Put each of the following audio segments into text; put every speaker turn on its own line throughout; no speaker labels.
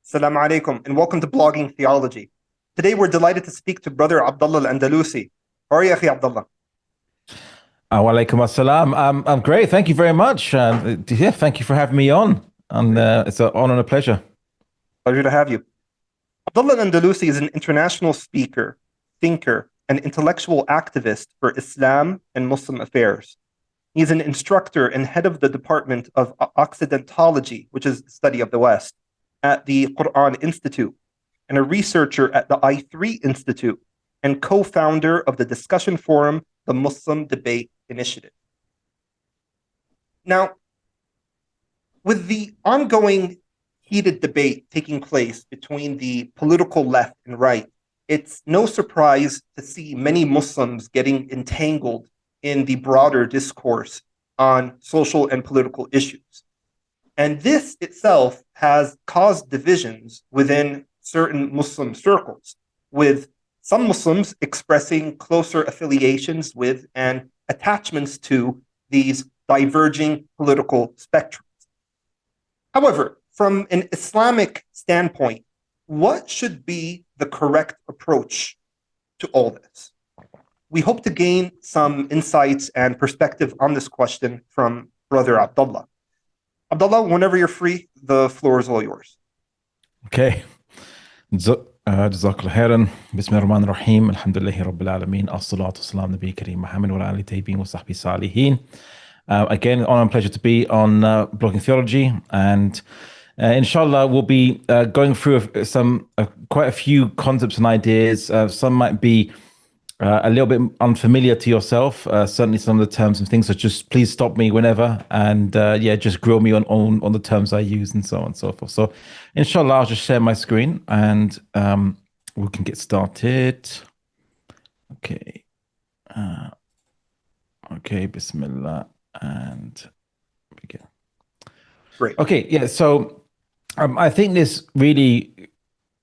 Assalamu alaikum and welcome to Blogging Theology. Today we're delighted to speak to Brother Abdullah Al-Andalusi. How are you, Akhi Abdullah?
Wa alaikum assalam. I'm great. Thank you very much. Thank you for having me on. And it's an honor and a pleasure.
Pleasure to have you. Abdullah Al-Andalusi is an international speaker, thinker, and intellectual activist for Islam and Muslim affairs. He is an instructor and head of the Department of Occidentology, which is the study of the West, at the Quran Institute, and a researcher at the I3 Institute, and co-founder of the discussion forum, the Muslim Debate Initiative. Now, with the ongoing heated debate taking place between the political left and right, it's no surprise to see many Muslims getting entangled in the broader discourse on social and political issues. And this itself has caused divisions within certain Muslim circles, with some Muslims expressing closer affiliations with and attachments to these diverging political spectrums. However, from an Islamic standpoint, what should be the correct approach to all this? We hope to gain some insights and perspective on this question from Brother Abdullah. Abdullah, whenever you're free, the floor is all yours.
Okay. Jazakallah khairan. Bismillahir Rahim. Alhamdulillahi Rabbil Alameen. As-salatu was-salam Nabi Kareem Muhammad wa ali tayyibin wa sahbihi salihin. Again, honor and pleasure to be on Blogging Theology, and inshallah we'll be going through quite a few concepts and ideas. Some might be a little bit unfamiliar to yourself. Certainly some of the terms and things, so just please stop me whenever, and just grill me on the terms I use and so on and so forth. So inshallah, I'll just share my screen and we can get started. Okay. Okay, Bismillah, and begin.
Great.
Okay, yeah, so I think this really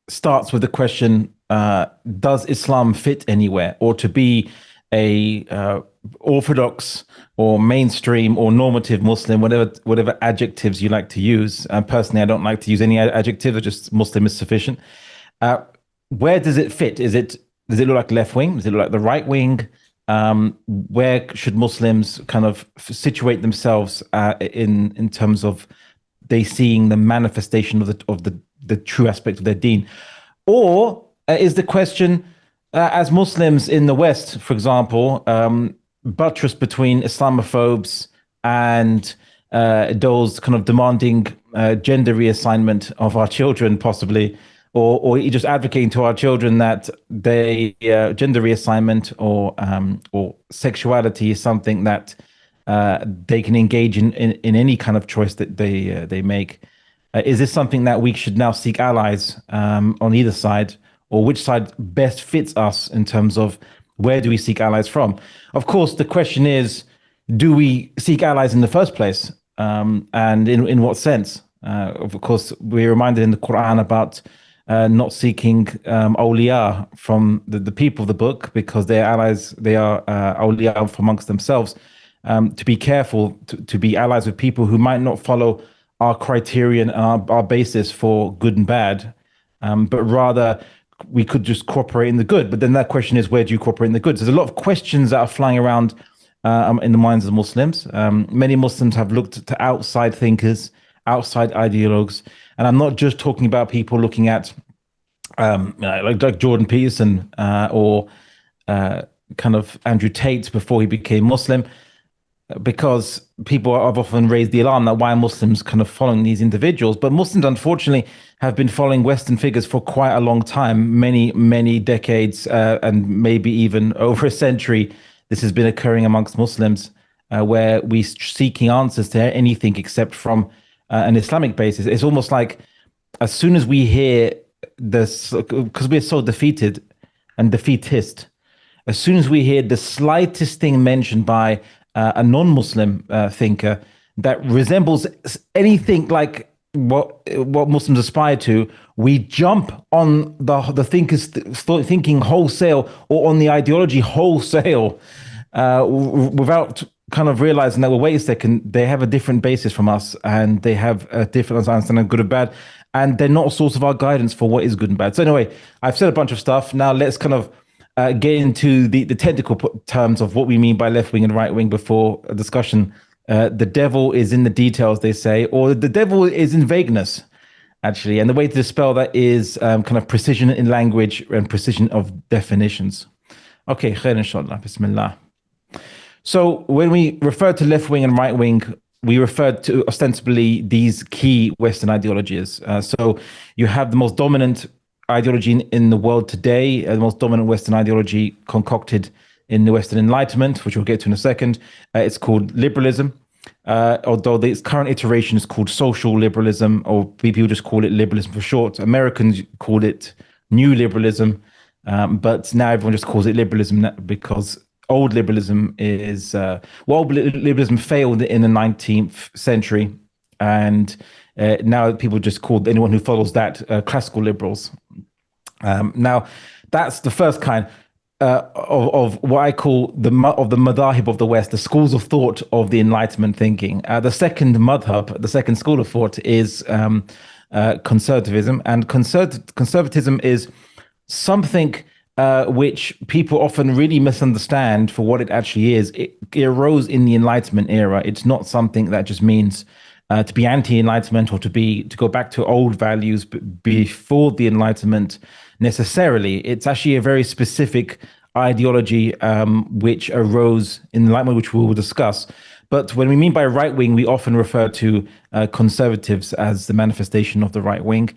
starts with the question, does Islam fit anywhere? Or to be a orthodox or mainstream or normative Muslim, whatever adjectives you like to use. Personally, I don't like to use any adjective, just Muslim is sufficient. Where does it fit? Does it look like left wing? Does it look like the right wing? Where should Muslims kind of situate themselves in terms of they seeing the manifestation of the true aspect of their deen? Or is the question, as Muslims in the West, for example, buttressed between Islamophobes and those kind of demanding gender reassignment of our children, possibly, or just advocating to our children that they gender reassignment or sexuality is something that they can engage in any kind of choice that they make. Is this something that we should now seek allies on either side, or which side best fits us in terms of where do we seek allies from? Of course, the question is, do we seek allies in the first place? And in what sense? Of course, we're reminded in the Quran about not seeking awliya from the people of the book, because they're allies, they are awliya amongst themselves. To be careful to be allies with people who might not follow our criterion and our basis for good and bad, but rather we could just cooperate in the good. But then that question is, where do you cooperate in the good? So there's a lot of questions that are flying around in the minds of Muslims. Many Muslims have looked to outside thinkers, outside ideologues, and I'm not just talking about people looking at like Jordan Peterson or kind of Andrew Tate before he became Muslim, because people have often raised the alarm that why are Muslims kind of following these individuals? But Muslims, unfortunately, have been following Western figures for quite a long time, many decades, and maybe even over a century. This has been occurring amongst Muslims, where we're seeking answers to anything except from an Islamic basis. It's almost like as soon as we hear this, because we're so defeated and defeatist, as soon as we hear the slightest thing mentioned by a non-Muslim thinker that resembles anything like what Muslims aspire to, we jump on the thinkers thinking wholesale, or on the ideology wholesale, without kind of realizing that, well, wait a second, they have a different basis from us, and they have a different understanding of good and bad, and they're not a source of our guidance for what is good and bad. So anyway, I've said a bunch of stuff. Now let's kind of get into the technical terms of what we mean by left wing and right wing before a discussion. The devil is in the details, they say, or the devil is in vagueness, actually. And the way to dispel that is kind of precision in language and precision of definitions. Okay, khair inshallah, bismillah. So when we refer to left wing and right wing, we refer to ostensibly these key Western ideologies. So you have the most dominant ideology in the world today, the most dominant Western ideology concocted in the Western Enlightenment, which we'll get to in a second. It's called liberalism, although its current iteration is called social liberalism, or people just call it liberalism for short. Americans call it new liberalism, but now everyone just calls it liberalism because old liberalism is old liberalism failed in the 19th century, and now people just call anyone who follows that classical liberals. Now, that's the first kind of what I call the madhahib of the West, the schools of thought of the Enlightenment thinking. The second madhab, the second school of thought, is conservatism, and conservatism is something which people often really misunderstand for what it actually is. It arose in the Enlightenment era. It's not something that just means to be anti-Enlightenment or to go back to old values before the Enlightenment necessarily. It's actually a very specific ideology which arose in the Enlightenment, which we will discuss. But when we mean by right wing, we often refer to conservatives as the manifestation of the right wing.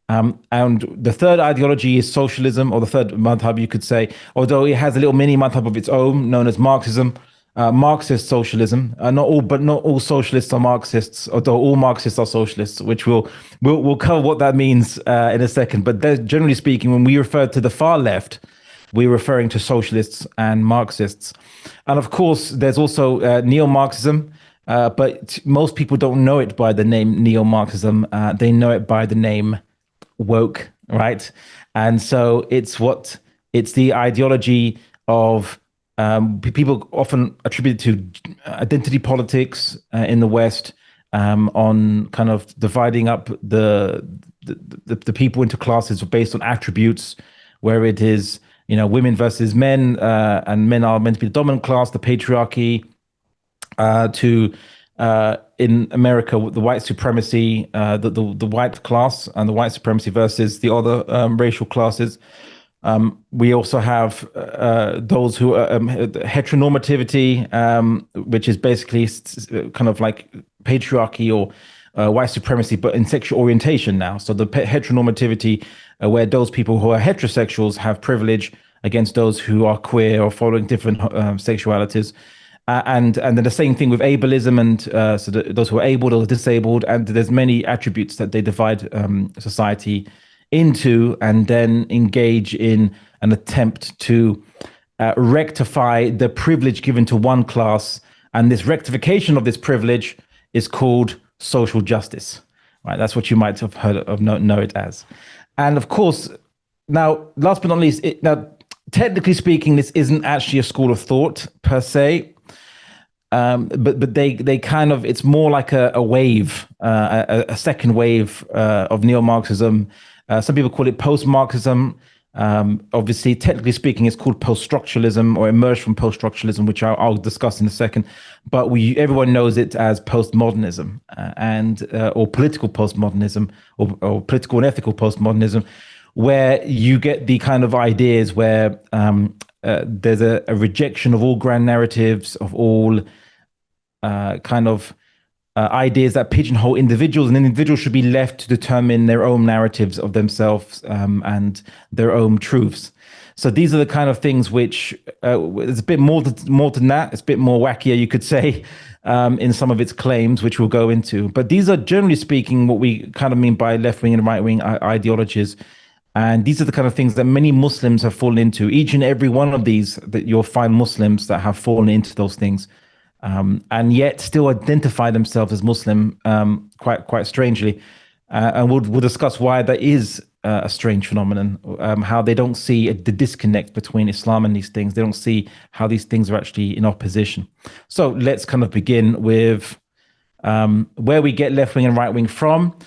And the third ideology is socialism, or the third madhab, you could say, although it has a little mini madhab of its own, known as Marxism, Marxist socialism. Not all socialists are Marxists, although all Marxists are socialists, which we'll cover what that means in a second. But generally speaking, when we refer to the far left, we're referring to socialists and Marxists. And of course, there's also neo-Marxism. But most people don't know it by the name neo-Marxism. They know it by the name woke, right? And so it's the ideology of people often attribute to identity politics in the West, on kind of dividing up the people into classes based on attributes, where it is, women versus men, and men are meant to be the dominant class, the patriarchy, to in America, the white supremacy, the white class and the white supremacy versus the other racial classes. We also have those who are heteronormativity, which is basically kind of like patriarchy or white supremacy, but in sexual orientation now. So the heteronormativity, where those people who are heterosexuals have privilege against those who are queer or following different sexualities. And then the same thing with ableism, and so those who are able, those disabled, and there's many attributes that they divide society into, and then engage in an attempt to rectify the privilege given to one class, and this rectification of this privilege is called social justice. Right, that's what you might have heard of, know it as. And of course, now last but not least, now technically speaking, this isn't actually a school of thought per se. But they kind of, it's more like a wave, a second wave of neo-Marxism. Some people call it post-Marxism. Obviously, technically speaking, it's called post-structuralism, or emerged from post-structuralism, which I'll discuss in a second. But everyone knows it as postmodernism, or political postmodernism, or political and ethical postmodernism, where you get the kind of ideas where there's a rejection of all grand narratives, of all kind of ideas that pigeonhole individuals, and individuals should be left to determine their own narratives of themselves and their own truths. So these are the kind of things which it's a bit more than that. It's a bit more wackier, you could say, in some of its claims, which we'll go into. But these are, generally speaking, what we kind of mean by left-wing and right-wing ideologies. And these are the kind of things that many Muslims have fallen into. Each and every one of these, that you'll find Muslims that have fallen into those things, and yet still identify themselves as Muslim, quite strangely. And we'll discuss why that is a strange phenomenon, how they don't see the disconnect between Islam and these things. They don't see how these things are actually in opposition. So let's kind of begin with where we get left wing and right wing from.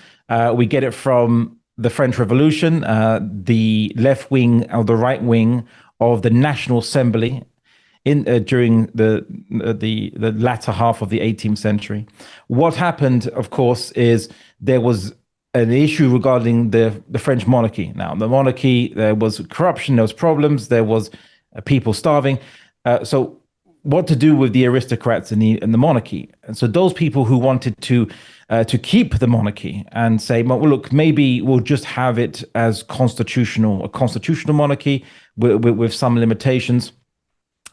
We get it from the French Revolution, the left wing or the right wing of the National Assembly in during the latter half of the 18th century. What happened, of course, is there was an issue regarding the French monarchy. Now, the monarchy, there was corruption, there was problems, there was people starving. So what to do with the aristocrats in the monarchy? And so those people who wanted to keep the monarchy and say, well, look, maybe we'll just have it as a constitutional monarchy with some limitations.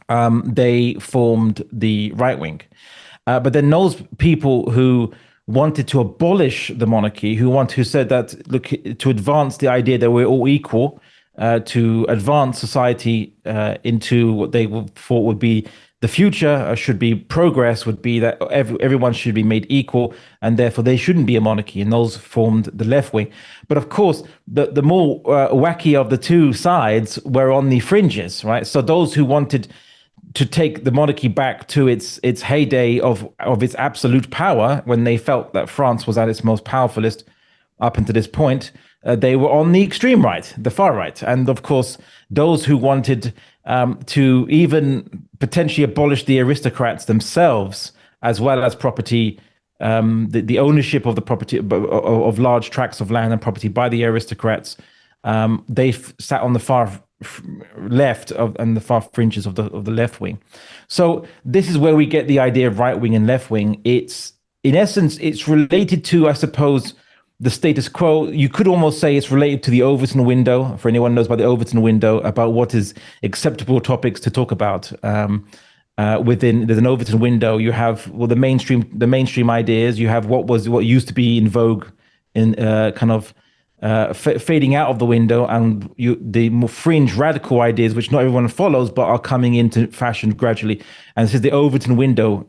They formed the right wing. But then those people who wanted to abolish the monarchy, who said that, look, to advance the idea that we're all equal, to advance society into what they thought would be the future, should be progress, would be that everyone should be made equal, and therefore they shouldn't be a monarchy. And those formed the left wing. But of course, the more wacky of the two sides were on the fringes, right? So those who wanted to take the monarchy back to its heyday of its absolute power, when they felt that France was at its most powerfulest up until this point, they were on the extreme right, the far right. And of course, those who wanted to even potentially abolish the aristocrats themselves, as well as property, the ownership of the property of large tracts of land and property by the aristocrats, they sat on the far left and the far fringes of the left wing. So this is where we get the idea of right wing and left wing. It's, in essence, it's related to, I suppose, the status quo. You could almost say it's related to the Overton window, for anyone who knows about the Overton window, about what is acceptable topics to talk about. There's an Overton window. You have, well, the mainstream ideas. You have what used to be in vogue in fading out of the window, and the more fringe radical ideas, which not everyone follows, but are coming into fashion gradually. And this is the Overton window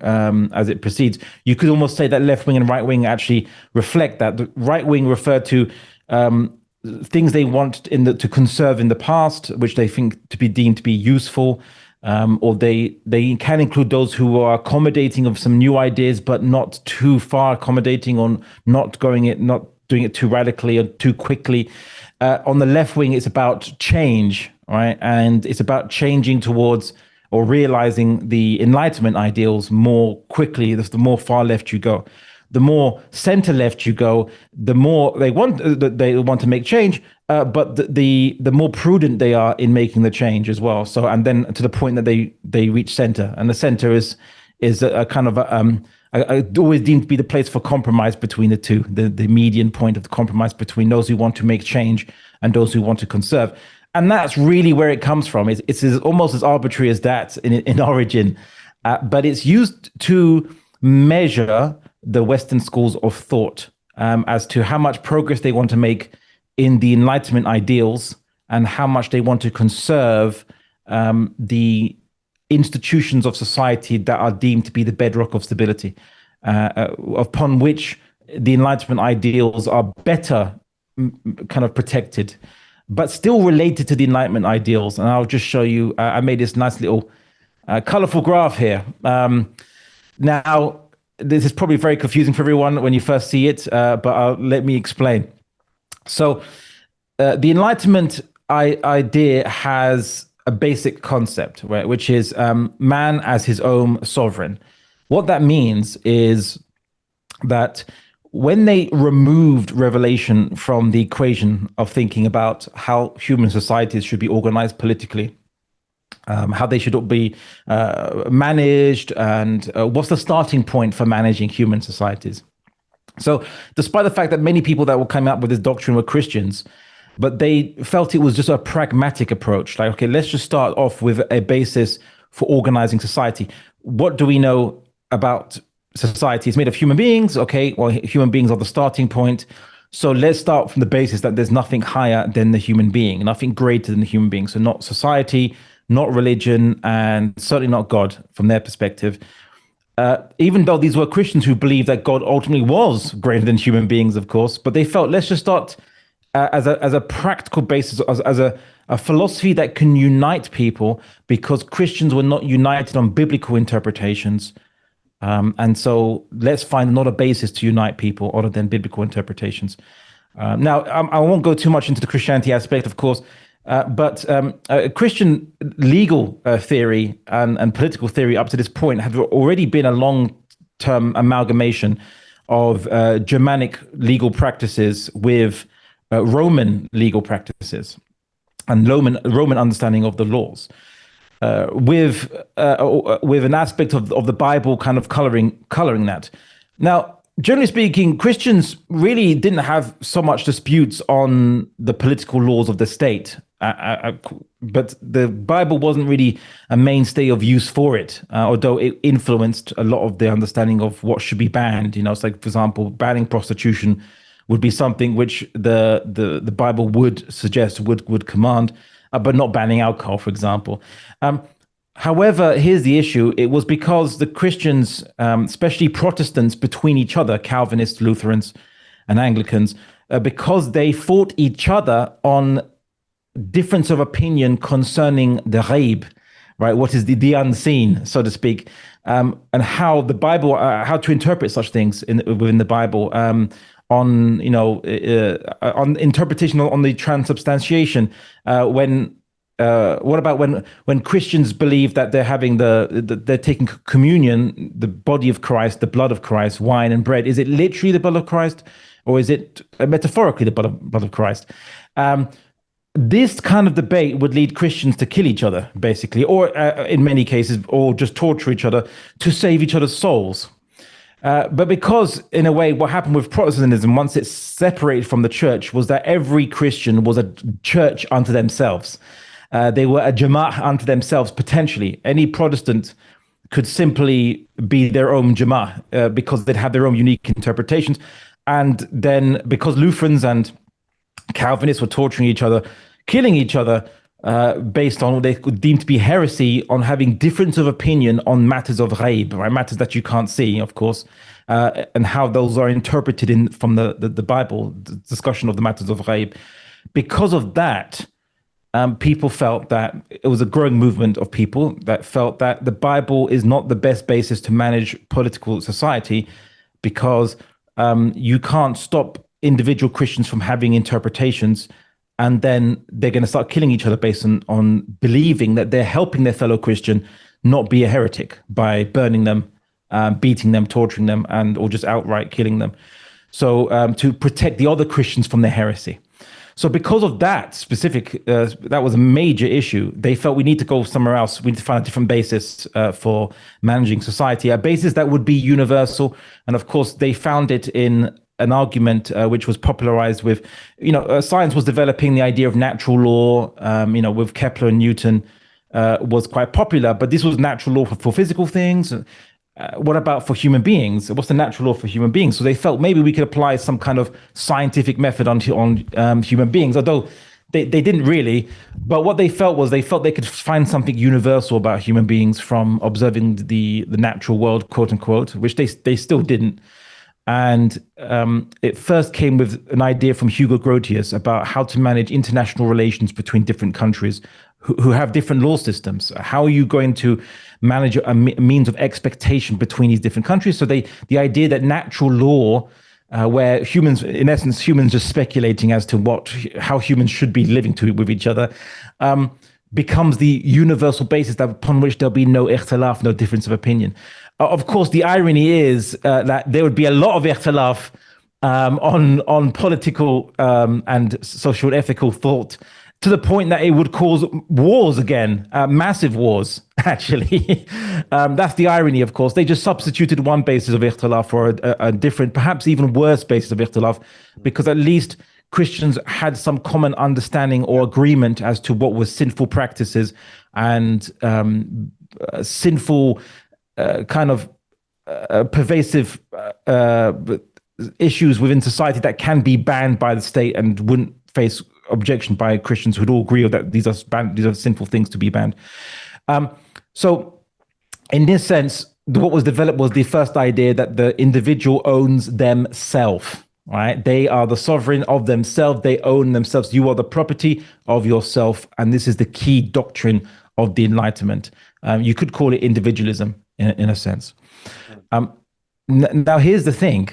as it proceeds. You could almost say that left wing and right wing actually reflect that. The right wing referred to things they want to conserve in the past, which they think to be deemed to be useful, or they can include those who are accommodating of some new ideas, but not too far accommodating, or not doing it too radically or too quickly. On the left wing, it's about change, right? And it's about changing towards or realizing the Enlightenment ideals more quickly. The more far left you go, the more center left you go, the more they want to make change, but the more prudent they are in making the change as well. So, and then to the point that they reach center, and the center is a kind of always deemed to be the place for compromise between the two, the median point of the compromise between those who want to make change and those who want to conserve. And that's really where it comes from. It's almost as arbitrary as that in origin, but it's used to measure the Western schools of thought as to how much progress they want to make in the Enlightenment ideals and how much they want to conserve the institutions of society that are deemed to be the bedrock of stability, upon which the Enlightenment ideals are better kind of protected, but still related to the Enlightenment ideals. And I'll just show you, I made this nice little colorful graph here. Now, this is probably very confusing for everyone when you first see it, but let me explain. So the Enlightenment idea has a basic concept, right, which is man as his own sovereign. What that means is that when they removed revelation from the equation of thinking about how human societies should be organized politically, how they should be managed, and what's the starting point for managing human societies. So despite the fact that many people that were coming up with this doctrine were Christians, but they felt it was just a pragmatic approach. Like, okay, let's just start off with a basis for organizing society. What do we know about society? It's made of human beings. Okay, well, human beings are the starting point. So let's start from the basis that there's nothing higher than the human being, nothing greater than the human being. So not society, not religion, and certainly not God from their perspective. even though these were Christians who believed that God ultimately was greater than human beings, of course, but they felt let's just start as a practical basis, as a philosophy that can unite people, because Christians were not united on biblical interpretations. And so let's find another basis to unite people other than biblical interpretations. Now, I won't go too much into the Christianity aspect, of course, but Christian legal theory and political theory up to this point have already been a long-term amalgamation of Germanic legal practices with Roman legal practices and Roman understanding of the laws, with an aspect of the Bible kind of coloring that. Now, generally speaking, Christians really didn't have so much disputes on the political laws of the state, but the Bible wasn't really a mainstay of use for it, although it influenced a lot of the understanding of what should be banned. You know, it's like, for example, banning prostitution would be something which the Bible would suggest, would command, but not banning alcohol, for example. However, here's the issue. It was because the Christians, especially Protestants between each other, Calvinists, Lutherans, and Anglicans, because they fought each other on difference of opinion concerning the ghaib, right? What is the unseen, so to speak, and how the Bible, how to interpret such things within the Bible, on on interpretation on the transubstantiation, what about when Christians believe that they're having they're taking communion, the body of Christ, the blood of Christ, wine and bread? Is it literally the blood of Christ, or is it metaphorically the blood of Christ? This kind of debate would lead Christians to kill each other, basically, or in many cases, or just torture each other to save each other's souls. But because, in a way, what happened with Protestantism, once it separated from the church, was that every Christian was a church unto themselves. They were a Jama'ah unto themselves, potentially. Any Protestant could simply be their own Jama'ah because they'd have their own unique interpretations. And then because Lutherans and Calvinists were torturing each other, killing each other based on what they could deem to be heresy, on having difference of opinion on matters of ghaib, right? Matters that you can't see, of course, and how those are interpreted from the Bible, the discussion of the matters of ghaib. Because of that, people felt that it was a growing movement of people that felt that the Bible is not the best basis to manage political society, because you can't stop individual Christians from having interpretations, and then they're going to start killing each other based on believing that they're helping their fellow Christian not be a heretic by burning them, beating them, torturing them, or just outright killing them. So to protect the other Christians from their heresy. So because of that specific, that was a major issue. They felt we need to go somewhere else. We need to find a different basis for managing society, a basis that would be universal. And of course, they found it in an argument which was popularized with, science was developing the idea of natural law, with Kepler and Newton was quite popular, but this was natural law for physical things. What about for human beings? What's the natural law for human beings? So they felt maybe we could apply some kind of scientific method on human beings, although they didn't really. But what they felt was they could find something universal about human beings from observing the natural world, quote unquote, which they still didn't. And it first came with an idea from Hugo Grotius about how to manage international relations between different countries who have different law systems. How are you going to manage a means of expectation between these different countries? So the idea that natural law, where humans, in essence, humans just speculating as to how humans should be living with each other, becomes the universal basis upon which there'll be no ikhtilaf, no difference of opinion. Of course, the irony is that there would be a lot of ikhtilaf on political and social and ethical thought, to the point that it would cause wars again, massive wars, actually. That's the irony, of course. They just substituted one basis of ikhtilaf for a different, perhaps even worse basis of ikhtilaf, because at least Christians had some common understanding or agreement as to what was sinful practices and sinful kind of pervasive issues within society that can be banned by the state and wouldn't face objection by Christians who'd all agree that these are sinful things to be banned. So in this sense, what was developed was the first idea that the individual owns themselves, right? They are the sovereign of themselves. They own themselves. You are the property of yourself. And this is the key doctrine of the Enlightenment. You could call it individualism in a sense. Now, here's the thing,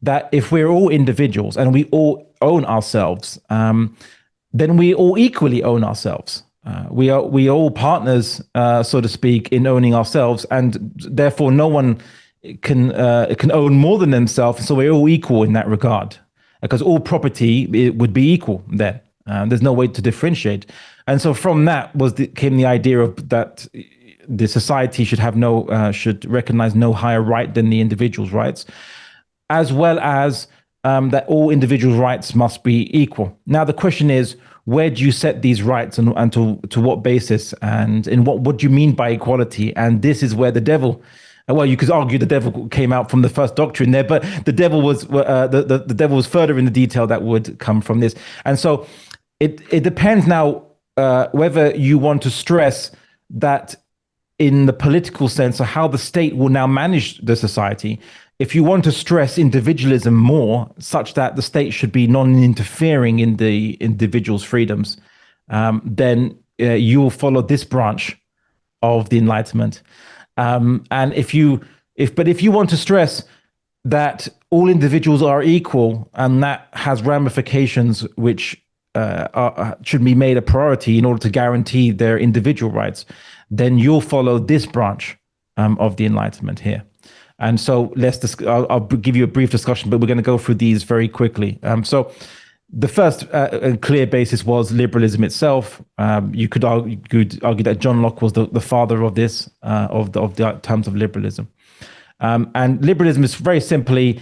that if we're all individuals and we all own ourselves, then we all equally own ourselves. We are all partners, so to speak, in owning ourselves, and therefore no one can own more than themselves. So we're all equal in that regard, because all property would be equal then. There's no way to differentiate, and so from that came the idea of that the society should recognize no higher right than the individual's rights, as well as that all individuals' rights must be equal. Now the question is, where do you set these rights, and to what basis, and in what do you mean by equality? And this is where the devil, well, you could argue the devil came out from the first doctrine there, but the devil was the devil was further in the detail that would come from this. And so it depends now whether you want to stress that in the political sense, or how the state will now manage the society. If you want to stress individualism more, such that the state should be non-interfering in the individual's freedoms, then you will follow this branch of the Enlightenment. And if you want to stress that all individuals are equal, and that has ramifications which should be made a priority in order to guarantee their individual rights, then you'll follow this branch of the Enlightenment here. And so I'll give you a brief discussion, but we're going to go through these very quickly. So the first clear basis was liberalism itself. You could argue that John Locke was the father of this, of the terms of liberalism. And liberalism is very simply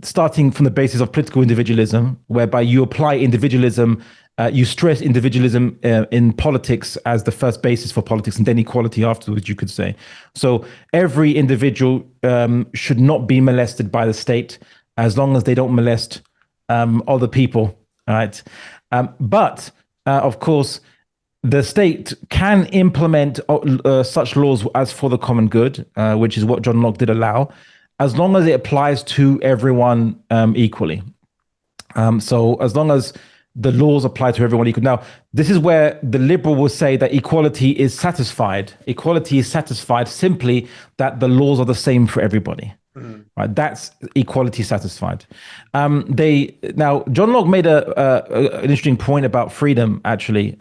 starting from the basis of political individualism, whereby you apply individualism, you stress individualism in politics as the first basis for politics, and then equality afterwards, you could say. So every individual should not be molested by the state, as long as they don't molest other people, right? But of course, the state can implement such laws as for the common good, which is what John Locke did allow, as long as it applies to everyone equally. So as long as the laws apply to everyone equally. Now, this is where the liberal will say that equality is satisfied. Equality is satisfied simply that the laws are the same for everybody. Mm-hmm. Right? That's equality satisfied. John Locke made an interesting point about freedom, actually.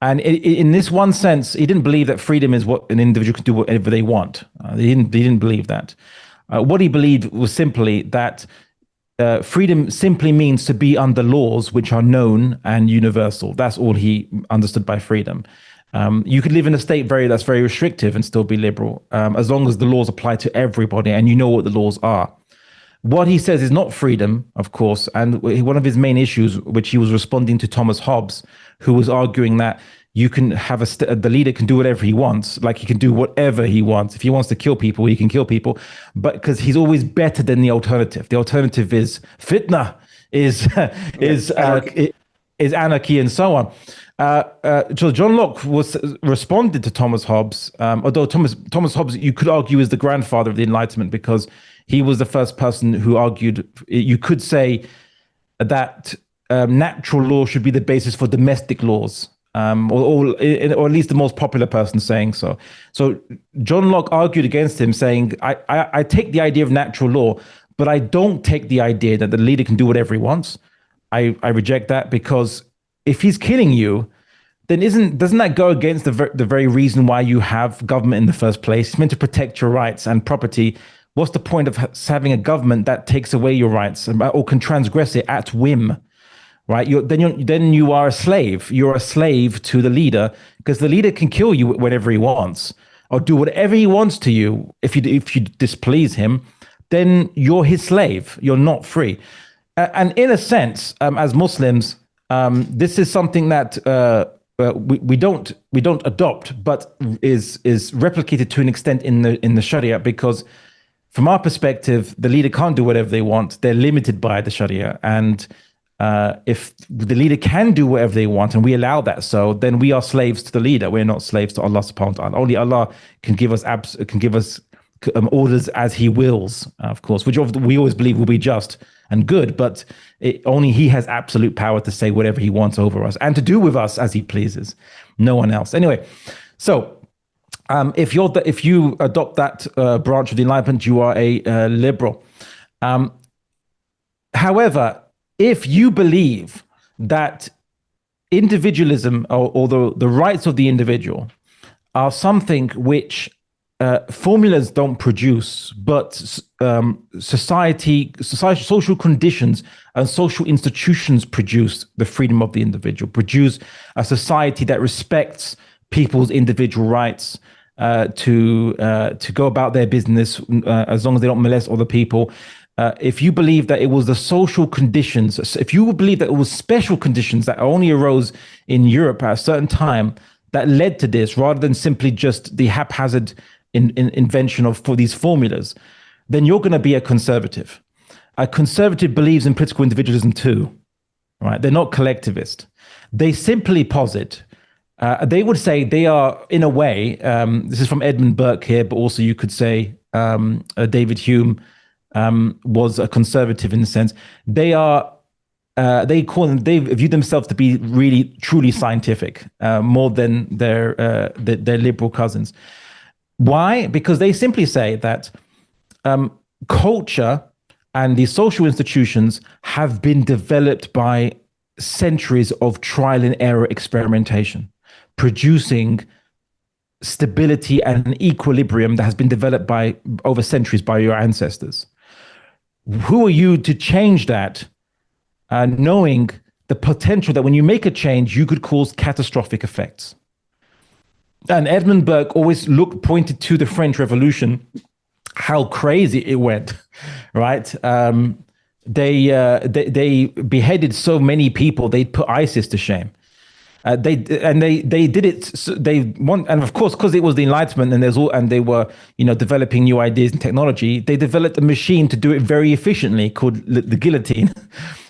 And in this one sense, he didn't believe that freedom is what an individual can do whatever they want. He didn't believe that. What he believed was simply that freedom simply means to be under laws which are known and universal. That's all he understood by freedom. You could live in a state that's very restrictive and still be liberal, as long as the laws apply to everybody and you know what the laws are. What he says is not freedom, of course, and one of his main issues, which he was responding to Thomas Hobbes, who was arguing that you can have the leader can do whatever he wants, like he can do whatever he wants. If he wants to kill people, he can kill people, but because he's always better than the alternative. The alternative is fitna, is anarchy, and so on. So John Locke responded to Thomas Hobbes, although Thomas Hobbes, you could argue, is the grandfather of the Enlightenment, because he was the first person who argued, you could say, that natural law should be the basis for domestic laws, or at least the most popular person saying so. So John Locke argued against him, saying, I take the idea of natural law, but I don't take the idea that the leader can do whatever he wants. I reject that, because if he's killing you, then doesn't that go against the very reason why you have government in the first place? It's meant to protect your rights and property. What's the point of having a government that takes away your rights or can transgress it at whim? Right? Then you are a slave. You're a slave to the leader, because the leader can kill you whenever he wants, or do whatever he wants to you. If you displease him, then you're his slave. You're not free. And in a sense, as Muslims, this is something that we don't adopt, but is replicated to an extent in the Sharia, because from our perspective, the leader can't do whatever they want. They're limited by the Sharia, and if the leader can do whatever they want and we allow that, so then we are slaves to the leader. We're not slaves to Allah subhanahu wa ta'ala. Only Allah can give us orders as He wills, of course, which we always believe will be just and good. But only He has absolute power to say whatever He wants over us and to do with us as He pleases. No one else. Anyway, so if you adopt that branch of the Enlightenment, you are a liberal. However, if you believe that individualism or the rights of the individual are something which formulas don't produce, but social conditions and social institutions produce the freedom of the individual, produce a society that respects people's individual rights to go about their business as long as they don't molest other people. If you believe that it was the social conditions, if you believe that it was special conditions that only arose in Europe at a certain time that led to this, rather than simply just the haphazard invention for these formulas, then you're going to be a conservative. A conservative believes in political individualism too, right? They're not collectivist. They simply posit. They would say they are, in a way, this is from Edmund Burke here, but also you could say David Hume was a conservative in the sense they view themselves to be really truly scientific, more than their liberal cousins. Why? Because they simply say that culture and the social institutions have been developed by centuries of trial and error experimentation, producing stability and an equilibrium that has been developed over centuries by your ancestors. Who are you to change that, knowing the potential that when you make a change, you could cause catastrophic effects? And Edmund Burke always pointed to the French Revolution, how crazy it went, right? They beheaded so many people, they put ISIS to shame. They did it. And of course, because it was the Enlightenment, and they were developing new ideas and technology. They developed a machine to do it very efficiently called the guillotine,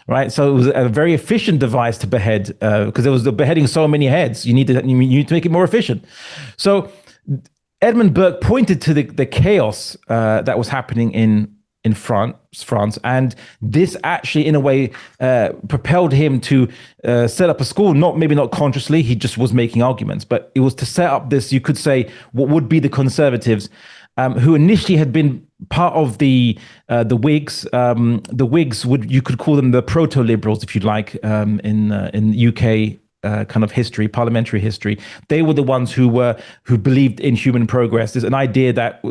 right? So it was a very efficient device to behead because there was beheading so many heads. You need to make it more efficient. So Edmund Burke pointed to the chaos that was happening in France, and this actually, in a way, propelled him to set up a school. Maybe not consciously, he just was making arguments, but it was to set up this, you could say, what would be the conservatives, who initially had been part of the Whigs. The Whigs you could call them the proto-liberals, if you'd like, in UK kind of history, parliamentary history. They were the ones who believed in human progress. There's an idea that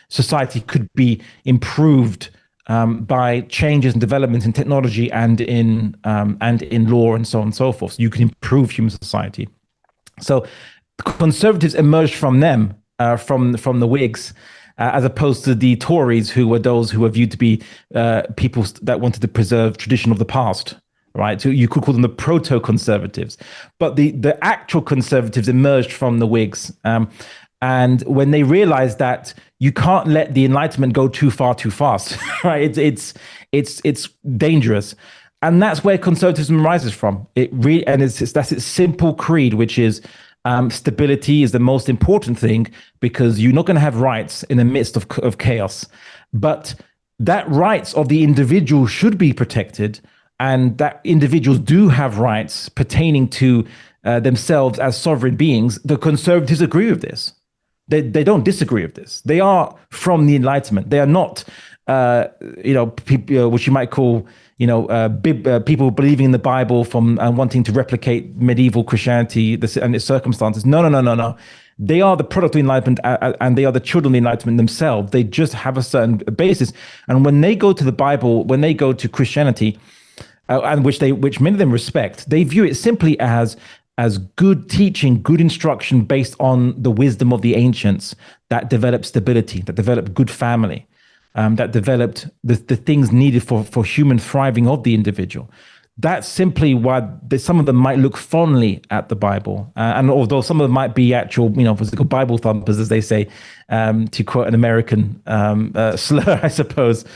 society could be improved by changes and developments in technology and in law and so on and so forth. So you can improve human society. So conservatives emerged from them, from the Whigs, as opposed to the Tories, who were those who were viewed to be people that wanted to preserve tradition of the past. Right, so you could call them the proto-conservatives, but the actual conservatives emerged from the Whigs. And when they realized that you can't let the Enlightenment go too far too fast, right? It's dangerous, and that's where conservatism rises from. That's its simple creed, which is stability is the most important thing, because you're not going to have rights in the midst of chaos, but that rights of the individual should be protected, and that individuals do have rights pertaining to themselves as sovereign beings. The conservatives agree with this. They don't disagree with this. They are from the Enlightenment. They are not, people, which you might call, people believing in the Bible and wanting to replicate medieval Christianity and its circumstances. No. They are the product of the Enlightenment, and they are the children of the Enlightenment themselves. They just have a certain basis. And when they go to the Bible, when they go to Christianity, and which many of them respect, they view it simply as good teaching, good instruction based on the wisdom of the ancients that developed stability, that developed good family, that developed the things needed for human thriving of the individual. That's simply why some of them might look fondly at the Bible. And although some of them might be actual, physical Bible thumpers, as they say, to quote an American slur, I suppose.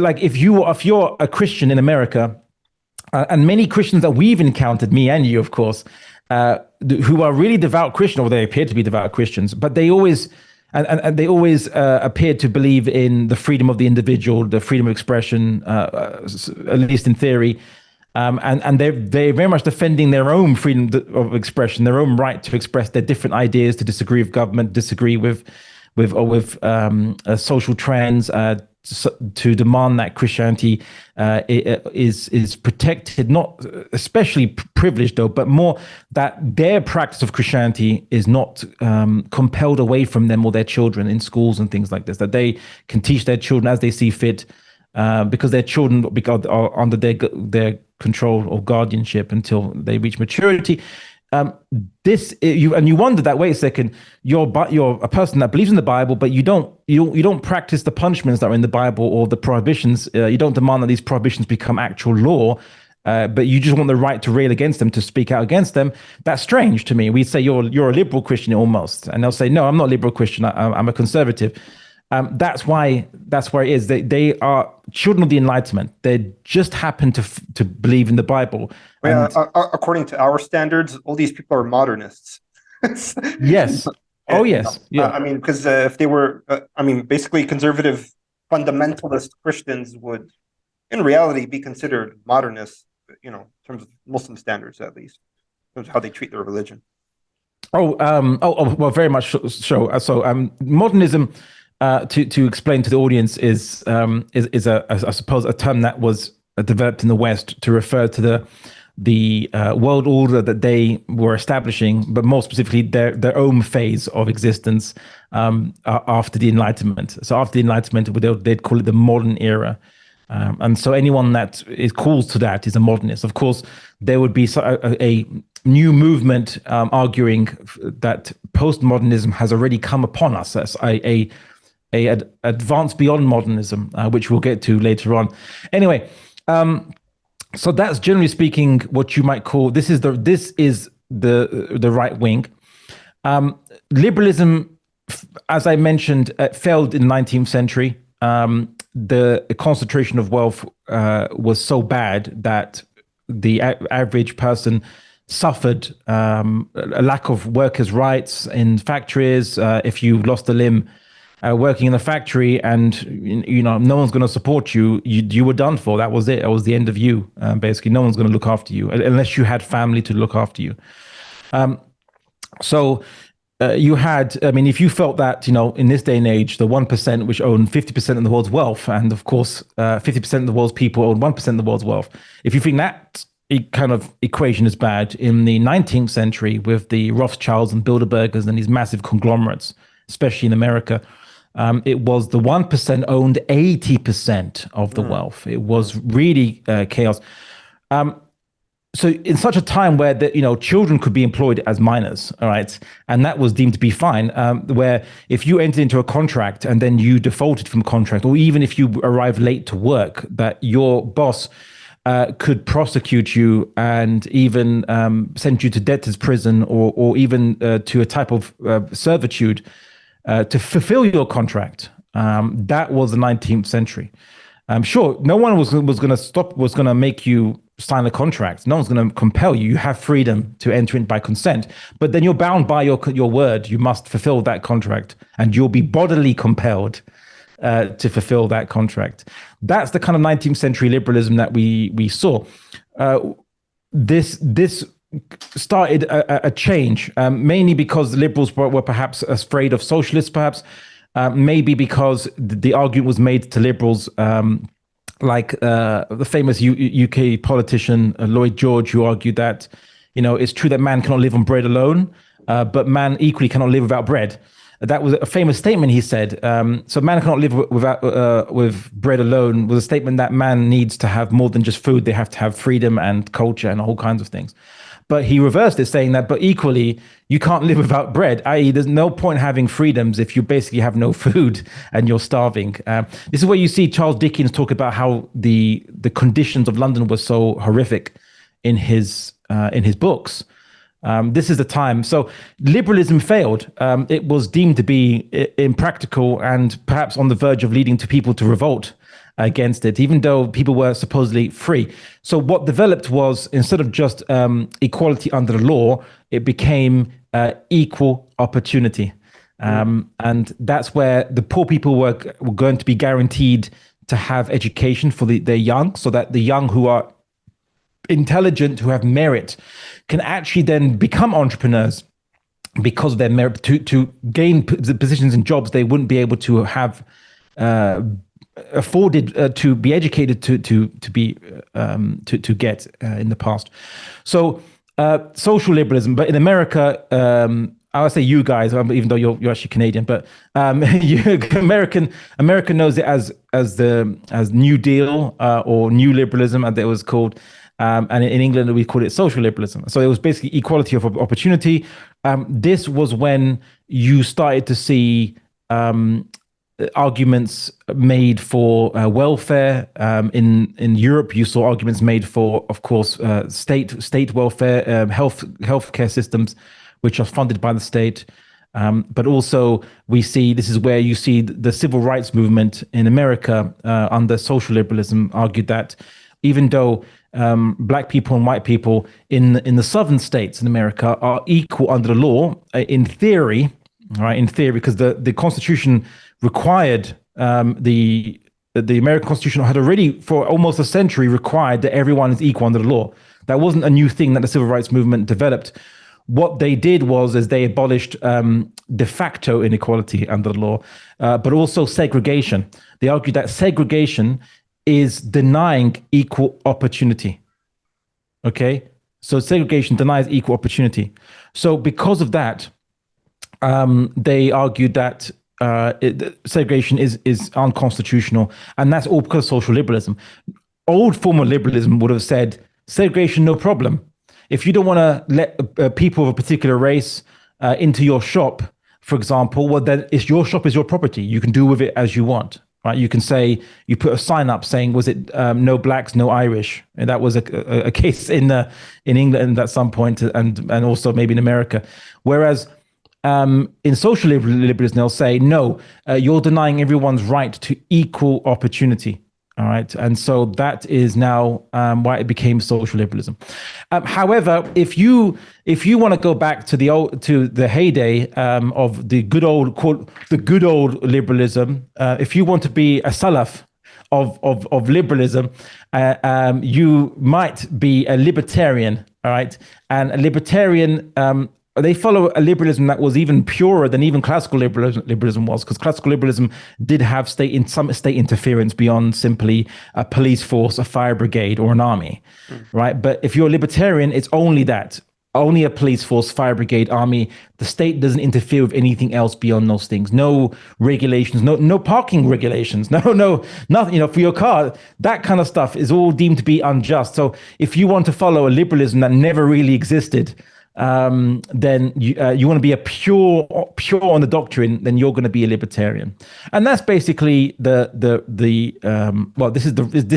like if you're a Christian in America, and many Christians that we've encountered, me and you, of course, who are really devout Christian, or they appear to be devout Christians, but they always and they always appear to believe in the freedom of the individual, the freedom of expression, at least in theory. And they're very much defending their own freedom of expression, their own right to express their different ideas, to disagree with government, disagree with social trends, to demand that Christianity is protected, not especially privileged though, but more that their practice of Christianity is not compelled away from them or their children in schools and things like this, that they can teach their children as they see fit, because their children are under their control or guardianship until they reach maturity. You wonder that, wait a second, you're a person that believes in the Bible, but you don't practice the punishments that are in the Bible or the prohibitions. You don't demand that these prohibitions become actual law, but you just want the right to rail against them, to speak out against them. That's strange to me. We say you're a liberal Christian almost, and they'll say, no, I'm not a liberal Christian. I'm a conservative. That's where it is. They are children of the Enlightenment. They just happen to believe in the Bible.
Well, according to our standards, all these people are modernists.
Yes. Oh, yes. Yeah.
I mean, because if they were, basically conservative fundamentalist Christians would, in reality, be considered modernists, in terms of Muslim standards, at least, in terms of how they treat their religion.
Well, very much so. So, modernism, to explain to the audience, is I suppose a term that was developed in the West to refer to the world order that they were establishing, but more specifically their own phase of existence after the Enlightenment. So after the Enlightenment, they'd call it the modern era. And so anyone that calls to that is a modernist. Of course, there would be a new movement arguing that postmodernism has already come upon us as a advance beyond modernism, which we'll get to later on. Anyway, so that's generally speaking what you might call this is the right wing. Liberalism, as I mentioned, failed in the 19th century. The concentration of wealth was so bad that the average person suffered a lack of workers' rights in factories. If you lost a limb working in the factory, and no one's going to support you, you were done for. That was it. That was the end of you. Basically, no one's going to look after you unless you had family to look after you. So you had, if you felt that, in this day and age, the 1% which own 50% of the world's wealth, and of course, 50% of the world's people own 1% of the world's wealth. If you think that kind of equation is bad, in the 19th century with the Rothschilds and Bilderbergers and these massive conglomerates, especially in America, it was the 1% owned 80% of the wealth. It was really chaos. So in such a time where children could be employed as minors, all right, and that was deemed to be fine, where if you entered into a contract and then you defaulted from contract, or even if you arrived late to work, that your boss could prosecute you and even send you to debtor's prison or even to a type of servitude to fulfill your contract. That was the 19th century. Sure, no one was going to make you sign a contract. No one's going to compel you. You have freedom to enter in by consent, but then you're bound by your word. You must fulfill that contract, and you'll be bodily compelled to fulfill that contract. That's the kind of 19th century liberalism that we saw. This started a change, mainly because the liberals were perhaps afraid of socialists, perhaps maybe because the argument was made to liberals, like the famous UK politician Lloyd George, who argued that it's true that man cannot live on bread alone, but man equally cannot live without bread. That was a famous statement he said. So man cannot live with bread alone was a statement that man needs to have more than just food. They have to have freedom and culture and all kinds of things. But he reversed it, saying that, but equally, you can't live without bread, i.e. there's no point having freedoms if you basically have no food and you're starving. This is where you see Charles Dickens talk about how the conditions of London were so horrific in his books. This is the time. So liberalism failed. It was deemed to be impractical and perhaps on the verge of leading to people to revolt. against it, even though people were supposedly free. So what developed was, instead of just equality under the law, it became equal opportunity. And that's where the poor people were going to be guaranteed to have education for their young, so that the young who are intelligent, who have merit, can actually then become entrepreneurs because of their merit, to gain the positions and jobs they wouldn't be able to have afforded to be educated to get in the past. So social liberalism, but in America, I would say you guys, even though you're actually Canadian, but American knows it as New Deal or New Liberalism, as it was called. And in England, we call it social liberalism. So it was basically equality of opportunity. This was when you started to see arguments made for welfare. In Europe, you saw arguments made for, of course, state welfare, healthcare systems, which are funded by the state. But also, we see, this is where you see the civil rights movement in America under social liberalism argued that even though black people and white people in the southern states in America are equal under the law, in theory, right? In theory, because the Constitution required the American Constitution had already for almost a century required that everyone is equal under the law. That wasn't a new thing that the civil rights movement developed. What they did is they abolished de facto inequality under the law, but also segregation. They argued that segregation is denying equal opportunity. Okay, so segregation denies equal opportunity. So because of that, they argued that segregation is unconstitutional, and that's all because of social liberalism. Old form of liberalism would have said segregation, no problem. If you don't want to let people of a particular race into your shop, for example, well, then your shop is your property. You can do with it as you want. Right, you can say, you put a sign up saying, was it no blacks, no Irish? And that was a case in England at some point, and also maybe in America. Whereas in social liberalism, they'll say, no, you're denying everyone's right to equal opportunity. All right, and so that is now why it became social liberalism. However, if you want to go back to the heyday of the good old liberalism, if you want to be a salaf of liberalism, you might be a libertarian. All right, and a libertarian. They follow a liberalism that was even purer than even classical liberalism was, because classical liberalism did have some state interference beyond simply a police force, a fire brigade, or an army, right? But if you're a libertarian, it's only that, only a police force, fire brigade, army. The state doesn't interfere with anything else beyond those things. No regulations, no parking regulations, no nothing. For your car, that kind of stuff is all deemed to be unjust. So if you want to follow a liberalism that never really existed, then you want to be a pure on the doctrine, then you're going to be a libertarian. And that's basically this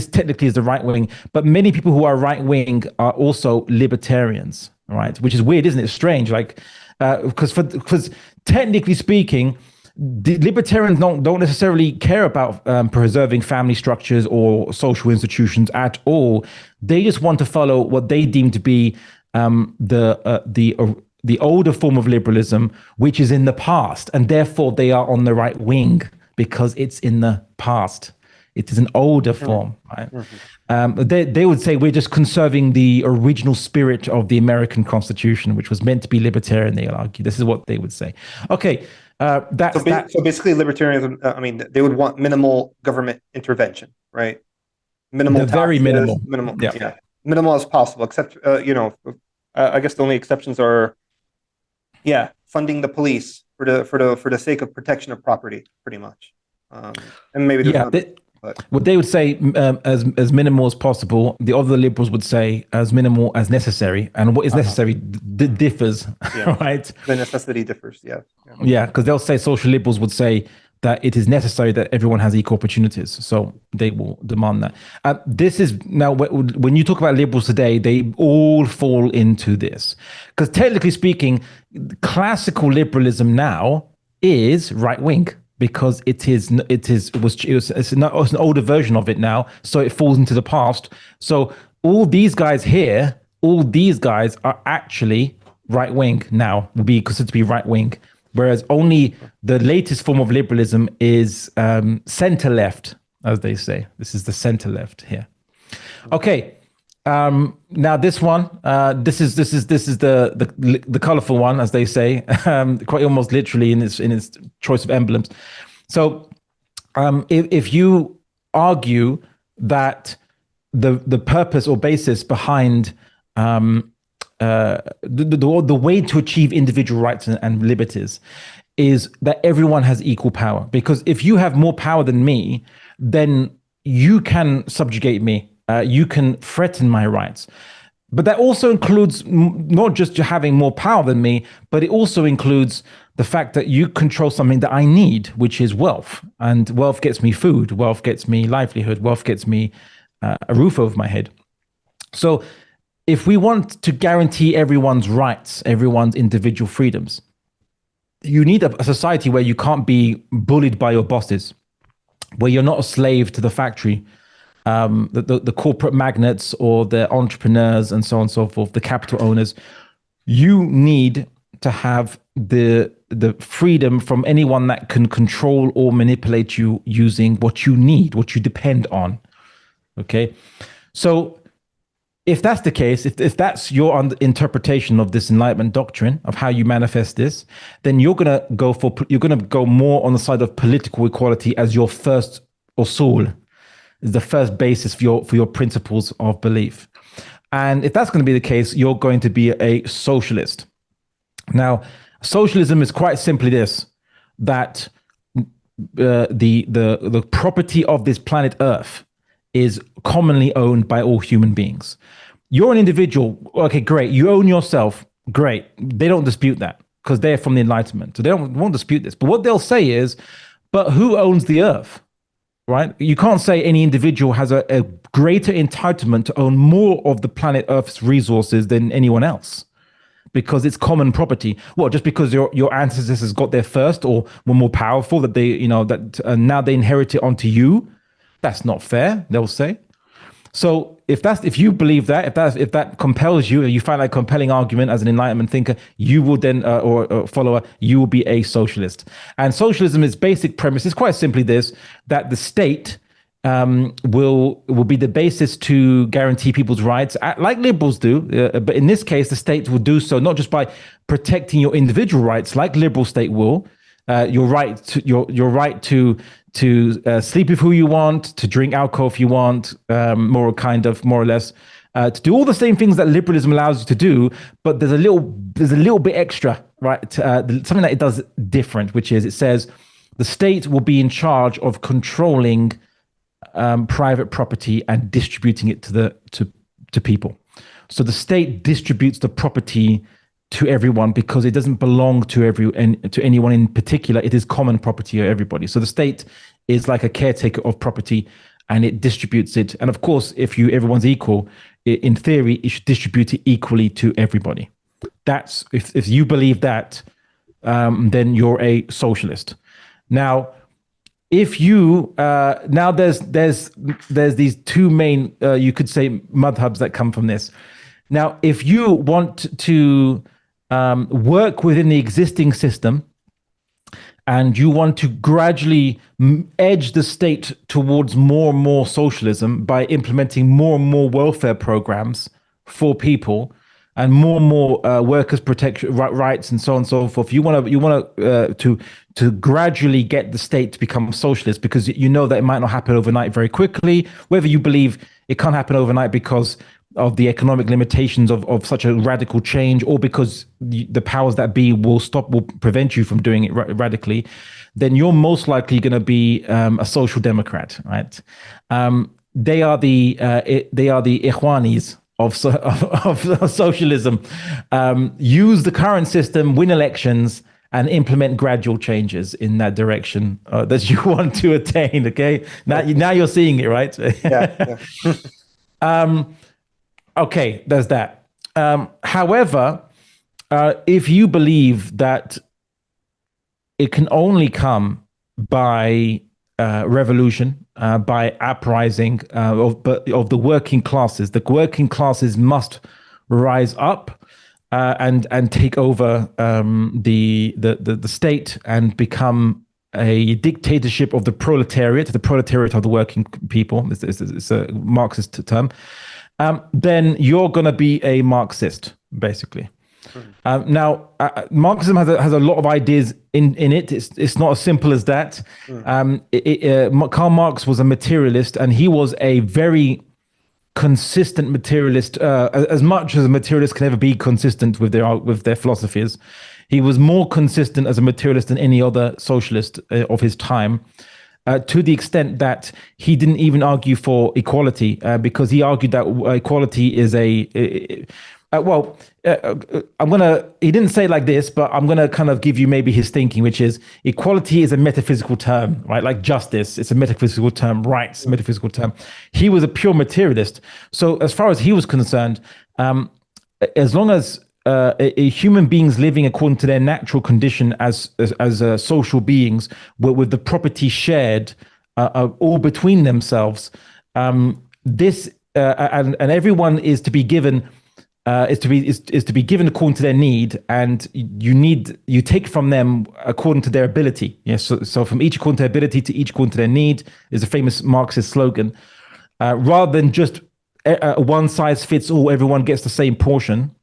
technically is the right wing, but many people who are right wing are also libertarians, right? Which is weird, isn't it? Strange, like because technically speaking, the libertarians don't necessarily care about preserving family structures or social institutions at all. They just want to follow what they deem to be the older form of liberalism, which is in the past, and therefore they are on the right wing because it's in the past. It is an older form, right? They would say we're just conserving the original spirit of the American Constitution, which was meant to be libertarian. They'll argue this is what they would say. Okay, so
basically, libertarianism. They would want minimal government intervention, right? Minimal, taxes,
very minimal,
yeah, minimal as possible. Except, I guess the only exceptions are, funding the police for the sake of protection of property, pretty much. And maybe
what they would say as minimal as possible. The other liberals would say as minimal as necessary, and what is necessary differs, right?
The necessity differs,
yeah, because they'll say social liberals would say that it is necessary that everyone has equal opportunities, so they will demand that. This is now when you talk about liberals today, they all fall into this, because technically speaking, classical liberalism now is right wing, because it's an older version of it now, so it falls into the past. So all these guys here, all these guys are actually right wing now, will be considered to be right wing, whereas only the latest form of liberalism is center left, as they say. This is the center left here. Okay. Now this one, this is the colorful one, as they say, quite almost literally in its choice of emblems. So, if you argue that the purpose or basis behind the way to achieve individual rights and liberties is that everyone has equal power, because if you have more power than me, then you can subjugate me. You can threaten my rights. But that also includes not just having more power than me, but it also includes the fact that you control something that I need, which is wealth. And wealth gets me food, wealth gets me livelihood, wealth gets me a roof over my head. So if we want to guarantee everyone's rights, everyone's individual freedoms, you need a society where you can't be bullied by your bosses, where you're not a slave to the factory, the corporate magnates or the entrepreneurs and so on and so forth, the capital owners. You need to have the freedom from anyone that can control or manipulate you using what you need, what you depend on. Okay, so if that's the case, if that's your interpretation of this Enlightenment doctrine of how you manifest this, then you're gonna go more on the side of political equality as your first usul, is the first basis for your principles of belief. And if that's going to be the case, you're going to be a socialist. Now, socialism is quite simply this: that the property of this planet Earth is commonly owned by all human beings. You're an individual. Okay, great. You own yourself. Great. They don't dispute that because they're from the Enlightenment. So they won't dispute this. But what they'll say is, but who owns the Earth? Right? You can't say any individual has a greater entitlement to own more of the planet Earth's resources than anyone else, because it's common property. Well, just because your ancestors got there first or were more powerful, that now they inherit it onto you. That's not fair, they'll say. So if you believe that, if that compels you, or you find that compelling argument as an Enlightenment thinker, you will then, or follower, you will be a socialist. And socialism's basic premise is quite simply this: that the state will be the basis to guarantee people's rights, like liberals do. But in this case, the state will do so not just by protecting your individual rights, like liberal state will, your right to sleep with who you want, to drink alcohol if you want, more or less, to do all the same things that liberalism allows you to do. But there's a little bit extra, right? Something that it does different, which is it says the state will be in charge of controlling private property and distributing it to people. So the state distributes the property to everyone because it doesn't belong to anyone in particular. It is common property of everybody. So the state is like a caretaker of property, and it distributes it. And of course, if everyone's equal, in theory, it should distribute it equally to everybody. That's if you believe that, then you're a socialist. Now, if you now there's these two main you could say madhabs that come from this. Now, if you want to work within the existing system, and you want to gradually edge the state towards more and more socialism by implementing more and more welfare programs for people and more workers' protection rights and so on and so forth. You want to gradually get the state to become socialist, because you know that it might not happen overnight very quickly. Whether you believe it can't happen overnight because of the economic limitations of such a radical change, or because the powers that be will prevent you from doing it radically, then you're most likely going to be a social democrat, right? They are the Ikhwanis of socialism. Use the current system, win elections, and implement gradual changes in that direction that you want to attain. Okay, now you're seeing it, right?
Yeah.
Okay, there's that. However, if you believe that it can only come by revolution, by uprising of the working classes. The working classes must rise up and take over the state and become a dictatorship of the proletariat of the working people. It's a Marxist term. Then you're going to be a Marxist, basically. Now, Marxism has a lot of ideas in it. It's not as simple as that. Karl Marx was a materialist, and he was a very consistent materialist, as much as a materialist can ever be consistent with their philosophies. He was more consistent as a materialist than any other socialist of his time. To the extent that he didn't even argue for equality, because he argued that equality is he didn't say it like this, but I'm gonna kind of give you maybe his thinking, which is equality is a metaphysical term, right? Like justice, it's a metaphysical term, rights, a metaphysical term. He was a pure materialist. So as far as he was concerned, as long as a human beings living according to their natural condition as social beings, with the property shared all between themselves, this and everyone is to be given is to be given according to their need, and you take from them according to their ability. Yes, so from each according to their ability to each according to their need is a famous Marxist slogan, rather than just one size fits all, everyone gets the same portion.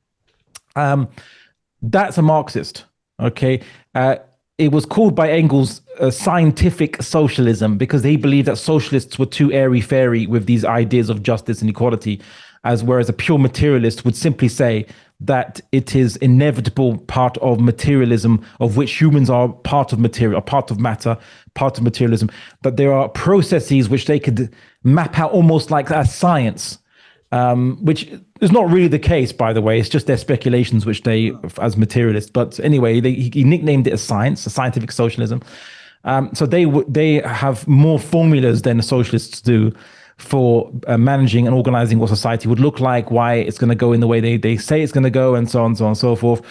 That's a Marxist. Okay. It was called by Engels scientific socialism, because they believed that socialists were too airy-fairy with these ideas of justice and equality, whereas a pure materialist would simply say that it is inevitable part of materialism, of which humans are part of material, part of matter, part of materialism, that there are processes which they could map out almost like a science, which is not really the case, by the way. It's just their speculations, which they, as materialists. But anyway, he nicknamed it as science, a scientific socialism. So they have more formulas than the socialists do for managing and organizing what society would look like, why it's going to go in the way they say it's going to go, and so on and so forth.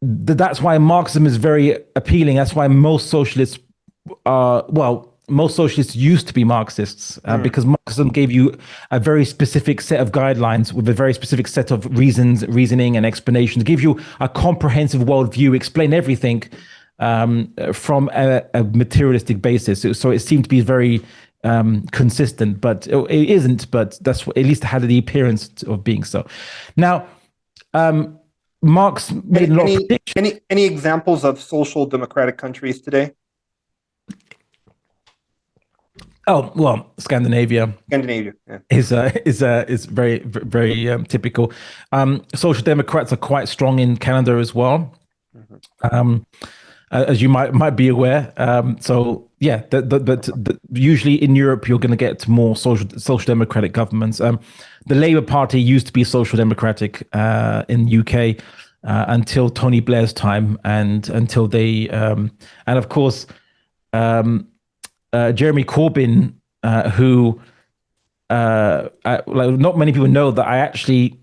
That's why Marxism is very appealing. That's why most socialists most socialists used to be Marxists, because Marxism gave you a very specific set of guidelines with a very specific set of reasoning and explanations, give you a comprehensive worldview, explain everything from a materialistic basis. So it seemed to be very consistent, but it isn't, but that's what, at least had the appearance of being so. Now, Marx made a lot of predictions.
Any examples of social democratic countries today?
Oh, well, Scandinavia
yeah.
is very, very typical. Social Democrats are quite strong in Canada as well, as you might be aware. So yeah, but usually in Europe you're going to get more social democratic governments. The Labour Party used to be social democratic in UK until Tony Blair's time, and until they and of course. Jeremy Corbyn, who like not many people know that I actually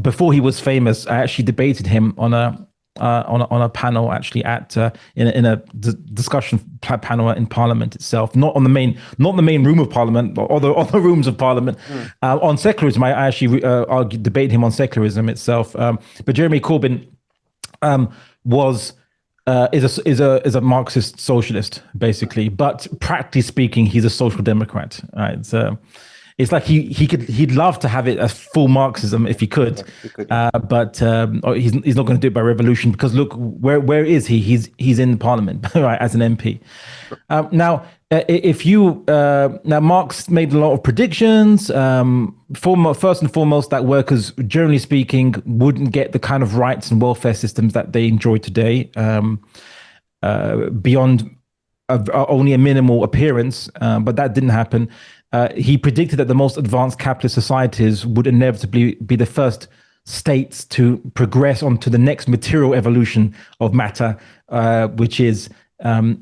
before he was famous, I actually debated him on a panel, actually at in a discussion panel in Parliament itself, not the main room of Parliament, but other rooms of Parliament, on secularism. I actually debated him on secularism itself. But Jeremy Corbyn is a Marxist socialist, basically, but practically speaking, he's a social democrat. Right? It's like he'd love to have it as full Marxism if he could, but he's not going to do it by revolution, because look, where is he? He's in Parliament, right, as an MP. Now, now Marx made a lot of predictions. First and foremost, that workers, generally speaking, wouldn't get the kind of rights and welfare systems that they enjoy today, beyond only a minimal appearance. But that didn't happen. He predicted that the most advanced capitalist societies would inevitably be the first states to progress onto the next material evolution of matter, which is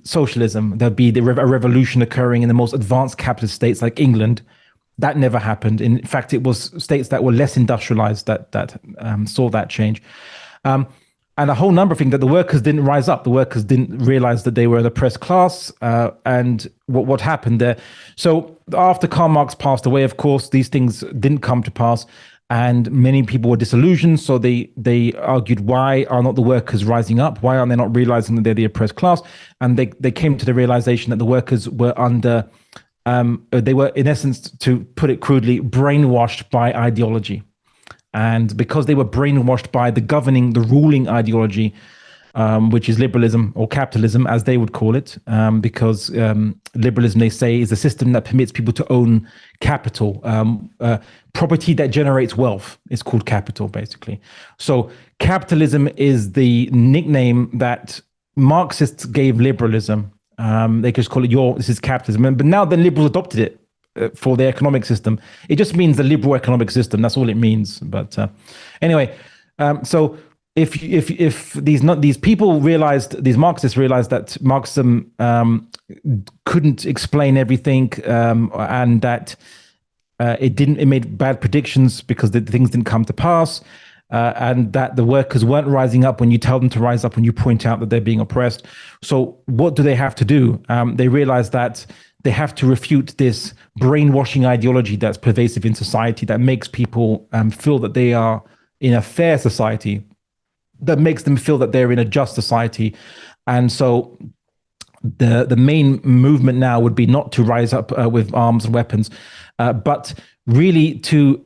socialism. There'd be a revolution occurring in the most advanced capitalist states like England. That never happened. In fact, it was states that were less industrialized that saw that change. and a whole number of things that the workers didn't rise up. The workers didn't realize that they were an oppressed class, and what happened there. So after Karl Marx passed away, of course, these things didn't come to pass, and many people were disillusioned. So they argued, why are not the workers rising up? Why aren't they not realizing that they're the oppressed class? And they came to the realization that the workers were under, they were, in essence, to put it crudely, brainwashed by ideology. And because they were brainwashed by the ruling ideology, which is liberalism or capitalism, as they would call it, because liberalism, they say, is a system that permits people to own capital, property that generates wealth. It's called capital, basically. So capitalism is the nickname that Marxists gave liberalism. They just call it this is capitalism. But now the liberals adopted it for the economic system. It just means the liberal economic system. That's all it means. But anyway, so if these people realized, these Marxists realized that Marxism couldn't explain everything, and that it made bad predictions because the things didn't come to pass, and that the workers weren't rising up when you tell them to rise up, when you point out that they're being oppressed. So what do they have to do? They realize that they have to refute this brainwashing ideology that's pervasive in society, that makes people feel that they are in a fair society, that makes them feel that they're in a just society. And so the main movement now would be not to rise up with arms and weapons, but really to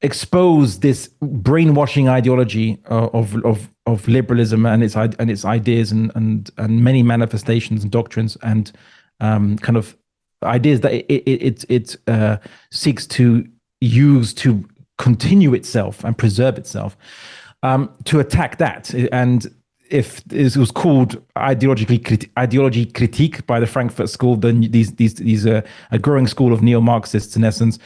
expose this brainwashing ideology of liberalism and its ideas and many manifestations and doctrines and kind of ideas that it seeks to use to continue itself and preserve itself, to attack that. And if it was called ideology critique by the Frankfurt School, then these are a growing school of neo-Marxists in essence,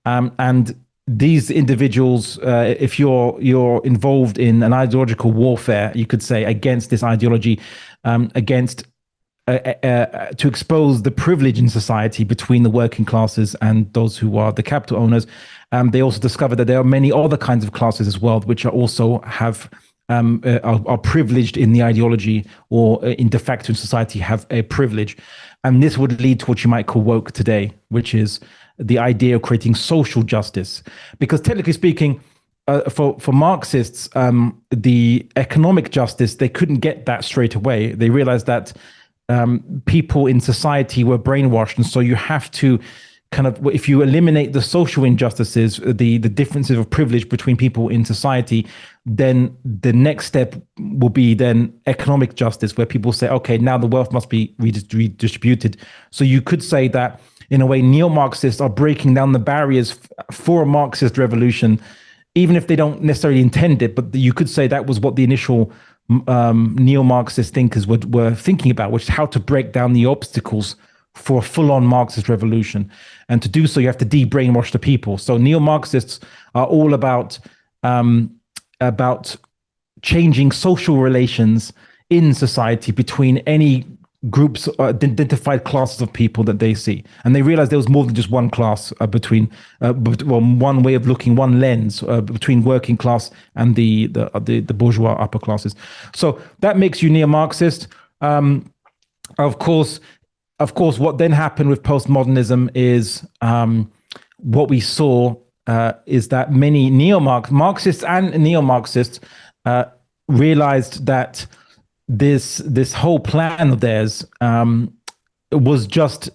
and these individuals, if you're involved in an ideological warfare, you could say, against this ideology, against to expose the privilege in society between the working classes and those who are the capital owners. They also discovered that there are many other kinds of classes as well, which are also are privileged in the ideology, or in de facto in society have a privilege. And this would lead to what you might call woke today, which is the idea of creating social justice. Because technically speaking, for Marxists, the economic justice, they couldn't get that straight away. They realized that people in society were brainwashed. And so you have to kind of, if you eliminate the social injustices, the differences of privilege between people in society, then the next step will be then economic justice, where people say, okay, now the wealth must be redistributed. So you could say that in a way, neo-Marxists are breaking down the barriers for a Marxist revolution, even if they don't necessarily intend it. But you could say that was what the initial neo-Marxist thinkers were thinking about, which is how to break down the obstacles for a full-on Marxist revolution. And to do so, you have to de-brainwash the people. So neo-Marxists are all about changing social relations in society between any groups, identified classes of people that they see. And they realized there was more than just one class one way of looking, one lens between working class and the bourgeois upper classes. So that makes you neo-Marxist. Of course, what then happened with postmodernism is what we saw is that many Marxists and neo-Marxists realized that this whole plan of theirs was just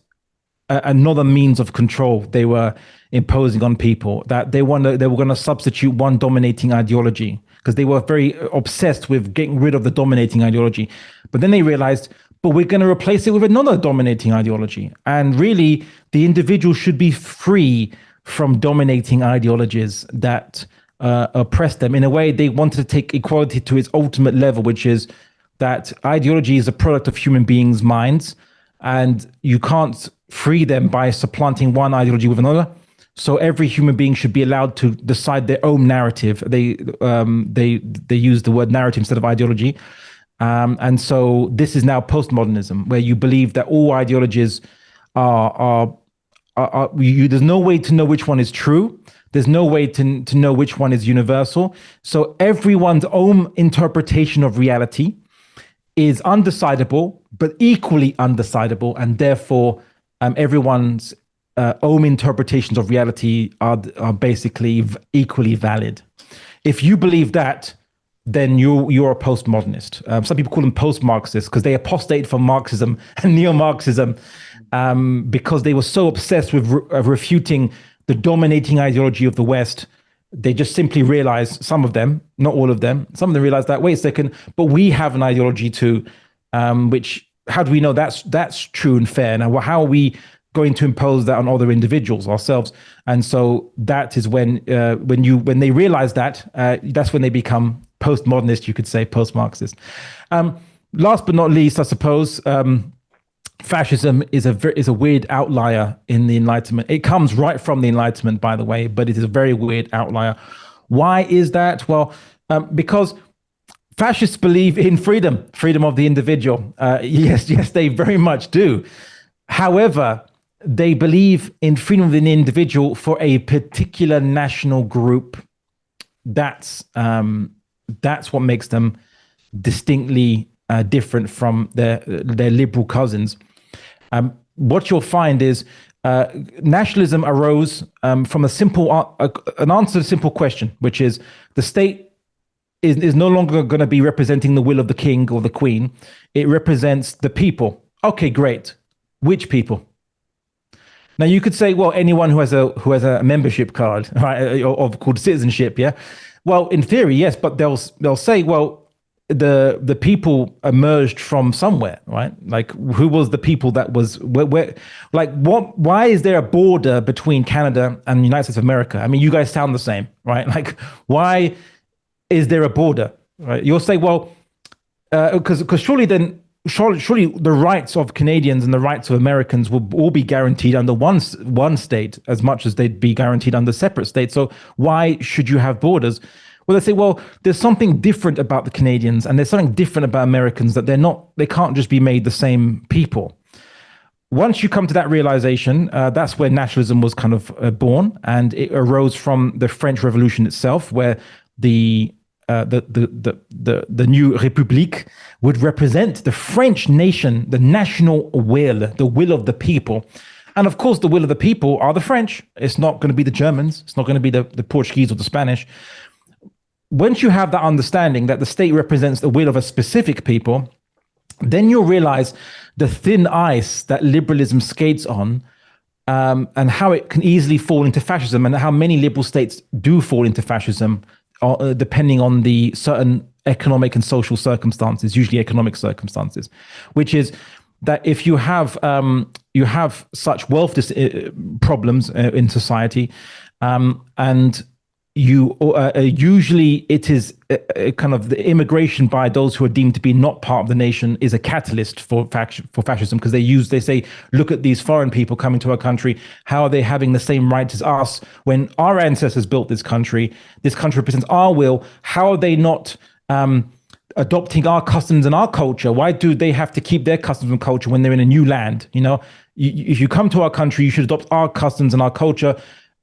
another means of control they were imposing on people, that they were going to substitute one dominating ideology, because they were very obsessed with getting rid of the dominating ideology. But then they realized, but we're going to replace it with another dominating ideology. And really, the individual should be free from dominating ideologies that oppress them. In a way, they wanted to take equality to its ultimate level, which is that ideology is a product of human beings' minds, and you can't free them by supplanting one ideology with another. So every human being should be allowed to decide their own narrative. They use the word narrative instead of ideology. And so this is now postmodernism, where you believe that all ideologies are there's no way to know which one is true. There's no way to know which one is universal. So everyone's own interpretation of reality is undecidable, but equally undecidable, and therefore everyone's own interpretations of reality are basically equally valid. If you believe that, then you're a postmodernist. Some people call them post-Marxists because they apostated from Marxism and neo-Marxism because they were so obsessed with refuting the dominating ideology of the West. They just simply realized, some of them, not all of them, some of them realized that, wait a second, but we have an ideology too, which, how do we know that's true and fair? Now, how are we going to impose that on other individuals, ourselves? And so that is when they realize that, that's when they become postmodernist, you could say, post-Marxist. Last but not least, I suppose, fascism is a weird outlier in the Enlightenment. It comes right from the Enlightenment, by the way, but it is a very weird outlier. Why is that? Well, because fascists believe in freedom of the individual. Yes, they very much do. However, they believe in freedom of the individual for a particular national group. That's what makes them distinctly different from their liberal cousins. What you'll find is nationalism arose from an answer to a simple question, which is the state is no longer going to be representing the will of the king or the queen. It represents the people. Okay, great. Which people? Now you could say, well, anyone who has a membership card, right, called citizenship, yeah. Well, in theory, yes, but they'll say, well, the people emerged from somewhere, right? Like, who was the people that was where like what? Why is there a border between Canada and the United States of America? I mean, you guys sound the same, right? Like, why is there a border? Right? You'll say, well, because surely the rights of Canadians and the rights of Americans will all be guaranteed under one state as much as they'd be guaranteed under separate states. So why should you have borders? Well, they say, well, there's something different about the Canadians and there's something different about Americans, that they can't just be made the same people. Once you come to that realization, that's where nationalism was kind of born, and it arose from the French Revolution itself, where the new République would represent the French nation, the national will, the will of the people. And of course, the will of the people are the French. It's not going to be the Germans. It's not going to be the Portuguese or the Spanish. Once you have that understanding that the state represents the will of a specific people, then you'll realize the thin ice that liberalism skates on, and how it can easily fall into fascism, and how many liberal states do fall into fascism, depending on the certain economic and social circumstances, usually economic circumstances, which is that if you have such wealth problems in society, and you usually it is kind of the immigration by those who are deemed to be not part of the nation is a catalyst for fascism, because they say, look at these foreign people coming to our country. How are they having the same rights as us when our ancestors built this country? This country represents our will. How are they not adopting our customs and our culture? Why do they have to keep their customs and culture when they're in a new land? You know, if you come to our country, you should adopt our customs and our culture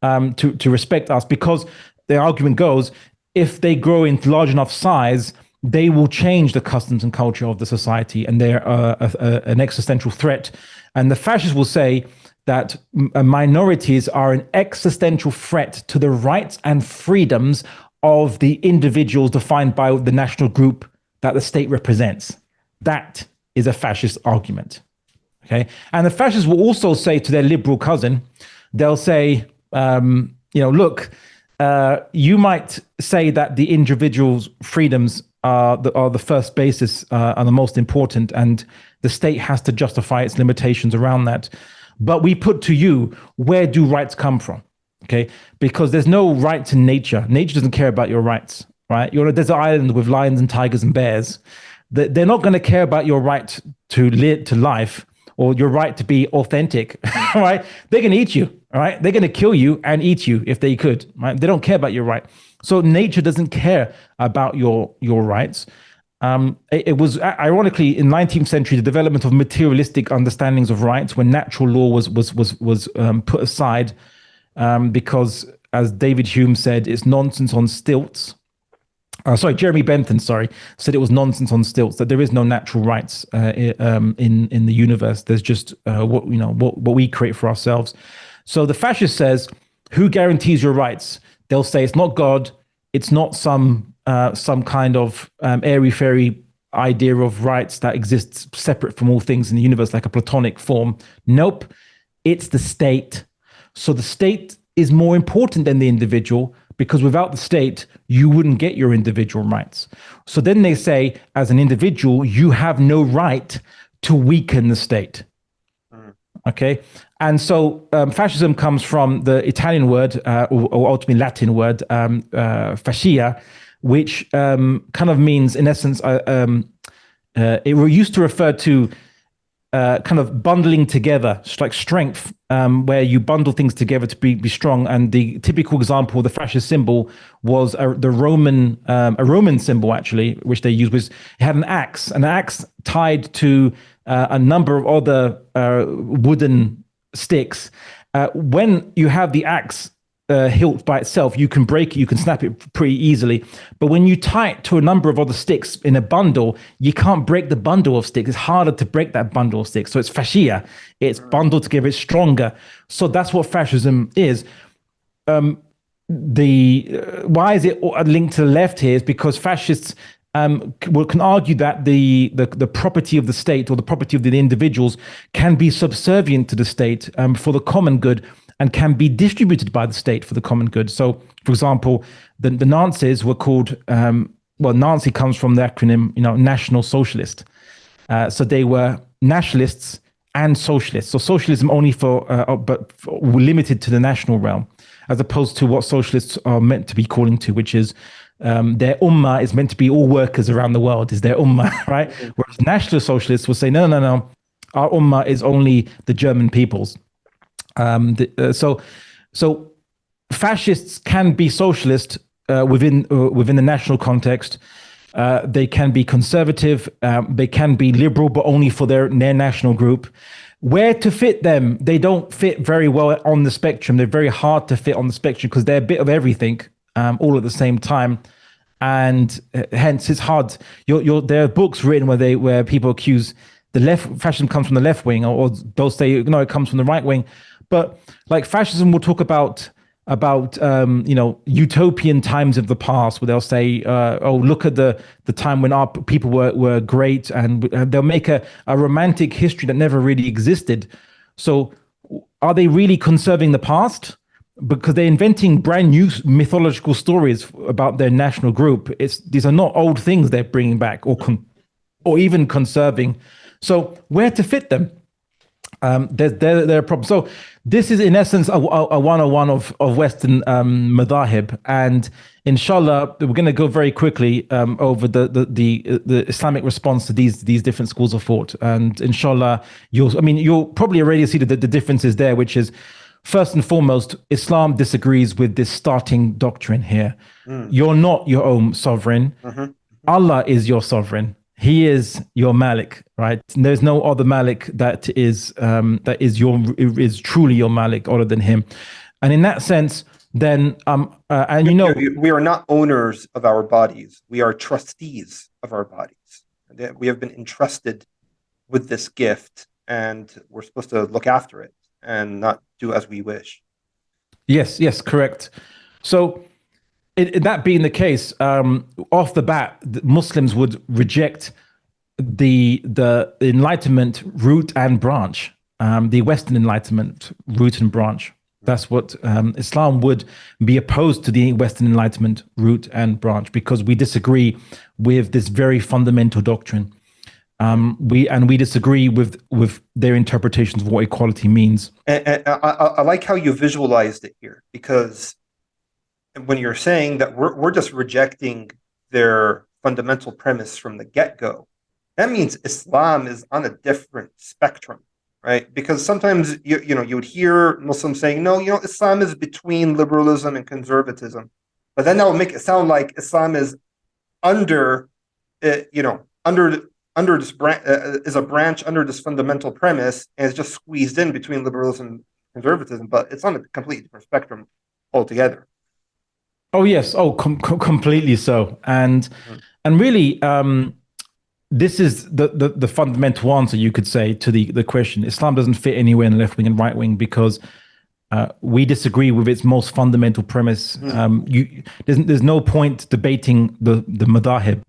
to respect us, because the argument goes, if they grow into large enough size, they will change the customs and culture of the society, and they're an existential threat. And the fascists will say that minorities are an existential threat to the rights and freedoms of the individuals defined by the national group that the state represents. That is a fascist argument. Okay, and the fascists will also say to their liberal cousin, they'll say, look, you might say that the individual's freedoms are the first basis, are the most important, and the state has to justify its limitations around that. But we put to you, where do rights come from? Okay, because there's no right to nature. Nature doesn't care about your rights, right? You're on a desert island with lions and tigers and bears. They're not going to care about your right to life, or your right to be authentic, right? They're going to eat you, all right? They're going to kill you and eat you if they could, right? They don't care about your right. So nature doesn't care about your rights. It was ironically in 19th century the development of materialistic understandings of rights when natural law was put aside because, as David Hume said, it's nonsense on stilts. Sorry, Jeremy Bentham, said it was nonsense on stilts, that there is no natural rights in the universe. There's just what we create for ourselves. So the fascist says, who guarantees your rights? They'll say it's not God, it's not some kind of airy fairy idea of rights that exists separate from all things in the universe, like a platonic form. Nope, it's the state. So the state is more important than the individual, because without the state, you wouldn't get your individual rights. So then they say, as an individual, you have no right to weaken the state. Okay. And so fascism comes from the Italian word, or ultimately Latin word, fascia, which kind of means, in essence, it used to refer to kind of bundling together, like strength, where you bundle things together to be strong. And the typical example of the fascist symbol was a Roman symbol, actually, which they used, was it had an axe tied to a number of other wooden sticks. When you have the axe hilt by itself, you can break it, you can snap it pretty easily. But when you tie it to a number of other sticks in a bundle, you can't break the bundle of sticks. It's harder to break that bundle of sticks. So it's fascia. It's bundled together. It's stronger. So that's what fascism is. Why is it linked to the left here? Is because fascists can argue that the property of the state or the property of the individuals can be subservient to the state for the common good, and can be distributed by the state for the common good. So, for example, the Nazis were called, Nazi comes from the acronym, National Socialist. So they were nationalists and socialists. So socialism only but limited to the national realm, as opposed to what socialists are meant to be calling to, which is their ummah is meant to be all workers around the world, is their ummah, right? Whereas National Socialists will say, no, our ummah is only the German peoples. So fascists can be socialist within the national context. They can be conservative. They can be liberal, but only for their national group. Where to fit them? They don't fit very well on the spectrum. They're very hard to fit on the spectrum because they're a bit of everything, all at the same time, and hence it's hard. There are books written where people accuse the left, fascism comes from the left wing, or they'll say no, it comes from the right wing. But like fascism will talk about utopian times of the past, where they'll say, oh, look at the time when our people were great, and they'll make a romantic history that never really existed. So are they really conserving the past? Because they're inventing brand new mythological stories about their national group. These are not old things they're bringing back or even conserving. So where to fit them? There are problems. So this is in essence a 101 of Western madhahib, and inshallah we're going to go very quickly over the Islamic response to these different schools of thought, and inshallah you'll probably already see the differences there, which is first and foremost, Islam disagrees with this starting doctrine here. You're not your own sovereign. Allah is your sovereign. He is your Malik, right? And there's no other Malik that is truly your Malik other than him. And in that sense, then
we are not owners of our bodies. We are trustees of our bodies. We have been entrusted with this gift, and we're supposed to look after it and not do as we wish. Yes,
correct. So that being the case, off the bat, Muslims would reject the Enlightenment root and branch, the Western Enlightenment root and branch. That's what Islam would be opposed to, the Western Enlightenment root and branch, because we disagree with this very fundamental doctrine. We disagree with their interpretations of what equality means.
And I like how you visualized it here, because when you're saying that we're just rejecting their fundamental premise from the get-go, that means Islam is on a different spectrum, right? Because sometimes you would hear Muslims saying, no, Islam is between liberalism and conservatism, but then that will make it sound like Islam is under under this is a branch under this fundamental premise, and it's just squeezed in between liberalism and conservatism, but it's on a completely different spectrum altogether.
Oh yes, completely so, and
Mm.
really, this is the fundamental answer, you could say, to the question. Islam doesn't fit anywhere in the left wing and right wing because we disagree with its most fundamental premise. There's no point debating the madahib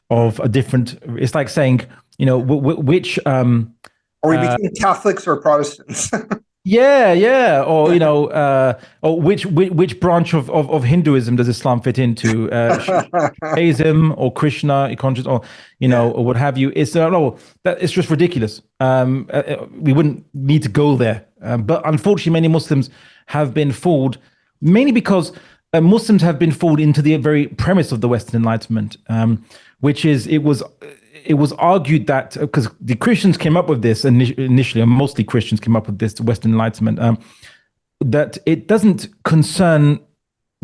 of a different. It's like saying, which.
Are we between Catholics or Protestants?
Yeah, or or which branch of Hinduism does Islam fit into? Shaivism or Krishna conscious, or or what have you? It's it's just ridiculous. We wouldn't need to go there, but unfortunately, many Muslims have been fooled, mainly because Muslims have been fooled into the very premise of the Western Enlightenment, which is it was argued that because the Christians came up with this initially, and mostly Christians came up with this Western Enlightenment, that it doesn't concern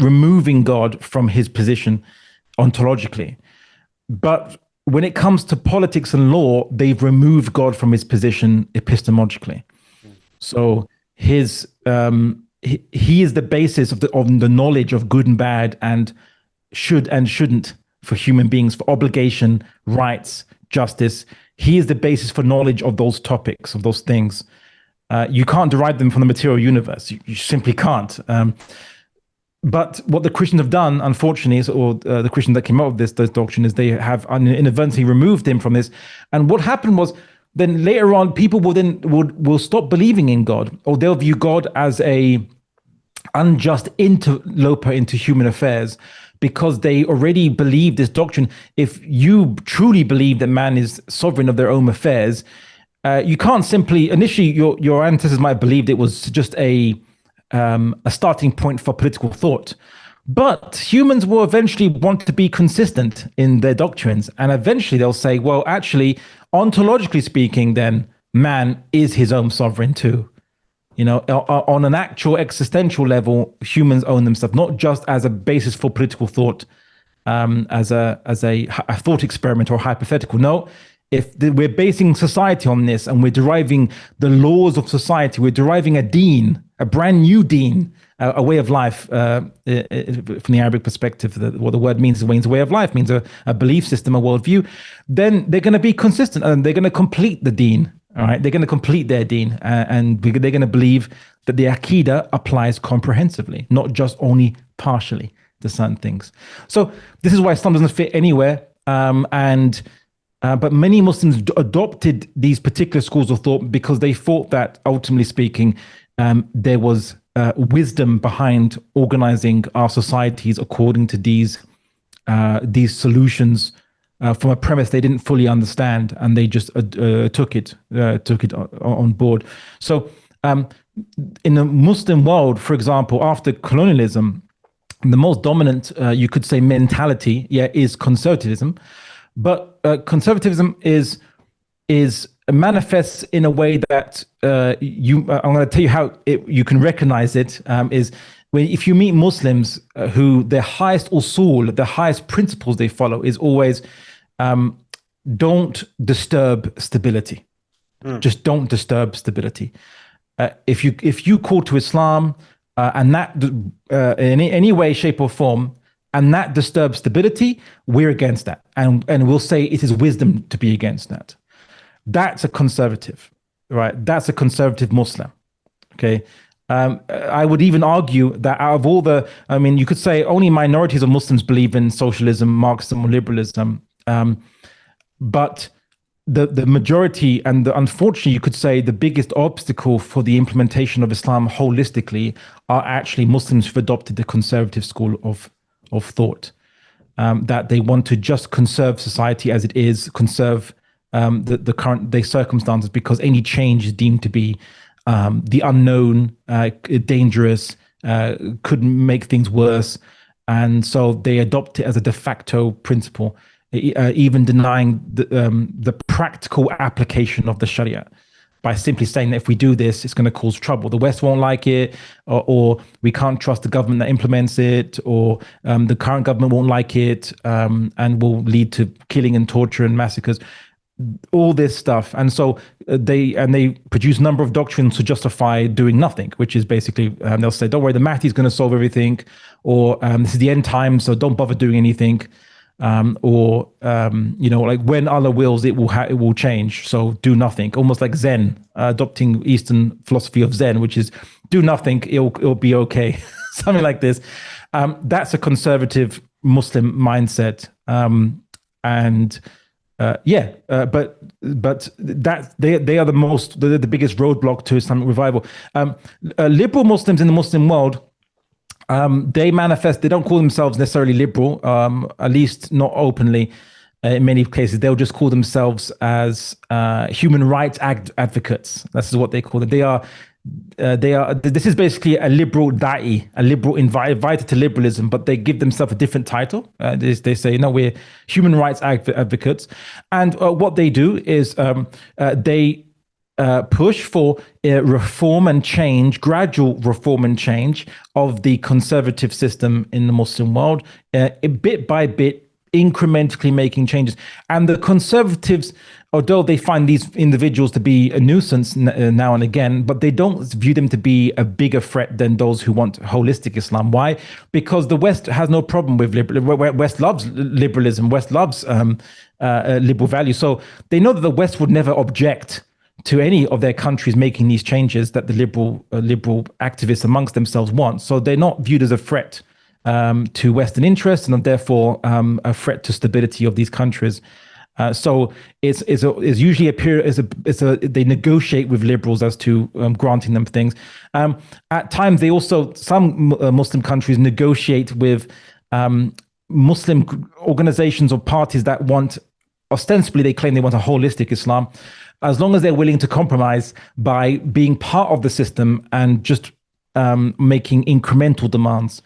removing God from his position ontologically. But when it comes to politics and law, they've removed God from his position epistemologically. So he is the basis of the knowledge of good and bad and should and shouldn't for human beings, for obligation, rights, justice. He is the basis for knowledge of those topics, of those things. You can't derive them from the material universe. You simply can't. But what the Christians have done, unfortunately, or the Christians that came up with this doctrine, is they have inadvertently removed him from this. And what happened was, then later on, people will stop believing in God, or they'll view God as a unjust interloper into human affairs, because they already believe this doctrine. If you truly believe that man is sovereign of their own affairs, you can't simply, initially your ancestors might have believed it was just a starting point for political thought. But humans will eventually want to be consistent in their doctrines. And eventually they'll say, well, actually, ontologically speaking, then man is his own sovereign too. On an actual existential level, humans own themselves, not just as a basis for political thought, as a thought experiment or hypothetical. No, if we're basing society on this and we're deriving the laws of society, we're deriving a deen, a brand new deen, a way of life from the Arabic perspective. What the word means is a way of life, means a belief system, a worldview. Then they're going to be consistent and they're going to complete the deen. All right, they're going to complete their deen, and they're going to believe that the Aqidah applies comprehensively, not just only partially to certain things. So this is why Islam doesn't fit anywhere. But many Muslims adopted these particular schools of thought because they thought that, ultimately speaking, there was wisdom behind organizing our societies according to these solutions. From a premise they didn't fully understand, and they just took it on board. So in the Muslim world, for example, after colonialism, the most dominant, you could say, mentality, is conservatism. But conservatism is manifests in a way that I'm going to tell you how you can recognize it. Is if you meet Muslims who their highest usul, the highest principles they follow is always don't disturb stability. Just don't disturb stability. If you call to Islam and that in any way, shape, or form, and that disturbs stability, we're against that, and we'll say it is wisdom to be against that. That's a conservative, right? That's a conservative Muslim. Okay. I would even argue that out of all you could say only minorities of Muslims believe in socialism, Marxism, or liberalism. But the majority, and unfortunately, you could say the biggest obstacle for the implementation of Islam holistically are actually Muslims who've adopted the conservative school of thought, that they want to just conserve society as it is, conserve the current circumstances, because any change is deemed to be the unknown, dangerous, could make things worse, and so they adopt it as a de facto principle, even denying the practical application of the Sharia. by simply saying that if we do this, it's going to cause trouble. The West won't like it, or we can't trust the government that implements it, or the current government won't like it, and will lead to killing and torture and massacres. All this stuff. And so they produce a number of doctrines to justify doing nothing, which is basically, they'll say, don't worry, the Mahdi is going to solve everything, or this is the end time, so don't bother doing anything. Or like when Allah wills, it will change. So do nothing, almost like Zen, adopting Eastern philosophy of Zen, which is do nothing, it'll be okay. Something like this. That's a conservative Muslim mindset. But that they are the biggest roadblock to Islamic revival. Liberal Muslims in the Muslim world, they don't call themselves necessarily liberal, at least not openly. In many cases, they'll just call themselves as human rights advocates. This is what they call it. They are. This is basically a liberal da'i, a liberal invited to liberalism, but they give themselves a different title. They say, no, we're human rights advocates, and what they do is they push for reform and change, gradual reform and change of the conservative system in the Muslim world, bit by bit, incrementally making changes. And the conservatives, although they find these individuals to be a nuisance now and again, but they don't view them to be a bigger threat than those who want holistic Islam. Why? Because the West has no problem with West loves liberalism. West loves liberal values. So they know that the West would never object to any of their countries making these changes that the liberal activists amongst themselves want. So they're not viewed as a threat to Western interests, and therefore a threat to stability of these countries. So it's usually they negotiate with liberals as to granting them things. At times, some Muslim countries negotiate with Muslim organizations or parties that want, ostensibly they claim they want a holistic Islam, as long as they're willing to compromise by being part of the system and just making incremental demands.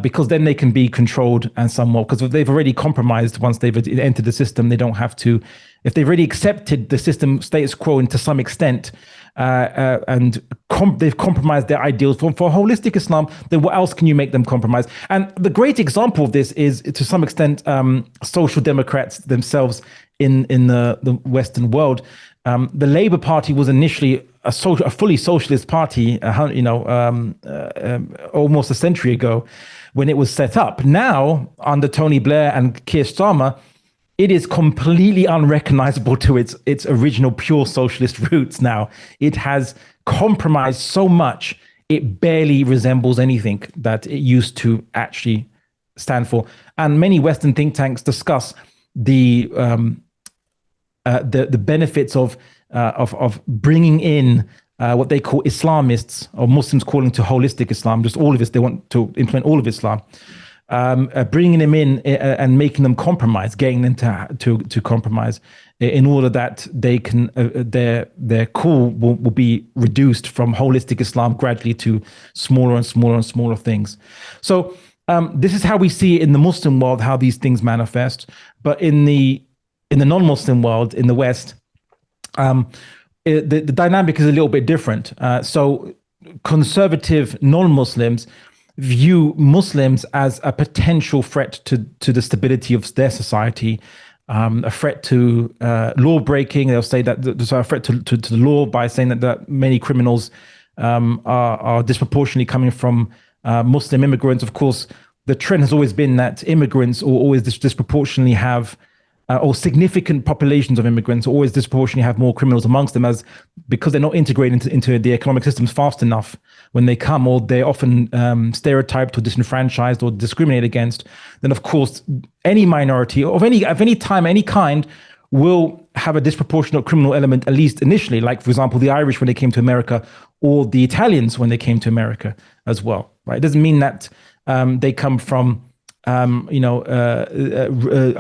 Because then they can be controlled and somewhat, because if they've already compromised once they've entered the system, they don't have to, if they've already accepted the system status quo to some extent, and they've compromised their ideals for holistic Islam, then what else can you make them compromise? And the great example of this is, to some extent, social democrats themselves in the Western world. The Labour Party was initially a fully socialist party, almost a century ago, when it was set up. Now, under Tony Blair and Keir Starmer, it is completely unrecognizable to its original pure socialist roots. Now, it has compromised so much, it barely resembles anything that it used to actually stand for. And many Western think tanks discuss the benefits of bringing in what they call Islamists, or Muslims calling to holistic Islam, just all of it. They want to implement all of Islam, bringing them in and making them compromise, getting them to compromise, in order that they can their call will be reduced from holistic Islam gradually to smaller and smaller and smaller things. So this is how we see it in the Muslim world, how these things manifest. But in the non-Muslim world, in the West, the dynamic is a little bit different. So conservative non-Muslims view Muslims as a potential threat to the stability of their society, a threat to law breaking. They'll say that there's a threat to the law by saying that many criminals are disproportionately coming from Muslim immigrants. Of course, the trend has always been that immigrants will always disproportionately have or significant populations of immigrants always disproportionately have more criminals amongst them, because they're not integrated into the economic systems fast enough when they come, or they're often stereotyped or disenfranchised or discriminated against. Then, of course, any minority of any time, any kind, will have a disproportionate criminal element, at least initially. Like, for example, the Irish when they came to America, or the Italians when they came to America as well. Right? It doesn't mean that they come from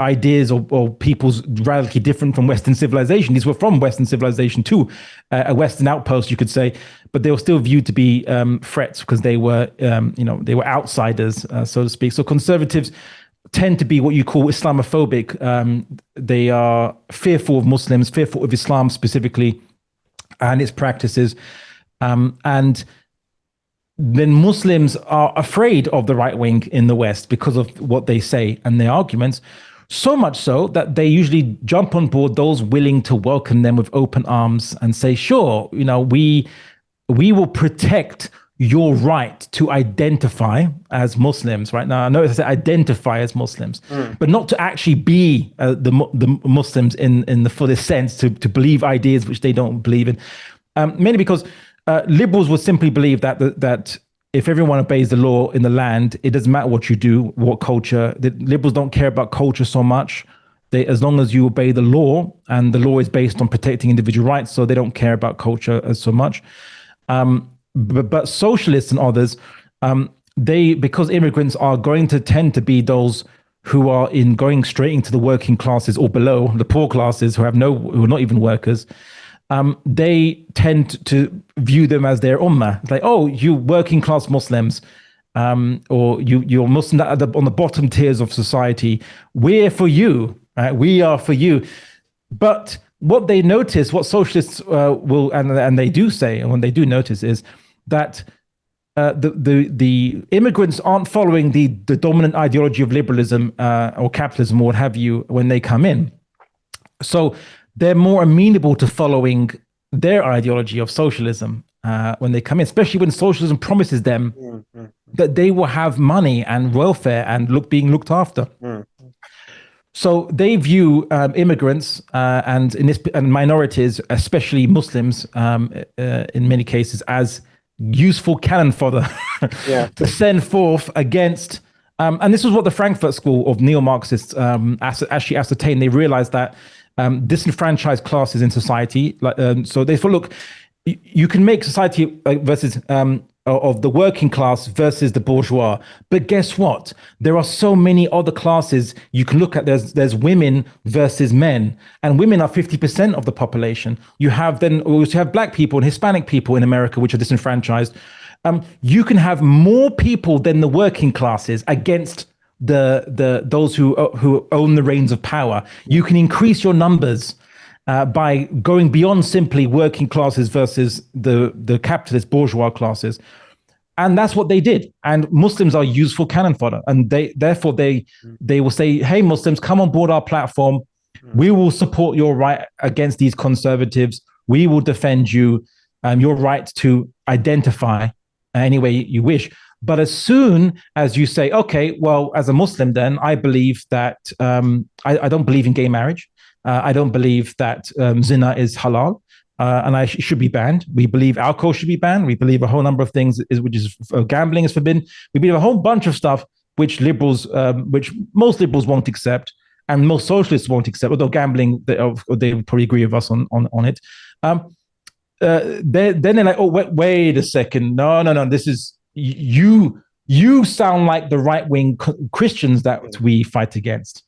ideas or peoples radically different from Western civilization. These were from Western civilization too, a Western outpost, you could say, but they were still viewed to be threats because they were, they were outsiders, so to speak. So conservatives tend to be what you call Islamophobic. They are fearful of Muslims, fearful of Islam specifically, and its practices. And then Muslims are afraid of the right wing in the West because of what they say and their arguments. So much so that they usually jump on board those willing to welcome them with open arms and say, sure, we will protect your right to identify as Muslims. Right now, I know it's identify as Muslims, but not to actually be the Muslims in the fullest sense, to believe ideas which they don't believe in. Mainly because liberals would simply believe that if everyone obeys the law in the land, it doesn't matter what you do, what culture. The liberals don't care about culture so much. As long as you obey the law, and the law is based on protecting individual rights, so they don't care about culture as so much. But socialists and others, because immigrants are going to tend to be those who are going straight into the working classes or below, the poor classes who are not even workers. They tend to view them as their ummah. It's like, oh, you working class Muslims, or you're Muslim on the bottom tiers of society. We're for you, right? We are for you. But what they notice, what socialists will, and they do say, and when they do notice, is that the immigrants aren't following the dominant ideology of liberalism or capitalism or what have you when they come in. So they're more amenable to following their ideology of socialism when they come in, especially when socialism promises them that they will have money and welfare and being looked after. So they view immigrants and minorities, especially Muslims, in many cases, as useful cannon fodder to send forth against. And this was what the Frankfurt School of neo-Marxists actually ascertained. They realized that disenfranchised classes in society, so they thought, look, you can make society versus of the working class versus the bourgeois, but guess what? There are so many other classes you can look at. There's women versus men, and women are 50% of the population. You have black people and Hispanic people in America, which are disenfranchised. You can have more people than the working classes against those who own the reins of power. You can increase your numbers by going beyond simply working classes versus the capitalist bourgeois classes. And that's what they did. And Muslims are useful cannon fodder. And therefore they will say, hey, Muslims, come on board our platform. We will support your right against these conservatives. We will defend you, your right to identify any way you wish. But as soon as you say, okay, well, as a Muslim, then I believe that I don't believe in gay marriage. I don't believe that zina is halal, and it should be banned. We believe alcohol should be banned. We believe a whole number of things, gambling is forbidden. We believe a whole bunch of stuff which most liberals won't accept, and most socialists won't accept. Although gambling, they would probably agree with us on it. Then they're like, oh, wait a second, no, this is you. You sound like the right wing Christians that we fight against.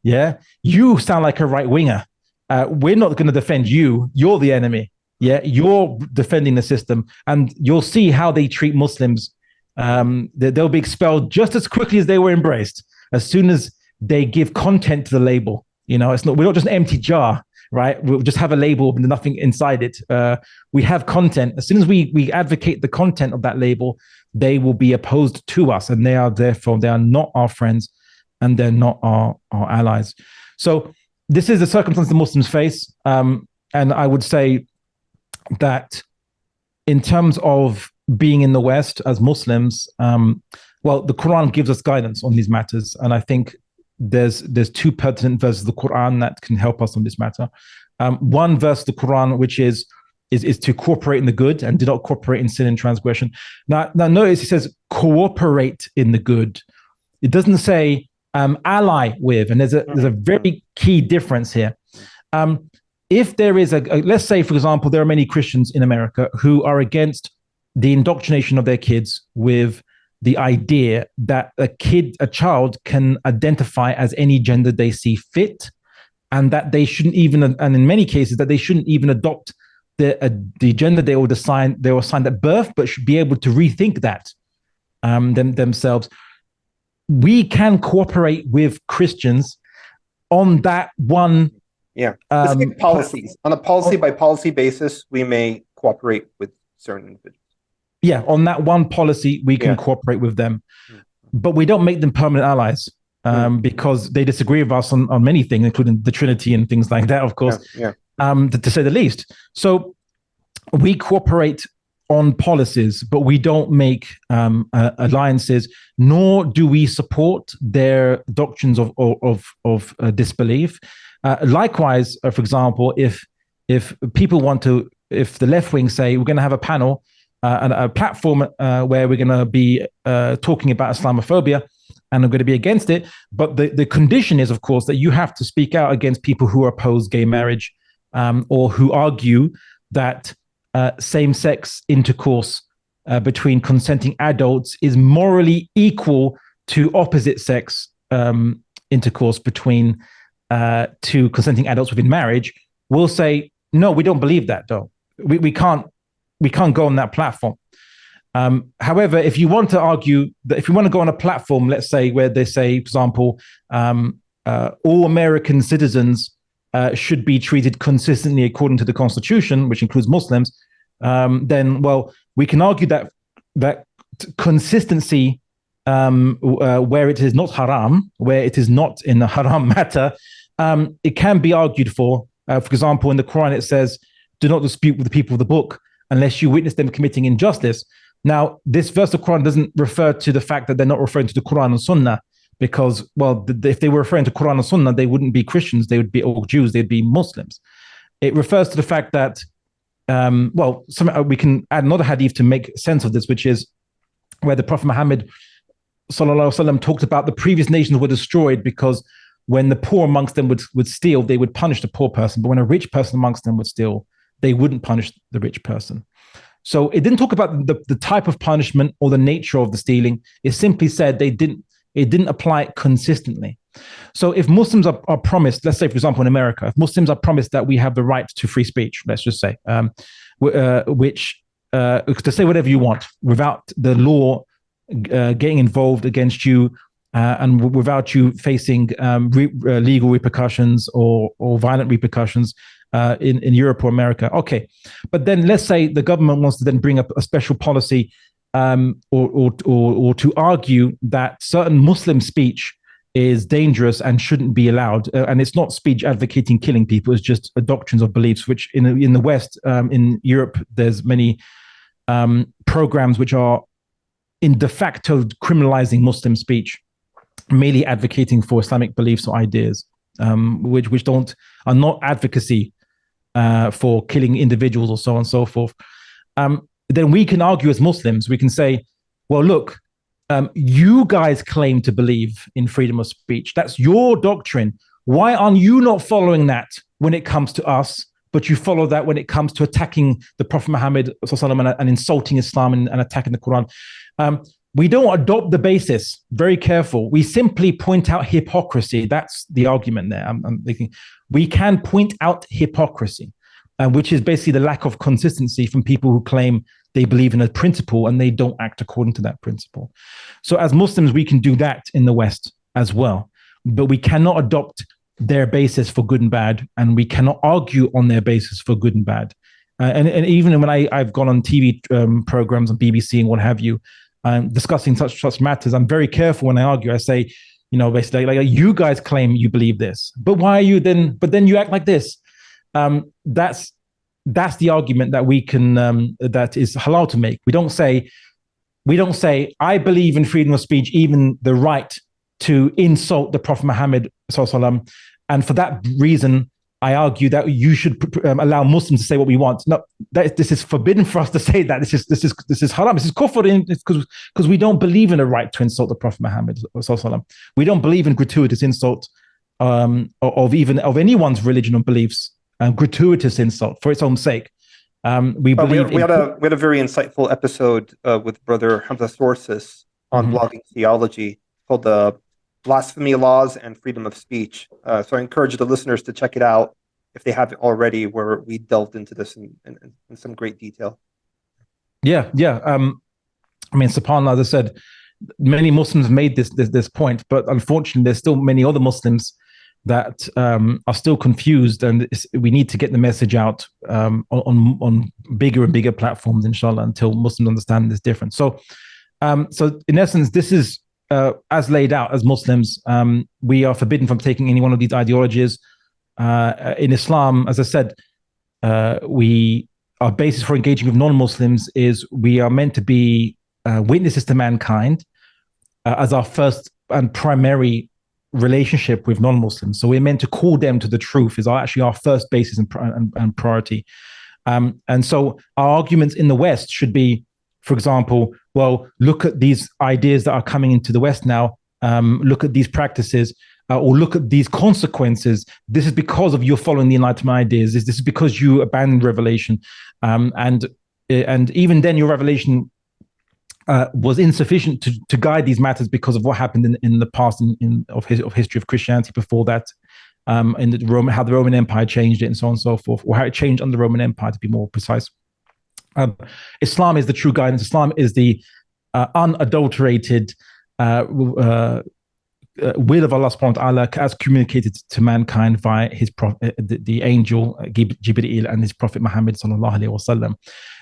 Yeah, you sound like a right winger. We're not going to defend you. You're the enemy. Yeah, you're defending the system, and you'll see how they treat Muslims. They'll be expelled just as quickly as they were embraced. As soon as they give content to the label, we're not just an empty jar, right? We'll just have a label with nothing inside it. We have content. As soon as we advocate the content of that label, they will be opposed to us, and they are not our friends, and they're not our allies. So this is the circumstance the Muslims face. And I would say that in terms of being in the West as Muslims, well, the Quran gives us guidance on these matters. And I think there's two pertinent verses of the Quran that can help us on this matter. One verse of the Quran, which is to cooperate in the good and do not cooperate in sin and transgression. Now notice it says cooperate in the good. It doesn't say ally with, and there's a very key difference here. If there is let's say, for example, there are many Christians in America who are against the indoctrination of their kids with the idea that a child can identify as any gender they see fit, and that they shouldn't even, and in many cases, that they shouldn't even adopt the gender they were assigned at birth, but should be able to rethink that themselves. We can cooperate with Christians on that one
Yeah. Specific policies. On a policy by policy basis, we may cooperate with certain individuals.
Yeah, on that one policy, we can cooperate with them, but we don't make them permanent allies because they disagree with us on many things, including the Trinity and things like that, of course, to say the least. So we cooperate on policies, but we don't make alliances, nor do we support their doctrines of disbelief. Likewise, for example, if people want to, if the left wing say we're going to have a panel and a platform where we're going to be talking about Islamophobia, and I'm going to be against it, but the condition is, of course, that you have to speak out against people who oppose gay marriage or who argue that same-sex intercourse between consenting adults is morally equal to opposite-sex intercourse between two consenting adults within marriage. We'll say, no, we don't believe that, though. We can't go on that platform. However, if you want to argue that, if you want to go on a platform, let's say, where they say, for example, all American citizens should be treated consistently according to the Constitution, which includes Muslims, then, well, we can argue that consistency, where it is not haram, where it is not in a haram matter, it can be argued for. For example, in the Quran, it says, do not dispute with the people of the book unless you witness them committing injustice. Now, this verse of the Quran doesn't refer to the fact that they're not referring to the Quran and Sunnah, because, well, if they were referring to Quran and Sunnah, they wouldn't be Christians, they would be all Jews, they'd be Muslims. It refers to the fact that, we can add another hadith to make sense of this, which is where the Prophet Muhammad sallallahu alaihi wasallam talked about the previous nations were destroyed because when the poor amongst them would steal, they would punish the poor person. But when a rich person amongst them would steal, they wouldn't punish the rich person. So it didn't talk about the type of punishment or the nature of the stealing. It simply said it didn't apply consistently. So if Muslims are promised, let's say, for example, in America, if Muslims are promised that we have the right to free speech, let's just say, which to say whatever you want without the law getting involved against you and without you facing legal repercussions or violent repercussions in Europe or America. Okay. But then let's say the government wants to then bring up a special policy or to argue that certain Muslim speech is dangerous and shouldn't be allowed. And it's not speech advocating killing people, it's just doctrines of beliefs, which in the West, in Europe, there's many programs which are in de facto criminalizing Muslim speech, merely advocating for Islamic beliefs or ideas, which are not advocacy for killing individuals or so on and so forth. Then we can argue as Muslims, we can say, well, look, you guys claim to believe in freedom of speech. That's your doctrine. Why aren't you not following that when it comes to us, but you follow that when it comes to attacking the Prophet Muhammad and insulting Islam and attacking the Quran? We don't adopt the basis. Very careful. We simply point out hypocrisy. That's the argument there. I'm thinking we can point out hypocrisy, which is basically the lack of consistency from people who claim they believe in a principle and they don't act according to that principle. So as Muslims, we can do that in the West as well, but we cannot adopt their basis for good and bad, and we cannot argue on their basis for good and bad. And even when I've gone on TV programs on BBC and what have you, discussing such matters, I'm very careful when I argue. I say, basically, like you guys claim you believe this, but why are you then? But then you act like this. That's the argument that we can that is halal to make. We don't say I believe in freedom of speech, even the right to insult the Prophet Muhammad sallallahu alaihi wasallam, and for that reason I argue that you should allow Muslims to say what we want. No, this is forbidden for us to say that. This is haram. This is kufr because we don't believe in a right to insult the Prophet Muhammad sallallahu alaihi wasallam. We don't believe in gratuitous insult of anyone's religion or beliefs. Gratuitous insult for its own sake. We believe
we had a very insightful episode with Brother Hamza Sources on blogging theology called the Blasphemy Laws and Freedom of Speech. So I encourage the listeners to check it out if they haven't already, where we delved into this in some great detail.
Yeah. I mean, subhanAllah, as I said, many Muslims made this point, but unfortunately, there's still many other Muslims that are still confused, and we need to get the message out on bigger and bigger platforms, inshallah, until Muslims understand this difference. So in essence, this is as laid out as Muslims. We are forbidden from taking any one of these ideologies. In Islam, as I said, our basis for engaging with non-Muslims is we are meant to be witnesses to mankind as our first and primary relationship with non-Muslims. So we're meant to call them to the truth is actually our first basis and priority. And so our arguments in the West should be, for example, well, look at these ideas that are coming into the West now. Look at these practices, or look at these consequences. This is because of you following the Enlightenment ideas. This is because you abandoned revelation, and even then, your revelation was insufficient to guide these matters because of what happened in the past of history of Christianity before that, in the Roman, how the Roman Empire changed it, and so on and so forth, or how it changed under the Roman Empire, to be more precise. Islam is the true guidance. Islam is the unadulterated will of Allah subhanahu wa ta'ala as communicated to mankind via his prophet, the angel Jibreel, and his prophet Muhammad sallallahu alaihi wasallam.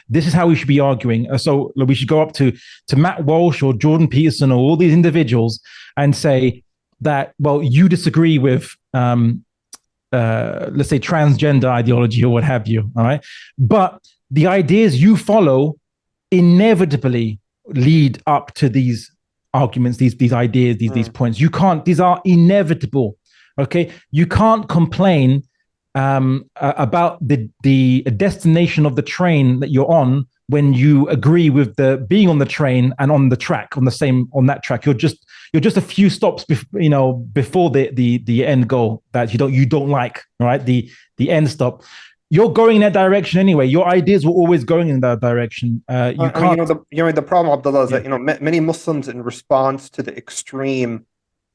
This is how we should be arguing. So we should go up to Matt Walsh or Jordan Peterson or all these individuals and say that, well, you disagree with let's say transgender ideology or what have you, all right? But the ideas you follow inevitably lead up to these arguments, these ideas, these points. You can't, these are inevitable, okay? You can't complain about the destination of the train that you're on when you agree with the being on the train and on the track, on that track. You're just a few stops before the end goal that you don't like, right? The end stop. You're going in that direction anyway. Your ideas were always going in that direction. You can't.
The problem, Abdullah, is that many Muslims, in response to the extreme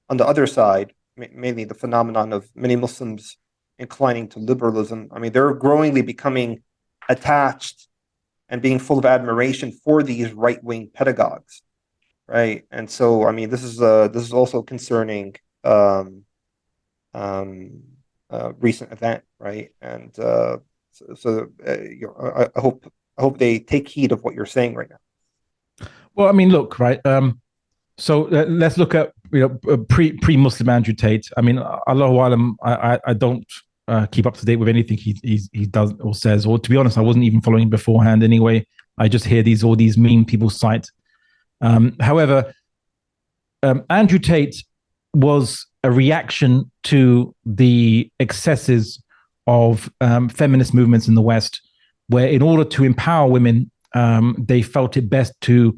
on the other side, mainly the phenomenon of many Muslims inclining to liberalism. I mean, they're growingly becoming attached and being full of admiration for these right-wing pedagogues, right? And so, I mean, this is also concerning recent event, right? And I hope they take heed of what you're saying right now.
Well, I mean, look, right. So let's look at pre-Muslim Andrew Tate. I mean, Allahu Alam, I don't keep up to date with anything he does or says. Or to be honest, I wasn't even following beforehand anyway. I just hear all these meme people cite. However, Andrew Tate was a reaction to the excesses of feminist movements in the West, where in order to empower women, they felt it best to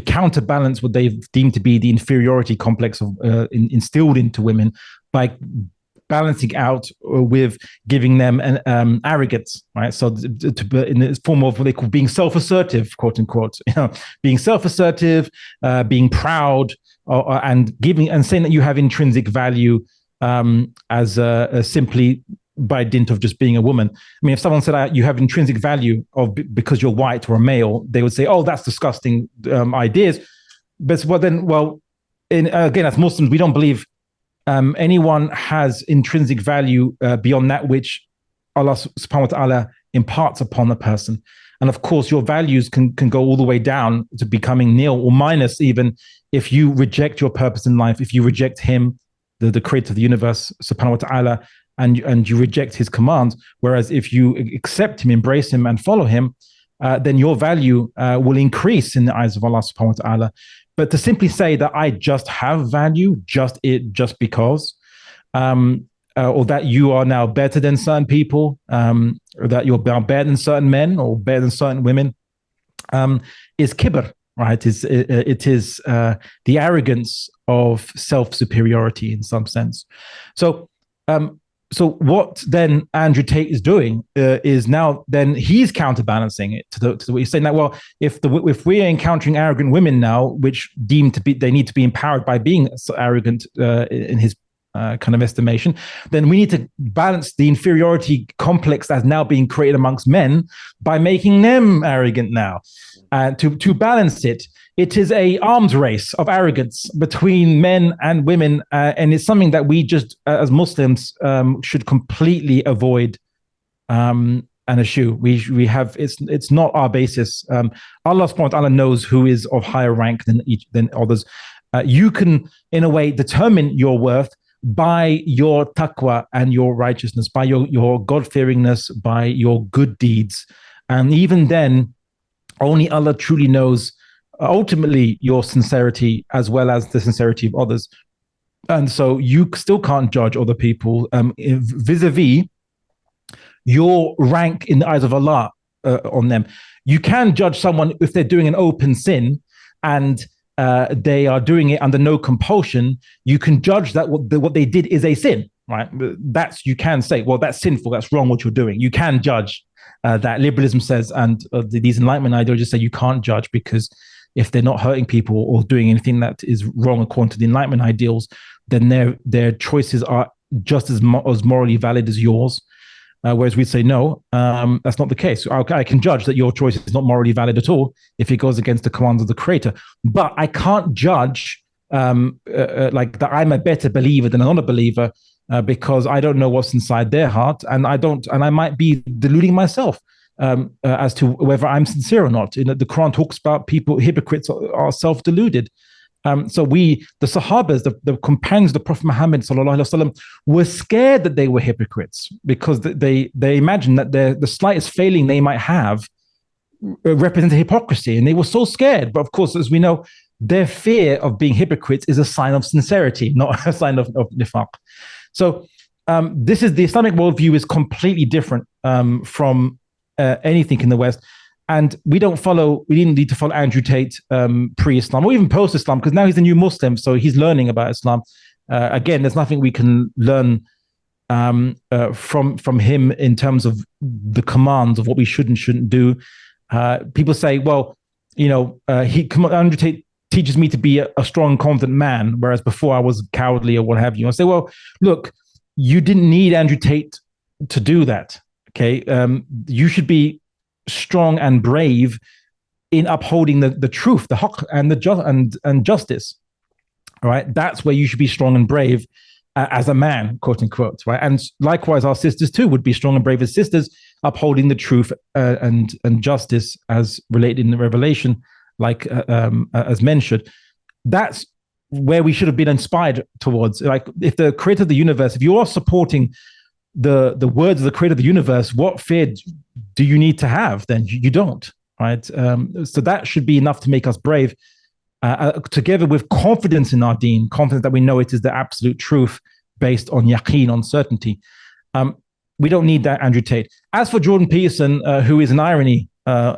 counterbalance what they've deemed to be the inferiority complex instilled into women by balancing out with giving them an arrogance, right? So in the form of what they call being self-assertive, quote unquote, being self-assertive, being proud, and saying that you have intrinsic value as simply by dint of just being a woman. I mean, if someone said you have intrinsic value because you're white or a male, they would say, "Oh, that's disgusting ideas." But again, as Muslims, we don't believe anyone has intrinsic value beyond that which Allah subhanahu wa ta'ala imparts upon a person. And of course, your values can go all the way down to becoming nil or minus, even if you reject your purpose in life, if you reject him, the creator of the universe, subhanahu wa ta'ala, and you reject his commands. Whereas if you accept him, embrace him, and follow him, then your value will increase in the eyes of Allah subhanahu wa ta'ala. But to simply say that I just have value, just because, or that you are now better than certain people, or that you're now better than certain men or better than certain women, is kibr, right? It is the arrogance of self-superiority in some sense. So what then Andrew Tate is doing is now then he's counterbalancing it to what he's saying that, well, if we're encountering arrogant women now, which they need to be empowered by being so arrogant in his kind of estimation, then we need to balance the inferiority complex that's now being created amongst men by making them arrogant now. To balance it, it is a arms race of arrogance between men and women, and it's something that we just, as Muslims, should completely avoid and eschew. We have it's not our basis. Allah subhanahu wa ta'ala knows who is of higher rank than others. You can, in a way, determine your worth by your taqwa and your righteousness, by your God-fearingness, by your good deeds. And even then, only Allah truly knows ultimately your sincerity as well as the sincerity of others. And so you still can't judge other people vis-a-vis your rank in the eyes of Allah on them. You can judge someone if they're doing an open sin and they are doing it under no compulsion. You can judge that what they did is a sin, right? You can say, well, that's sinful, that's wrong what you're doing. You can judge that. Liberalism says, and these Enlightenment ideologists say you can't judge, because if they're not hurting people or doing anything that is wrong according to the Enlightenment ideals, then their choices are just as morally valid as yours. Whereas we say, no, that's not the case. I can judge that your choice is not morally valid at all if it goes against the commands of the Creator. But I can't judge like that I'm a better believer than another believer because I don't know what's inside their heart, and I might be deluding myself as to whether I'm sincere or not. The Quran talks about hypocrites are self-deluded. So the Sahabas, the companions of the Prophet Muhammad sallallahu alaihi wasallam, were scared that they were hypocrites because they imagined that the slightest failing they might have represented hypocrisy, and they were so scared. But of course, as we know, their fear of being hypocrites is a sign of sincerity, not a sign of nifaq. So this is the Islamic worldview is completely different from anything in the West. And we didn't need to follow Andrew Tate pre-Islam or even post-Islam, because now he's a new Muslim, so he's learning about Islam. Again, there's nothing we can learn from him in terms of the commands of what we should and shouldn't do. People say, well, Andrew Tate teaches me to be a strong, confident man, whereas before I was cowardly or what have you. I say, well, look, you didn't need Andrew Tate to do that. Okay, you should be strong and brave in upholding the truth, the haqq, and justice. All right, that's where you should be strong and brave as a man, quote unquote. Right, and likewise, our sisters too would be strong and brave as sisters, upholding the truth and justice as related in the Revelation, like as men should. That's where we should have been inspired towards. Like, if the Creator of the universe, if you are supporting the words of the Creator of the universe, what fear do you need to have? Then you don't, right? So that should be enough to make us brave, together with confidence in our deen, confidence that we know it is the absolute truth based on yaqeen, on certainty. We don't need that Andrew Tate. As for Jordan Peterson, who is an irony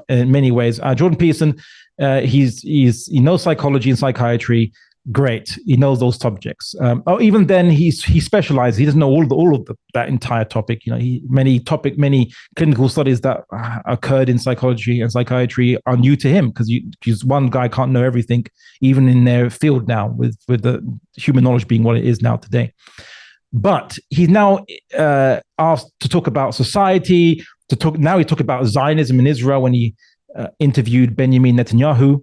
in many ways, Jordan Peterson, he knows psychology and psychiatry. Great, he knows those subjects. Even then, he specializes. He doesn't know all of that entire topic. Many clinical studies that occurred in psychology and psychiatry are new to him, because one guy can't know everything, even in their field now, with the human knowledge being what it is now today. But he's now asked to talk about society. Now he talked about Zionism in Israel when he interviewed Benjamin Netanyahu.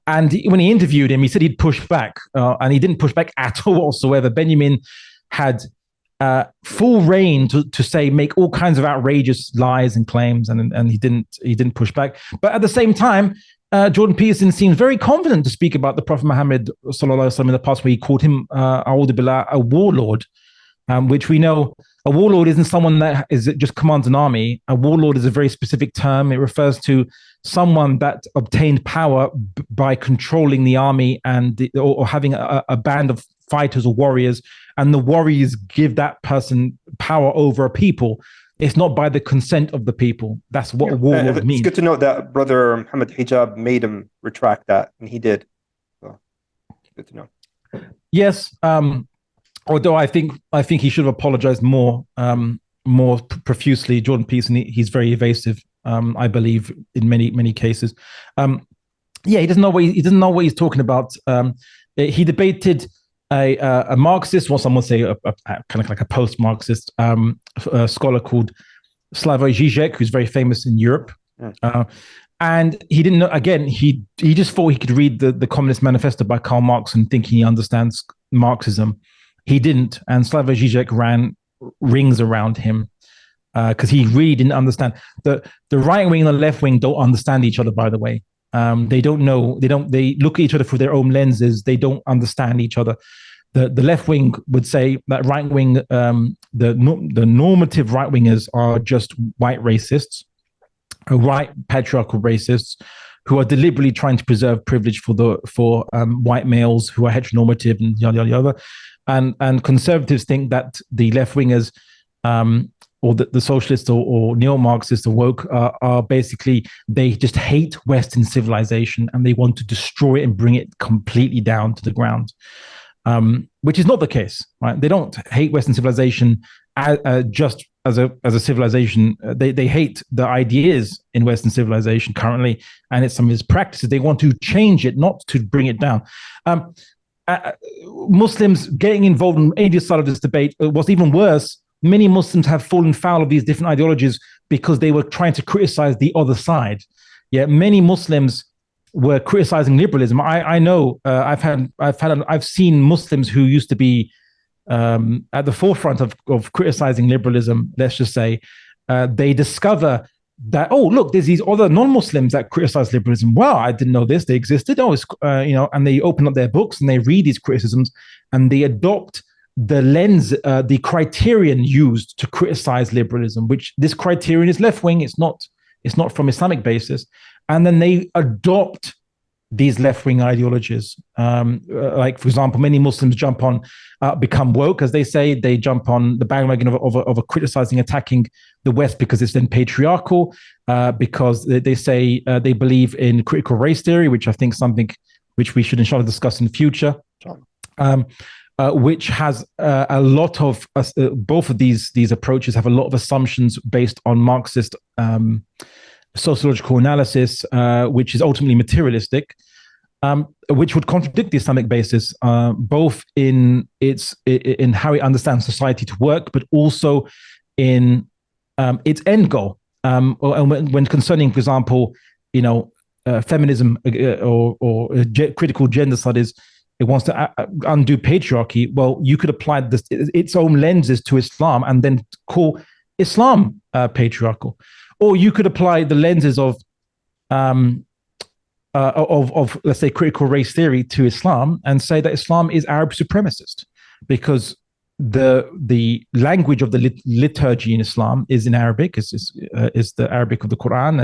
And when he interviewed him, he said he'd push back, and he didn't push back at all whatsoever. Benjamin had full reign to make all kinds of outrageous lies and claims, and he didn't push back. But at the same time, Jordan Peterson seems very confident to speak about the Prophet Muhammad sallallahu alaihi wasallam in the past, where he called him a warlord, which we know a warlord isn't someone that just commands an army. A warlord is a very specific term. It refers to someone that obtained power by controlling the army or having a band of fighters or warriors, and the warriors give that person power over a people. It's not by the consent of the people. That's what a warlord means.
It's good to know that Brother Muhammad Hijab made him retract that, and he did. So good to know.
Yes. Although I think he should have apologized more profusely. Jordan Peterson, he's very evasive. I believe in many cases. He doesn't know what he's talking about. He debated a Marxist, or some would say a kind of like a post-Marxist scholar called Slavoj Žižek, who's very famous in Europe. And he didn't know. Again, he just thought he could read the Communist Manifesto by Karl Marx and thinking he understands Marxism. He didn't, and Slavoj Žižek ran rings around him because he really didn't understand. The right wing and the left wing don't understand each other. By the way, they don't know. They don't. They look at each other through their own lenses. They don't understand each other. The left wing would say that right wing, the normative right wingers are just white racists, white patriarchal racists who are deliberately trying to preserve privilege for white males who are heteronormative and yada yada yada. And conservatives think that the left wingers or the socialists or neo-Marxists or woke are basically, they just hate Western civilization and they want to destroy it and bring it completely down to the ground. Which is not the case, right? They don't hate Western civilization just as a civilization. They hate the ideas in Western civilization currently, and it's some of its practices. They want to change it, not to bring it down. Muslims getting involved in any side of this debate, what's even worse, many Muslims have fallen foul of these different ideologies because they were trying to criticize the other side. Yeah, many Muslims were criticizing liberalism. I know I've seen Muslims who used to be at the forefront of criticizing liberalism. Let's just say they discover that, oh, look, there's these other non-Muslims that criticize liberalism. Wow, I didn't know this. They existed. Oh, it's and they open up their books and they read these criticisms and they adopt the lens, the criterion used to criticize liberalism. Which this criterion is left wing. It's not from Islamic basis. And then they adopt these left-wing ideologies. Like, for example, many Muslims jump on, become woke, as they say. They jump on the bandwagon of criticizing, attacking the West because it's then patriarchal, because they say they believe in critical race theory, which I think is something which we should inshallah discuss in the future. Which has a lot of, both of these approaches have a lot of assumptions based on Marxist sociological analysis, which is ultimately materialistic, which would contradict the Islamic basis, both in how it understands society to work, but also in its end goal. And when concerning, for example, feminism or critical gender studies, it wants to undo patriarchy. Well, you could apply its own lenses to Islam and then call Islam patriarchal. Or you could apply the lenses of let's say critical race theory to Islam and say that Islam is Arab supremacist, because the language of the liturgy in Islam is in Arabic, is the Arabic of the Quran,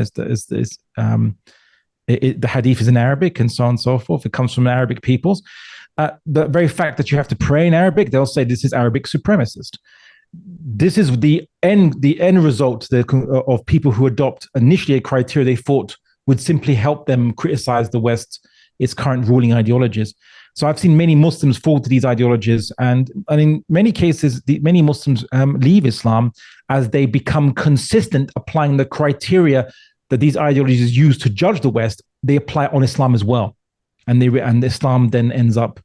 the Hadith is in Arabic, and so on and so forth. It comes from Arabic peoples. The very fact that you have to pray in Arabic, they'll say this is Arabic supremacist. This is the end result of people who adopt initially a criteria they thought would simply help them criticize the West, its current ruling ideologies. So I've seen many Muslims fall to these ideologies, and in many cases, many Muslims leave Islam as they become consistent applying the criteria that these ideologies use to judge the West. They apply on Islam as well, and Islam then ends up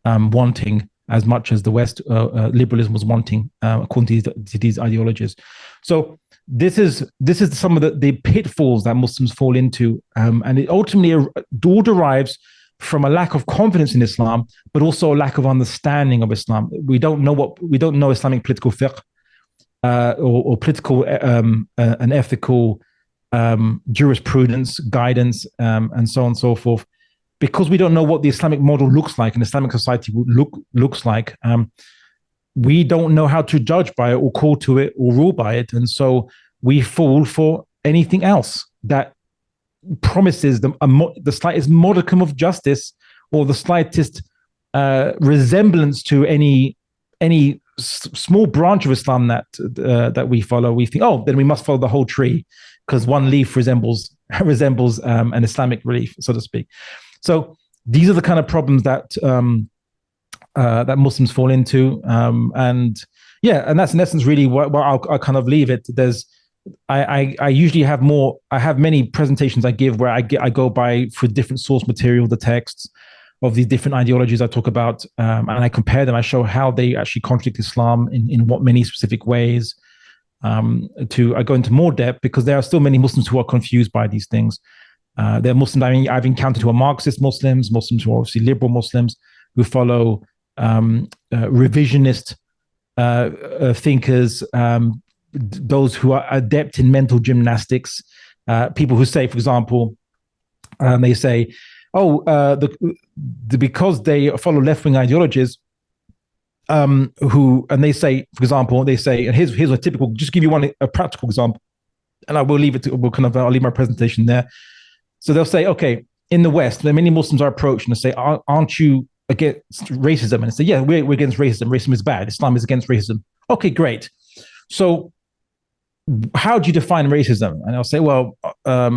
wanting as much as the West liberalism was wanting, according to these ideologies. So this is some of the pitfalls that Muslims fall into, and it ultimately all derives from a lack of confidence in Islam, but also a lack of understanding of Islam. We don't know Islamic political fiqh or political and ethical jurisprudence, guidance, and so on and so forth. Because we don't know what the Islamic model looks like and Islamic society looks like, we don't know how to judge by it or call to it or rule by it. And so we fall for anything else that promises the slightest modicum of justice or the slightest resemblance to any small branch of Islam that we follow. We think, oh, then we must follow the whole tree because one leaf resembles an Islamic leaf, so to speak. So these are the kind of problems that that Muslims fall into, and that's in essence really where I'll kind of leave it. I usually have I have many presentations I give where I go by for different source material, the texts of these different ideologies I talk about, and I compare them. I show how they actually contradict Islam in what many specific ways. I go into more depth because there are still many Muslims who are confused by these things. There are Muslims I've encountered who are Marxist Muslims, Muslims who are obviously liberal Muslims, who follow revisionist thinkers, those who are adept in mental gymnastics, people who say, for example, they say, because they follow left-wing ideologies, and they say, for example, and here's a typical, just give you a practical example, and I will leave it to, I'll leave my presentation there. So they'll say, okay, in the West, many Muslims are approached and they say, aren't you against racism? And I say, yeah, we're against racism. Racism is bad. Islam is against racism. Okay, great. So how do you define racism? And I'll say, well, I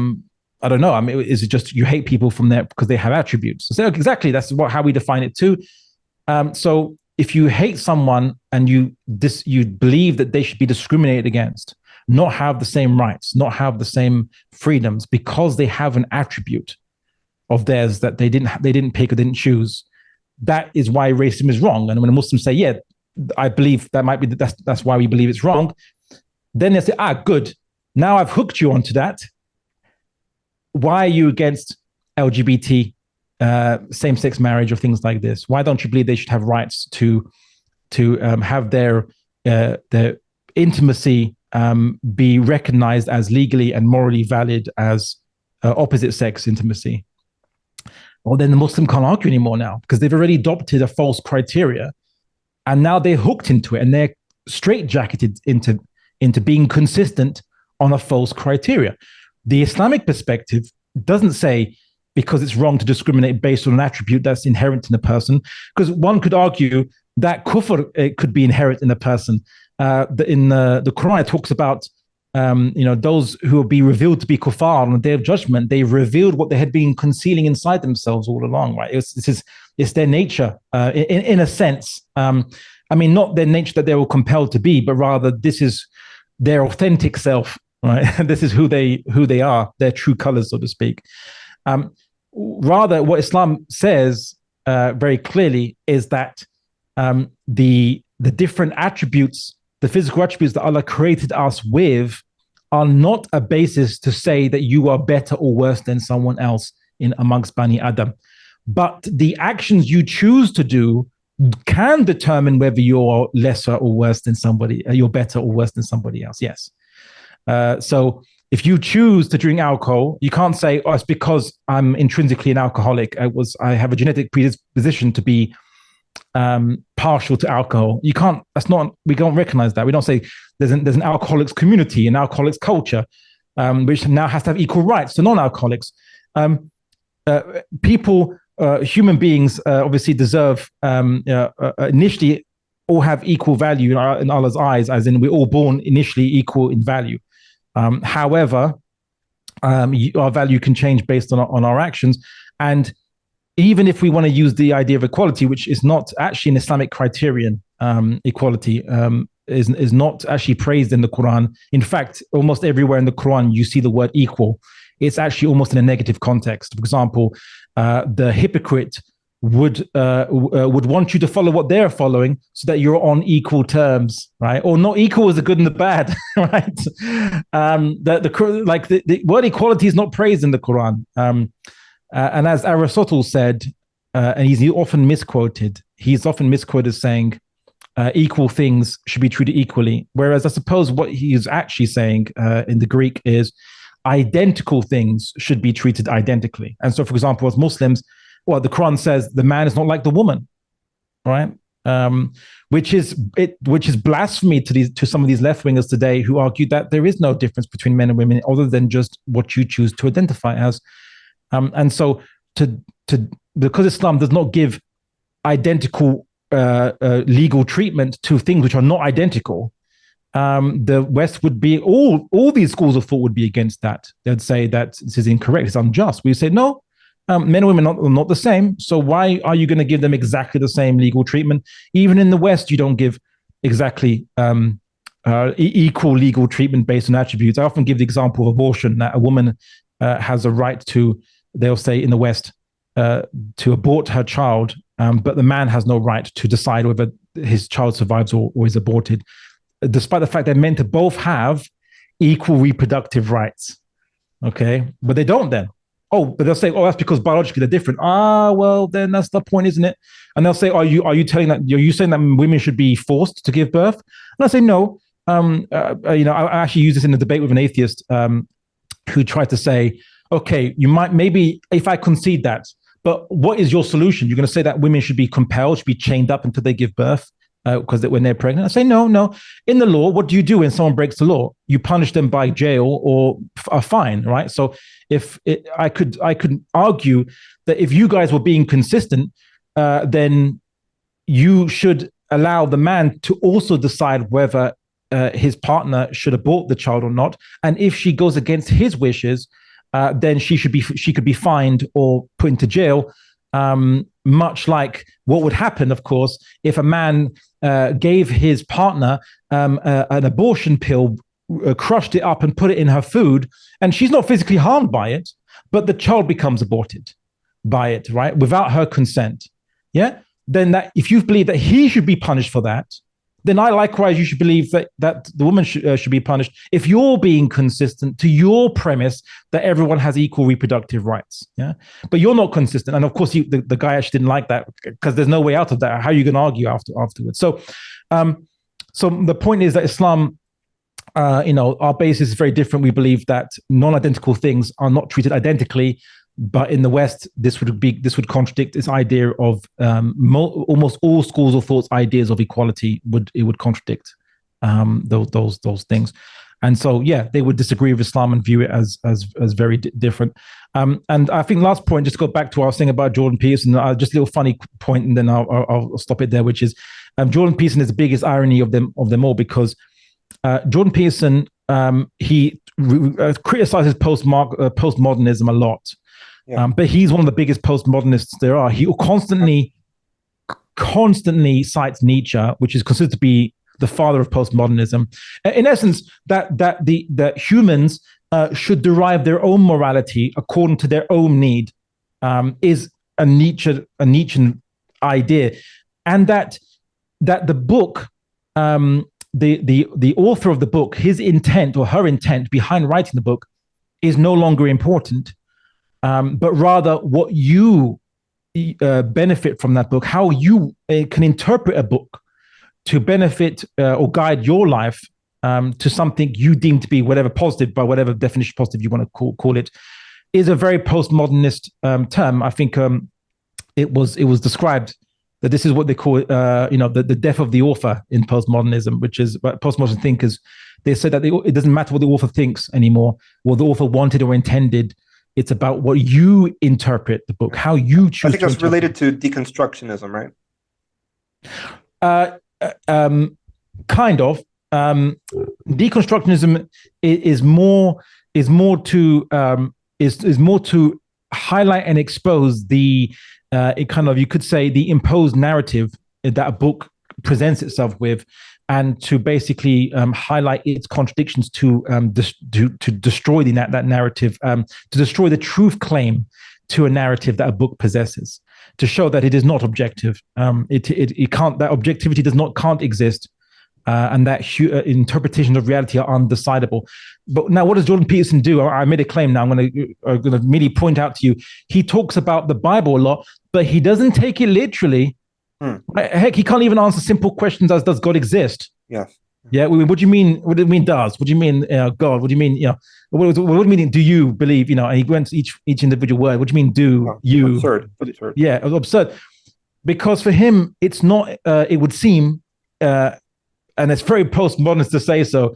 don't know. I mean, is it just you hate people from there because they have attributes? I say, okay, exactly. That's how we define it too. So if you hate someone and you believe that they should be discriminated against, not have the same rights, not have the same freedoms because they have an attribute of theirs that they didn't pick or didn't choose, that is why racism is wrong. And when Muslims say, yeah, I believe that might be that's why we believe it's wrong, then they say, good. Now I've hooked you onto that. Why are you against LGBT, same-sex marriage or things like this? Why don't you believe they should have rights to have their intimacy be recognized as legally and morally valid as opposite sex intimacy? Well, then the Muslim can't argue anymore now because they've already adopted a false criteria, and now they're hooked into it and they're straitjacketed into being consistent on a false criteria. The Islamic perspective doesn't say because it's wrong to discriminate based on an attribute that's inherent in a person, because one could argue that kufr could be inherent in a person. In the Quran, it talks about those who will be revealed to be kuffar on the day of judgment. They've revealed what they had been concealing inside themselves all along, right? It's their nature, in a sense. Not their nature that they were compelled to be, but rather this is their authentic self, right? This is who they are, their true colors, so to speak. Rather, what Islam says very clearly is that the different attributes, the physical attributes that Allah created us with, are not a basis to say that you are better or worse than someone else amongst Bani Adam. But the actions you choose to do can determine whether you're lesser or worse than somebody, you're better or worse than somebody else. Yes. So if you choose to drink alcohol, you can't say, it's because I'm intrinsically an alcoholic. I have a genetic predisposition to be partial to alcohol. You can't, we don't recognize that. We don't say there's an alcoholics community, an alcoholics culture, which now has to have equal rights to non-alcoholics. Human beings obviously deserve, initially all have equal value in Allah's eyes, as in we're all born initially equal in value. However, our value can change based on our actions. And even if we want to use the idea of equality, which is not actually an Islamic criterion, equality is not actually praised in the Quran. In fact, almost everywhere in the Quran, you see the word equal. It's actually almost in a negative context. For example, the hypocrite would want you to follow what they're following so that you're on equal terms, right? Or not equal is the good and the bad, right? The word equality is not praised in the Quran. And as Aristotle said, and he's often misquoted as saying, equal things should be treated equally. Whereas I suppose what he's actually saying in the Greek is identical things should be treated identically. And so, for example, as Muslims, the Quran says the man is not like the woman, right? Which is blasphemy to some of these left wingers today who argue that there is no difference between men and women other than just what you choose to identify as. And so, because Islam does not give identical legal treatment to things which are not identical, the West would be all these schools of thought would be against that. They'd say that this is incorrect, it's unjust. We say no. Men and women are not the same. So why are you going to give them exactly the same legal treatment? Even in the West, you don't give exactly equal legal treatment based on attributes. I often give the example of abortion, that a woman has a right to, they'll say in the West, to abort her child, but the man has no right to decide whether his child survives or is aborted, despite the fact they're meant to both have equal reproductive rights. Okay, but they don't then. oh, but they'll say, oh, that's because biologically they're different. Ah, well, then that's the point, isn't it? And they'll say, are you saying that women should be forced to give birth? And I say, no. I actually use this in a debate with an atheist who tried to say, okay, you might, maybe if I concede that, but what is your solution? You're going to say that women should be compelled, should be chained up until they give birth because when they're pregnant? I say, no. In the law, what do you do when someone breaks the law? You punish them by jail or a fine, right? So I could argue that if you guys were being consistent, then you should allow the man to also decide whether his partner should abort the child or not. And if she goes against his wishes, then she could be fined or put into jail. Much like what would happen, of course, if a man gave his partner an abortion pill, crushed it up and put it in her food, and she's not physically harmed by it, but the child becomes aborted by it, right? Without her consent. Yeah. Then that, if you believe that he should be punished for that, then I likewise, you should believe that the woman should be punished if you're being consistent to your premise that everyone has equal reproductive rights. Yeah, but you're not consistent, and of course, the guy actually didn't like that because there's no way out of that. How are you going to argue afterwards? So the point is that Islam, our basis is very different. We believe that non-identical things are not treated identically. But in the West, this would contradict this idea of almost all schools of thought's ideas of equality. It would contradict those things, and so they would disagree with Islam and view it as very different. And I think last point, just to go back to what I was saying about Jordan Peterson, just a little funny point, and then I'll stop it there. Which is Jordan Peterson is the biggest irony of them all, because Jordan Peterson he criticizes postmodernism a lot. Yeah. But he's one of the biggest postmodernists there are. He constantly cites Nietzsche, which is considered to be the father of postmodernism. In essence, that humans should derive their own morality according to their own need is a Nietzschean idea, and that the book, the author of the book, his intent or her intent behind writing the book is no longer important. But rather what you benefit from that book, how you can interpret a book to benefit or guide your life to something you deem to be whatever positive, by whatever definition positive you want to call it, is a very postmodernist term. I think it was described that this is what they call the death of the author in postmodernism, which is postmodern thinkers. They said that it doesn't matter what the author thinks anymore, what the author wanted or intended. It's about what you interpret the book, how you choose.
I think that's related to deconstructionism, right?
Kind of. Deconstructionism is more to highlight and expose the you could say the imposed narrative that a book presents itself with, and to basically highlight its contradictions to destroy that narrative, to destroy the truth claim to a narrative that a book possesses, to show that it is not objective. It can't. That objectivity can't exist, and that interpretations of reality are undecidable. But now, what does Jordan Peterson do? I made a claim. Now I'm going to merely point out to you. He talks about the Bible a lot, but he doesn't take it literally. Heck, he can't even answer simple questions as does God exist?
Yes.
Yeah. What do you mean? What do you mean does? What do you mean God? What do you mean? What do you mean? Do you believe? And he went to each individual word. What do you mean? Do you?
Absurd.
Yeah, absurd. Because for him, it's not. It would seem, and it's very postmodernist to say so.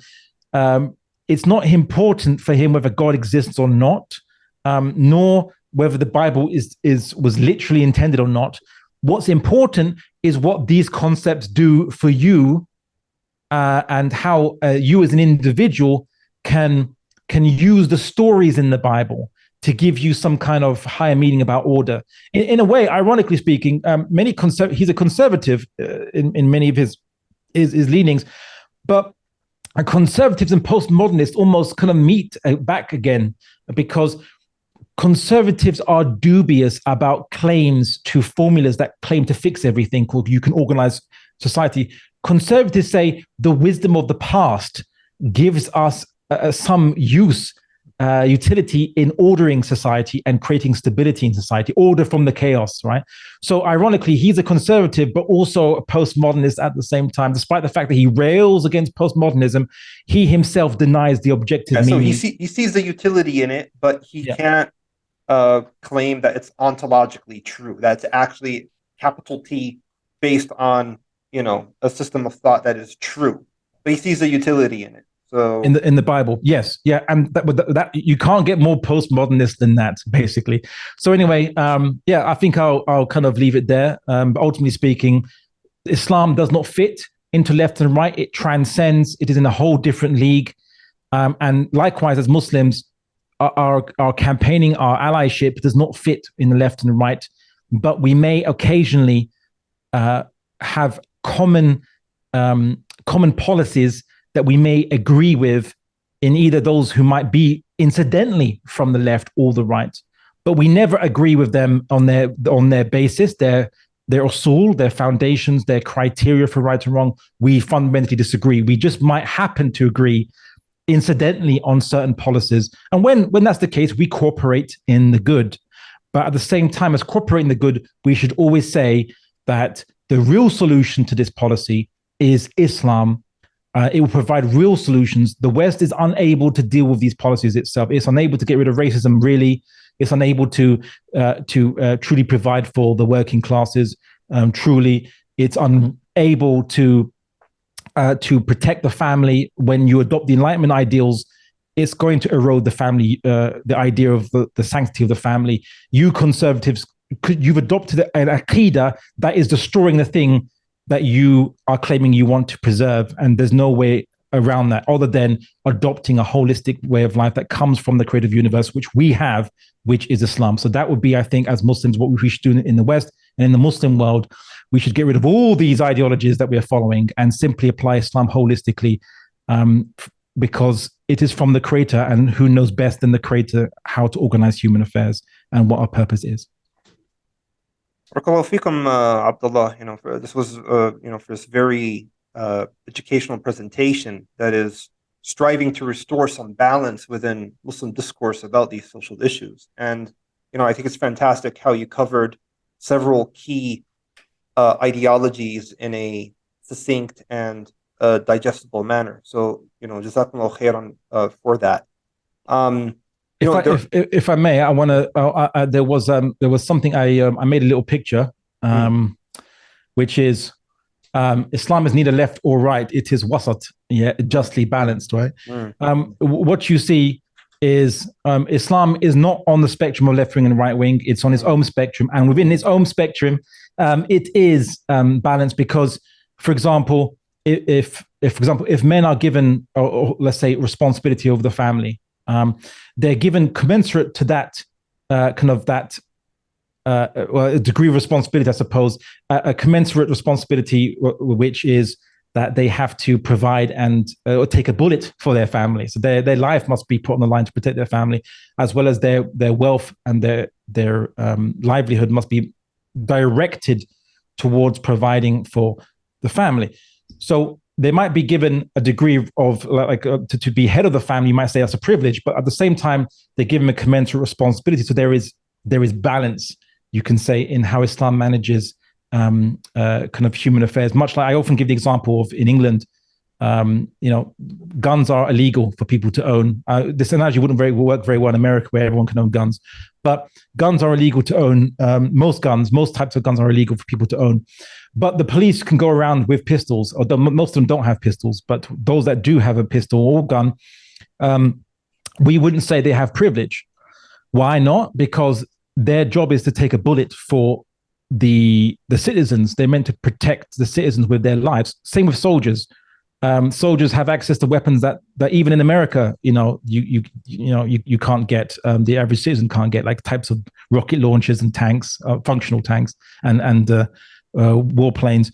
It's not important for him whether God exists or not, nor whether the Bible was literally intended or not. What's important is what these concepts do for you, and how you as an individual can use the stories in the Bible to give you some kind of higher meaning about order. In a way, ironically speaking, he's a conservative in many of his leanings, but conservatives and postmodernists almost kind of meet back again, because conservatives are dubious about claims to formulas that claim to fix everything, called you can organize society. Conservatives say the wisdom of the past gives us some use utility in ordering society and creating stability in society, order from the chaos, right? So ironically, he's a conservative, but also a postmodernist at the same time. Despite the fact that he rails against postmodernism, he himself denies the objective
So
meaning.
he sees the utility in it, but he can't claim that it's ontologically true. That's actually capital T based on, a system of thought that is true. But he sees the utility in it. So
In the Bible, yes, yeah, and that you can't get more postmodernist than that, basically. So anyway, yeah, I think I'll kind of leave it there. But ultimately speaking, Islam does not fit into left and right. It transcends. It is in a whole different league. And likewise, as Muslims, our campaigning, our allyship does not fit in the left and right. But we may occasionally have common policies that we may agree with in either those who might be incidentally from the left or the right, but we never agree with them on their basis, their usul, their foundations, their criteria for right and wrong. We fundamentally disagree. We just might happen to agree incidentally on certain policies, and when that's the case, we cooperate in the good. But at the same time as cooperating the good, we should always say that the real solution to this policy is Islam. It will provide real solutions. The West is unable to deal with these policies itself. It's unable to get rid of racism, really. It's unable to truly provide for the working classes. Truly, it's unable to protect the family. When you adopt the Enlightenment ideals, it's going to erode the family, the idea of the sanctity of the family. You conservatives, you've adopted an aqidah that is destroying the thing that you are claiming you want to preserve. And there's no way around that other than adopting a holistic way of life that comes from the creative universe, which we have, which is Islam. So that would be, I think, as Muslims, what we should do in the West and in the Muslim world. We should get rid of all these ideologies that we are following and simply apply Islam holistically, because it is from the Creator, and who knows best than the Creator how to organize human affairs and what our purpose is.
Barakallahu fikum, Abdullah. This was, for this very educational presentation that is striving to restore some balance within Muslim discourse about these social issues. And, I think it's fantastic how you covered several key ideologies in a succinct and digestible manner. So, Jazakumullah khairan for that.
If I may, I want to. There was something I made a little picture, which is Islam is neither left or right. It is wasat, justly balanced, right? What you see is Islam is not on the spectrum of left wing and right wing. It's on its own spectrum, and within its own spectrum, it is balanced because, for example, if men are given, or let's say, responsibility over the family. They're given commensurate to that a degree of responsibility, I suppose, a commensurate responsibility, which is that they have to provide and or take a bullet for their family. So their life must be put on the line to protect their family, as well as their wealth and their livelihood must be directed towards providing for the family. So they might be given a degree of to be head of the family. You might say that's a privilege, but at the same time, they're given a commensurate responsibility. So there is balance, you can say, in how Islam manages kind of human affairs. Much like I often give the example of in England, guns are illegal for people to own. This analogy wouldn't work very well in America, where everyone can own guns, but guns are illegal to own. Most types of guns are illegal for people to own. But the police can go around with pistols, although most of them don't have pistols, but those that do have a pistol or gun, we wouldn't say they have privilege. Why not? Because their job is to take a bullet for the citizens. They're meant to protect the citizens with their lives. Same with soldiers. Soldiers have access to weapons that even in America, you can't get. The average citizen can't get, like types of rocket launchers and tanks, functional tanks, and warplanes.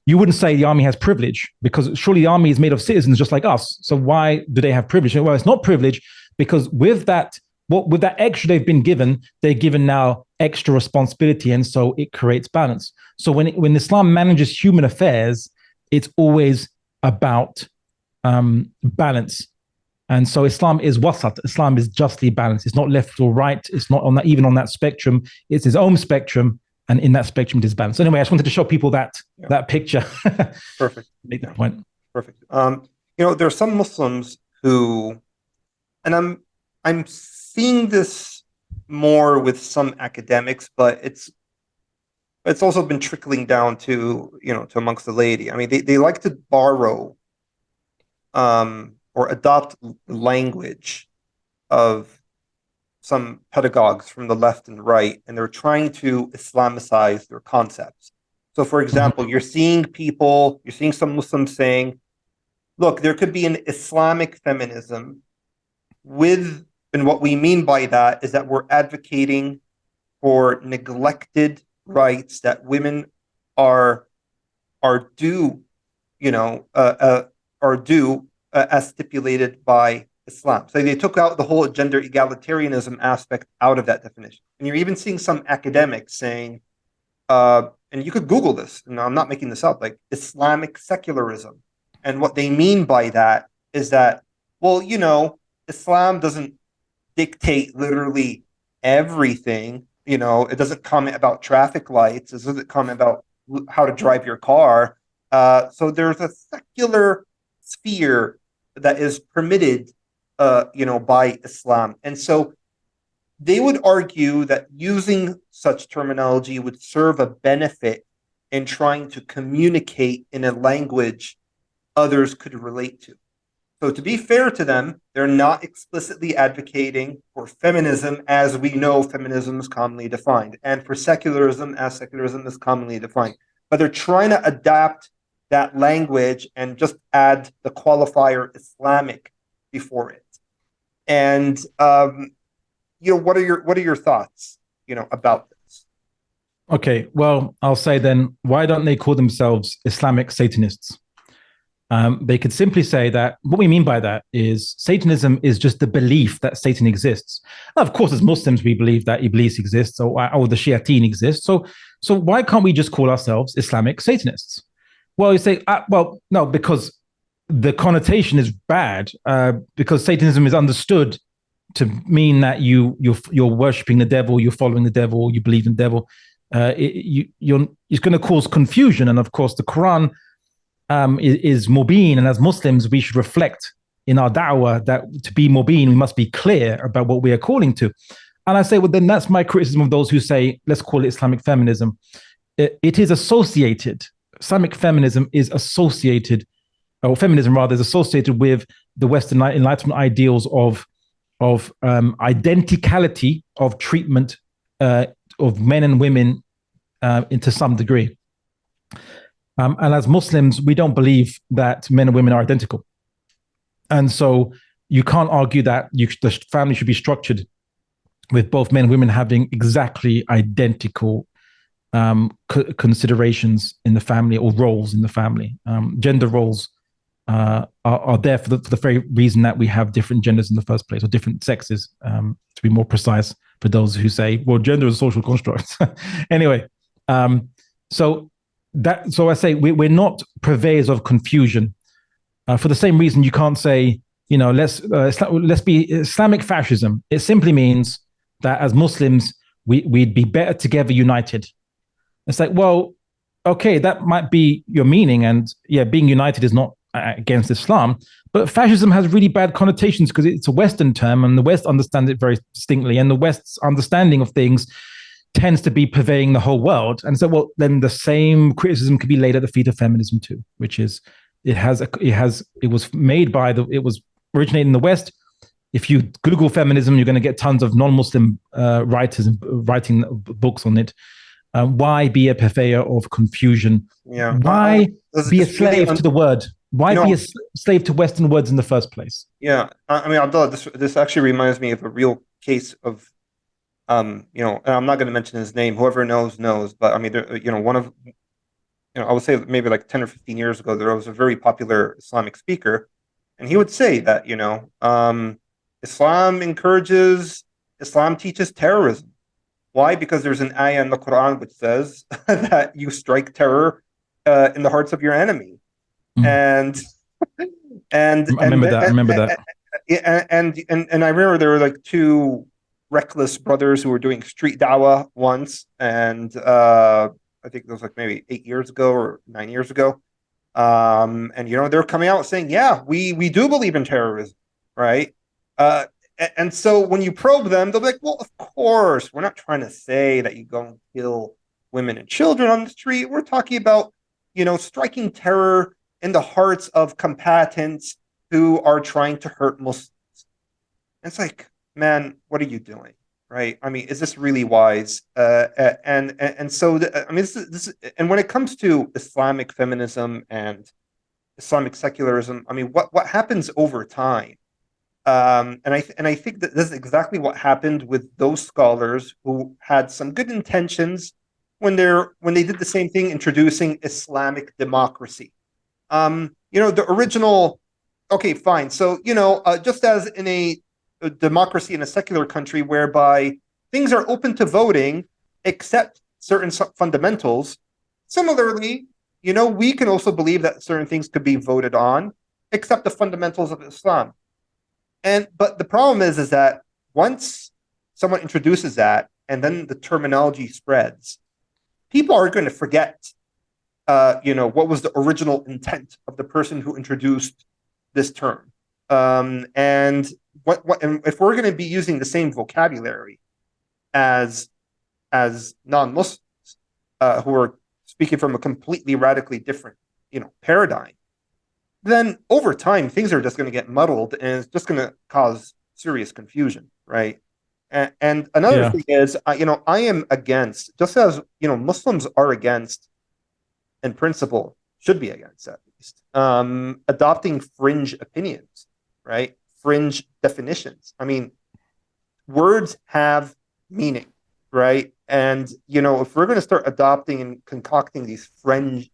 You wouldn't say the army has privilege, because surely the army is made of citizens just like us. So why do they have privilege? Well, it's not privilege, because with that extra they've been given, they're given now extra responsibility, and so it creates balance. So when Islam manages human affairs, it's always about balance. And so Islam is wasat. Islam is justly balanced. It's not left or right. It's not on that, even on that spectrum. It's its own spectrum, and in that spectrum, it is balanced. So anyway, I just wanted to show people
Yeah.
that picture.
Perfect.
Make that point.
Perfect. There are some Muslims who, and I'm seeing this more with some academics, but it's also been trickling down to amongst the laity. I mean, they like to borrow or adopt language of some pedagogues from the left and right, and they're trying to Islamicize their concepts. So, for example, you're seeing some Muslims saying, look, there could be an Islamic feminism and what we mean by that is that we're advocating for neglected rights that women are are due, are due as stipulated by Islam. So they took out the whole gender egalitarianism aspect out of that definition. And you're even seeing some academics saying, and you could Google this, and I'm not making this up, like Islamic secularism. And what they mean by that is that, well, Islam doesn't dictate literally everything. It doesn't comment about traffic lights. It doesn't comment about how to drive your car. So there's a secular sphere that is permitted, by Islam. And so they would argue that using such terminology would serve a benefit in trying to communicate in a language others could relate to. So to be fair to them, they're not explicitly advocating for feminism as we know feminism is commonly defined, and for secularism as secularism is commonly defined. But they're trying to adapt that language and just add the qualifier Islamic before it. And what are your thoughts, about this?
Okay, well, I'll say then, why don't they call themselves Islamic Satanists? They could simply say that what we mean by that is Satanism is just the belief that Satan exists. Now, of course, as Muslims, we believe that Iblis exists or the Shayateen exists. So why can't we just call ourselves Islamic Satanists? Well, you say, well, no, because the connotation is bad, because Satanism is understood to mean that you're worshiping the devil, you're following the devil, you believe in the devil. It's going to cause confusion. And of course, the Quran is mubin, and as Muslims, we should reflect in our da'wah that to be mubin, we must be clear about what we are calling to. And I say, well, then that's my criticism of those who say, let's call it Islamic feminism. It is associated. Islamic feminism is associated, or feminism rather, is associated with the Western Enlightenment ideals of identicality of treatment of men and women to some degree. And as Muslims, we don't believe that men and women are identical. And so you can't argue that the family should be structured with both men and women having exactly identical considerations in the family or roles in the family. Gender roles are there for the very reason that we have different genders in the first place, or different sexes, to be more precise, for those who say, well, gender is a social construct. Anyway, so I say we're not purveyors of confusion. For the same reason, you can't say, let's be Islamic fascism. It simply means that as Muslims, we'd be better together united. It's like, well, okay, that might be your meaning, and yeah, being united is not against Islam, but fascism has really bad connotations because it's a Western term, and the West understands it very distinctly, and the West's understanding of things tends to be pervading the whole world. And so, well, then the same criticism could be laid at the feet of feminism too, which is it was originated in the West. If you Google feminism, you're going to get tons of non-Muslim writers writing books on it. Why be a purveyor of confusion?
Yeah.
Why be a slave to the word? Why be a slave to Western words in the first place?
Yeah. I mean, Abdullah, this actually reminds me of a real case of, and I'm not going to mention his name. Whoever knows. But I mean, I would say maybe like 10 or 15 years ago, there was a very popular Islamic speaker, and he would say that, Islam teaches terrorism. Why? Because there's an ayah in the Quran which says that you strike terror in the hearts of your enemy. Mm. And
I remember that.
and I remember there were like two reckless brothers who were doing street dawah once, and I think it was like maybe 8 years ago or 9 years ago. And they're coming out saying, yeah, we do believe in terrorism, right? And so when you probe them, they'll be like, well, of course, we're not trying to say that you go and kill women and children on the street. We're talking about, striking terror in the hearts of combatants who are trying to hurt Muslims. It's like, man, what are you doing? Right? I mean, is this really wise? And so, I mean, and when it comes to Islamic feminism and Islamic secularism, I mean, what happens over time? And I think that this is exactly what happened with those scholars who had some good intentions when they did the same thing, introducing Islamic democracy. The original. Okay, fine. So just as in a democracy in a secular country whereby things are open to voting except certain fundamentals. Similarly, we can also believe that certain things could be voted on except the fundamentals of Islam. But the problem is that once someone introduces that and then the terminology spreads, people are going to forget what was the original intent of the person who introduced this term. And if we're going to be using the same vocabulary as non-Muslims who are speaking from a completely radically different paradigm, then over time things are just going to get muddled and it's just going to cause serious confusion, right? And another thing is, I am against, just as Muslims are against, in principle, should be against at least, adopting fringe opinions, right? Fringe definitions. I mean, words have meaning, right? And if we're going to start adopting and concocting these fringe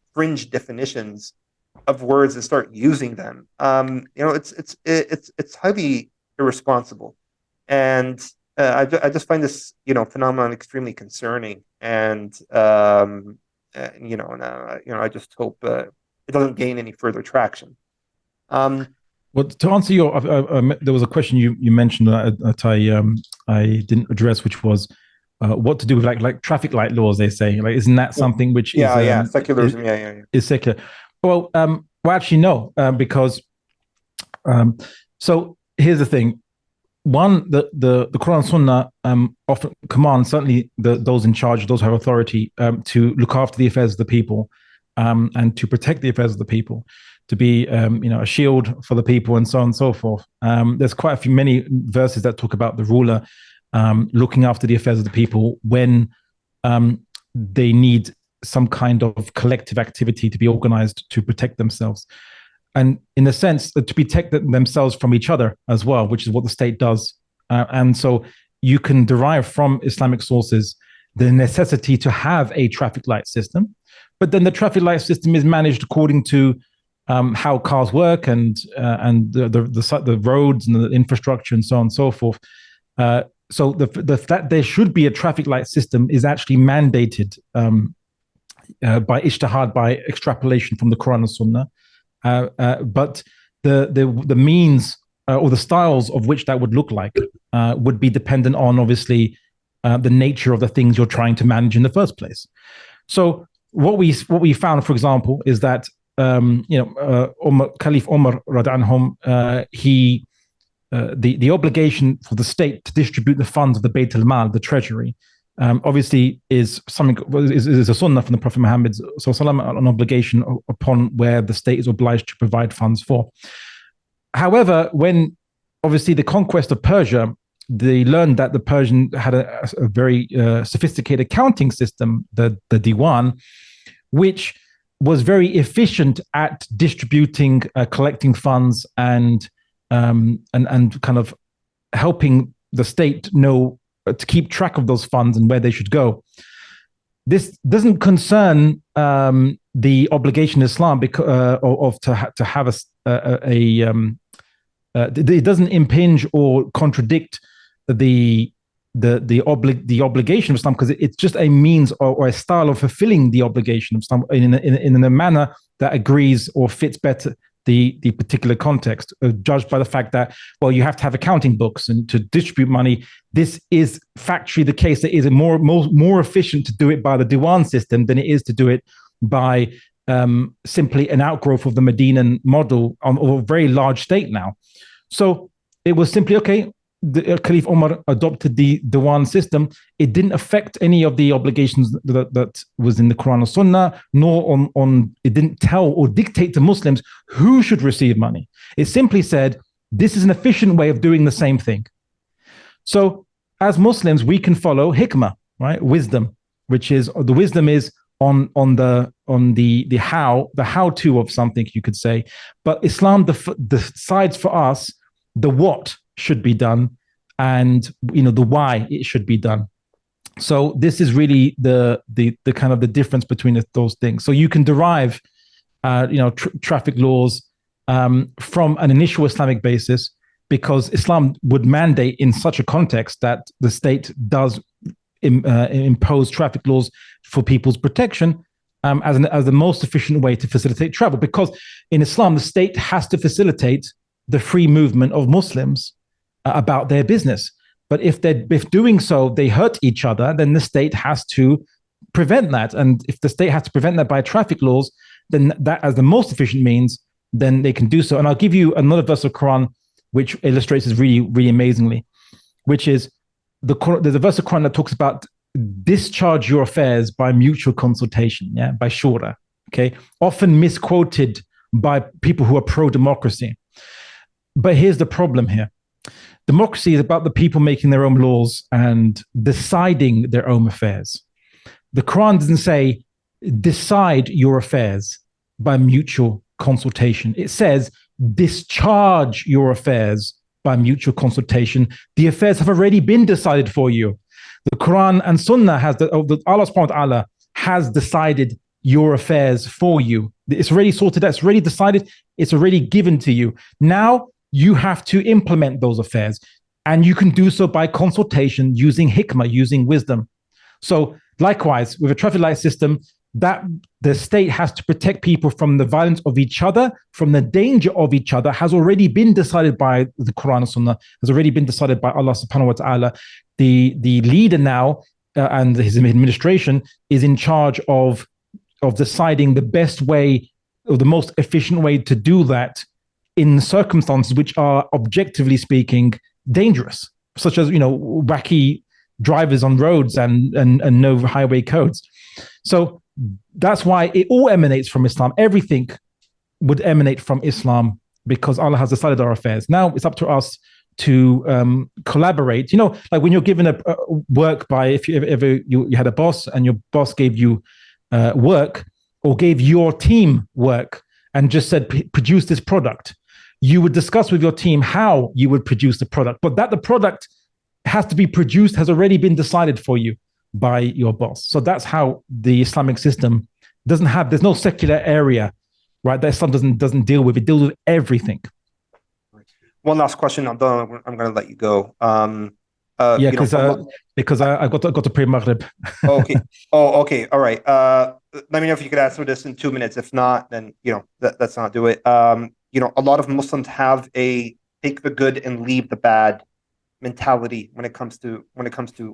definitions of words and start using them, it's highly irresponsible. And I just find this phenomenon extremely concerning, and I just hope it doesn't gain any further traction.
Well, to answer your, there was a question you mentioned that I didn't address, which was what to do with like traffic light laws. They say, like, isn't that something which is
secularism?
Is secular? Well, actually no, because so here's the thing. One, the Quran and Sunnah often command, certainly those in charge, those who have authority, to look after the affairs of the people, and to protect the affairs of the people, to be a shield for the people, and so on and so forth. There's quite many verses that talk about the ruler looking after the affairs of the people when they need some kind of collective activity to be organized to protect themselves. And in a sense, to protect themselves from each other as well, which is what the state does. And so you can derive from Islamic sources the necessity to have a traffic light system, but then the traffic light system is managed according to how cars work and the roads and the infrastructure and so on and so forth. So that there should be a traffic light system is actually mandated by ijtihad, by extrapolation from the Quran and Sunnah. But the means or the styles of which that would look like would be dependent on, obviously, the nature of the things you're trying to manage in the first place. So what we found, for example, is that Caliph Umar radhiyallahu anhum, the obligation for the state to distribute the funds of the Bayt al-Mal, the treasury, obviously is a sunnah from the Prophet Muhammad, an obligation upon where the state is obliged to provide funds for. However, when obviously the conquest of Persia, they learned that the Persian had a very sophisticated accounting system, the Diwan, which was very efficient at distributing, collecting funds, and kind of helping the state know to keep track of those funds and where they should go. This doesn't concern the obligation of Islam to have it doesn't impinge or contradict the obligation of Islam, because it's just a means or a style of fulfilling the obligation of Islam in a manner that agrees or fits better the particular context, judged by the fact that, well, you have to have accounting books and to distribute money. This is factually the case. It is more efficient to do it by the Diwan system than it is to do it by simply an outgrowth of the Medinan model of a very large state now. So it was simply, okay, the Caliph Umar adopted the Diwan system. It didn't affect any of the obligations that was in the Quran or Sunnah, nor on it didn't tell or dictate to Muslims who should receive money. It simply said, this is an efficient way of doing the same thing. So as Muslims, we can follow hikmah, right? Wisdom, which is the wisdom is on the how to of something, you could say. But Islam decides for us the what should be done and the why it should be done. So this is really the kind of the difference between those things. So you can derive traffic laws from an initial Islamic basis, because Islam would mandate in such a context that the state does impose traffic laws for people's protection as the most efficient way to facilitate travel. Because in Islam, the state has to facilitate the free movement of Muslims about their business. But if doing so, they hurt each other, then the state has to prevent that. And if the state has to prevent that by traffic laws, then that as the most efficient means, then they can do so. And I'll give you another verse of Quran which illustrates this really, really amazingly, which is there's a verse of Quran that talks about discharge your affairs by mutual consultation, by shura, okay? Often misquoted by people who are pro-democracy. But here's the problem here. Democracy is about the people making their own laws and deciding their own affairs. The Quran doesn't say decide your affairs by mutual consultation. It says discharge your affairs by mutual consultation. The affairs have already been decided for you. The Quran and Sunnah Allah subhanahu wa ta'ala has decided your affairs for you. It's already sorted out. It's already decided. It's already given to you. Now you have to implement those affairs, and you can do so by consultation, using hikmah, using wisdom. So likewise, with a traffic light system, that the state has to protect people from the violence of each other, from the danger of each other, has already been decided by the Quran and Sunnah, has already been decided by Allah subhanahu wa ta'ala. The leader now and his administration is in charge of deciding the best way or the most efficient way to do that in circumstances which are, objectively speaking, dangerous, such as wacky drivers on roads and no highway codes. So that's why it all emanates from Islam. Everything would emanate from Islam because Allah has decided our affairs. Now it's up to us to collaborate. Like when you're given a work by, if you ever you had a boss and your boss gave you work, or gave your team work and just said, produce this product, you would discuss with your team how you would produce the product. But that the product has to be produced has already been decided for you by your boss. So that's how the Islamic system there's no secular area, right, that Islam doesn't deal with. It deals with everything.
One last question, I'm going to let you go.
Because I got to pray Maghrib.
Okay. Oh, okay. All right. Let me know if you could answer this in 2 minutes. If not, then let's not do it. A lot of Muslims have a take the good and leave the bad mentality when it comes to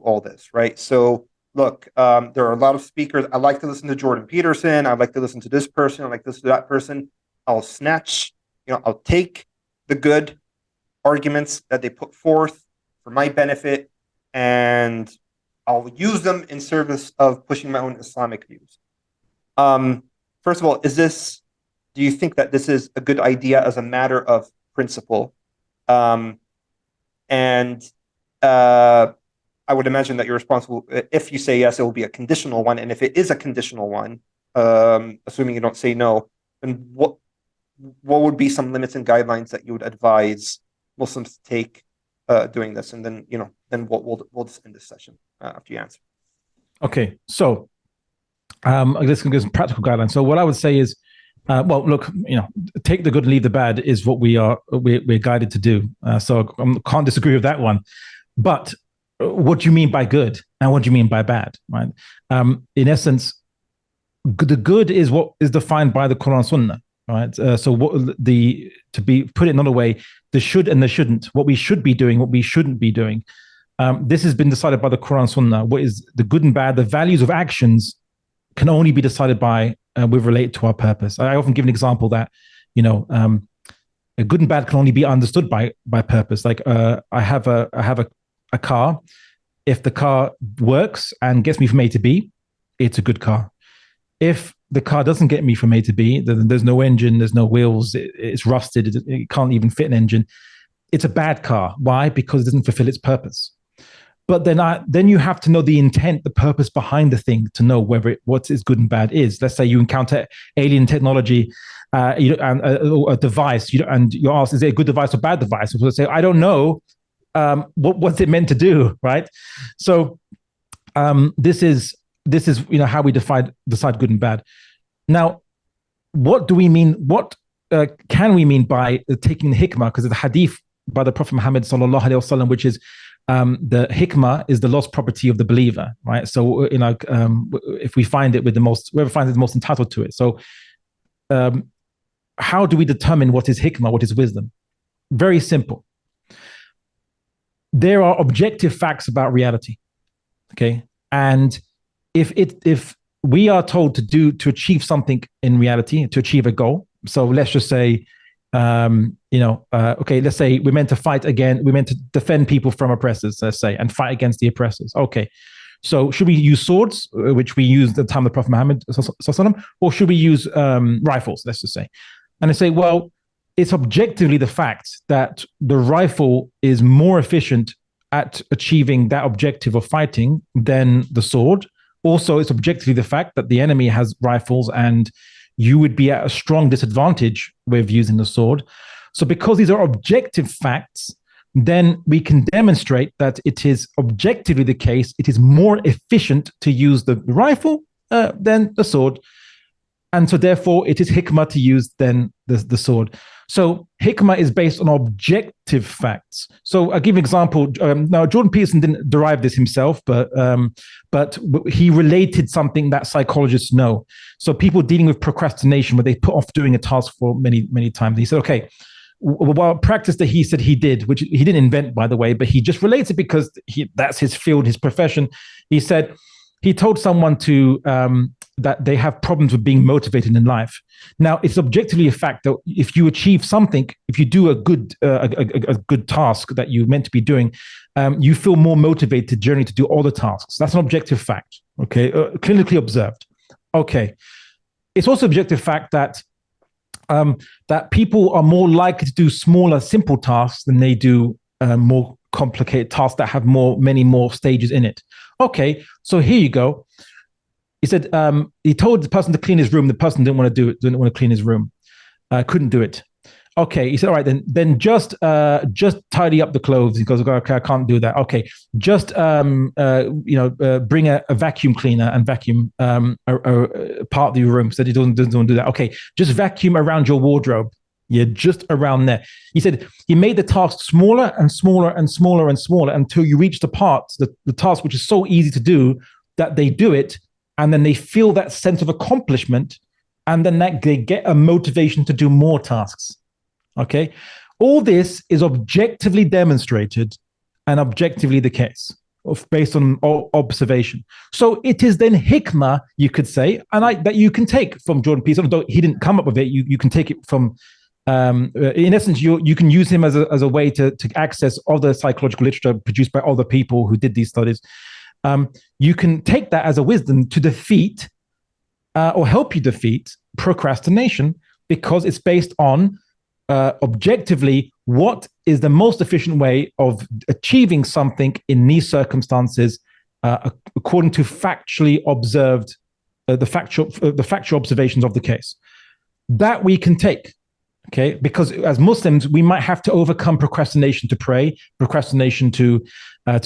all this, right? So look, there are a lot of speakers. I like to listen to Jordan Peterson. I like to listen to this person. I like to listen to that person. I'll take the good arguments that they put forth for my benefit, and I'll use them in service of pushing my own Islamic views. First of all, do you think that this is a good idea as a matter of principle? I would imagine that you're responsible. If you say yes, it will be a conditional one. And if it is a conditional one, assuming you don't say no, then what would be some limits and guidelines that you would advise Muslims to take doing this? And then we'll just end this session after you answer.
Okay, so let's give some practical guidelines. So what I would say is, look, take the good and leave the bad is what we're guided to do. So I can't disagree with that one. But what do you mean by good and what do you mean by bad, right? In essence, the good is what is defined by the Quran and Sunnah. right? So what the to be put it another way, the should and the shouldn't, what we should be doing, what we shouldn't be doing. This has been decided by the Quran and Sunnah. What is the good and bad, the values of actions can only be decided by with relate to our purpose. I often give an example that, you know, a good and bad can only be understood by purpose. Like I have a car. If the car works and gets me from A to B, it's a good car. If the car doesn't get me from A to B, then there's no engine, there's no wheels, it's rusted, it can't even fit an engine. It's a bad car. Why? Because it doesn't fulfill its purpose. But then you have to know the intent, the purpose behind the thing to know whether what is good and bad is. Let's say you encounter alien technology, and a device, and you're asked, is it a good device or bad device? So say, I don't know. What's it meant to do, right? So this is how we decide good and bad. Now, what do we mean? What can we mean by taking the hikmah? Because the hadith by the Prophet Muhammad sallallahu alaihi wasallam, which is the hikmah is the lost property of the believer, right? So if we find it with whoever finds it the most entitled to it. So how do we determine what is hikmah, what is wisdom? Very simple. There are objective facts about reality, okay? And if we are told to achieve something in reality, to achieve a goal, so let's just say, okay, let's say we're meant to fight again, we're meant to defend people from oppressors, let's say, and fight against the oppressors. Okay, so should we use swords, which we used at the time of the Prophet Muhammad, or should we use rifles, let's just say? And I say, well, it's objectively the fact that the rifle is more efficient at achieving that objective of fighting than the sword. Also, it's objectively the fact that the enemy has rifles and you would be at a strong disadvantage with using the sword. So because these are objective facts, then we can demonstrate that it is objectively the case, it is more efficient to use the rifle than the sword. And so therefore it is hikmah to use then the sword. So hikmah is based on objective facts. So I'll give an example. Now, Jordan Peterson didn't derive this himself, but he related something that psychologists know. So people dealing with procrastination, where they put off doing a task for many, many times. He said, okay, well, practice that he said he did, which he didn't invent, by the way, but he just relates it because that's his field, his profession. He said he told someone that they have problems with being motivated in life. Now, it's objectively a fact that if you achieve something, if you do a good task that you're meant to be doing, you feel more motivated generally to do all the tasks. That's an objective fact, okay? Clinically observed. Okay. It's also objective fact that that people are more likely to do smaller, simple tasks than they do more complicated tasks that have many more stages in it. Okay, so here you go. He said he told the person to clean his room. The person didn't want to do it, didn't want to clean his room, couldn't do it. Okay, he said, all right, then just tidy up the clothes. He goes, okay, I can't do that. Okay, just bring a vacuum cleaner and vacuum a part of your room. Said he doesn't do that. Okay, just vacuum around your wardrobe. Yeah, just around there. He said he made the task smaller and smaller and smaller and smaller until you reach the part, the task which is so easy to do that they do it, and then they feel that sense of accomplishment, and then they get a motivation to do more tasks. Okay, all this is objectively demonstrated and objectively the case based on observation. So it is then hikmah, you could say, and that you can take from Jordan Peterson. Although he didn't come up with it, you can take it from. In essence, you can use him as a way to access other psychological literature produced by other people who did these studies. You can take that as a wisdom to defeat or help you defeat procrastination, because it's based on objectively what is the most efficient way of achieving something in these circumstances according to factually observed the factual observations of the case. That we can take. Okay, because as Muslims, we might have to overcome procrastination to pray, procrastination to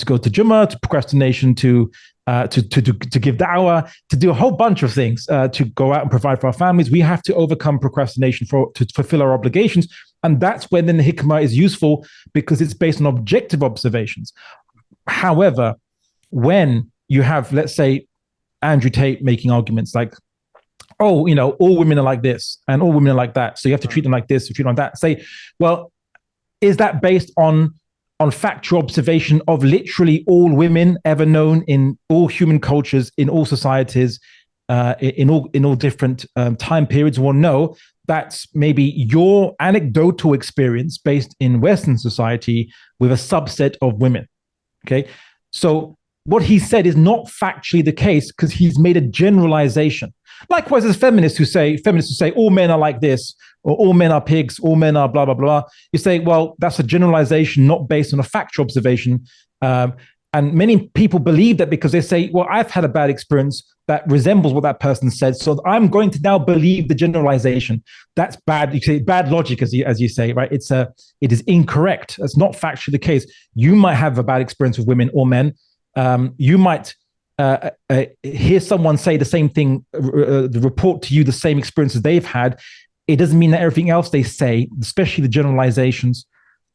go to Jummah, to procrastination to give da'wah, to do a whole bunch of things, to go out and provide for our families. We have to overcome procrastination to fulfill our obligations. And that's when then the hikmah is useful, because it's based on objective observations. However, when you have, let's say, Andrew Tate making arguments like, oh, all women are like this and all women are like that, so you have to treat them like this, you treat them like that. Say, well, is that based on factual observation of literally all women ever known in all human cultures, in all societies, in all different time periods? Well, no, that's maybe your anecdotal experience based in Western society with a subset of women. Okay, so what he said is not factually the case because he's made a generalization. Likewise, as feminists who say all men are like this, or all men are pigs, all men are blah blah blah. You say, well, that's a generalization not based on a factual observation. And many people believe that because they say, well, I've had a bad experience that resembles what that person said, so I'm going to now believe the generalization. That's bad. You say bad logic, as you say, right? It is incorrect. That's not factually the case. You might have a bad experience with women or men. You might hear someone say the same thing, report to you the same experiences they've had. It doesn't mean that everything else they say, especially the generalizations,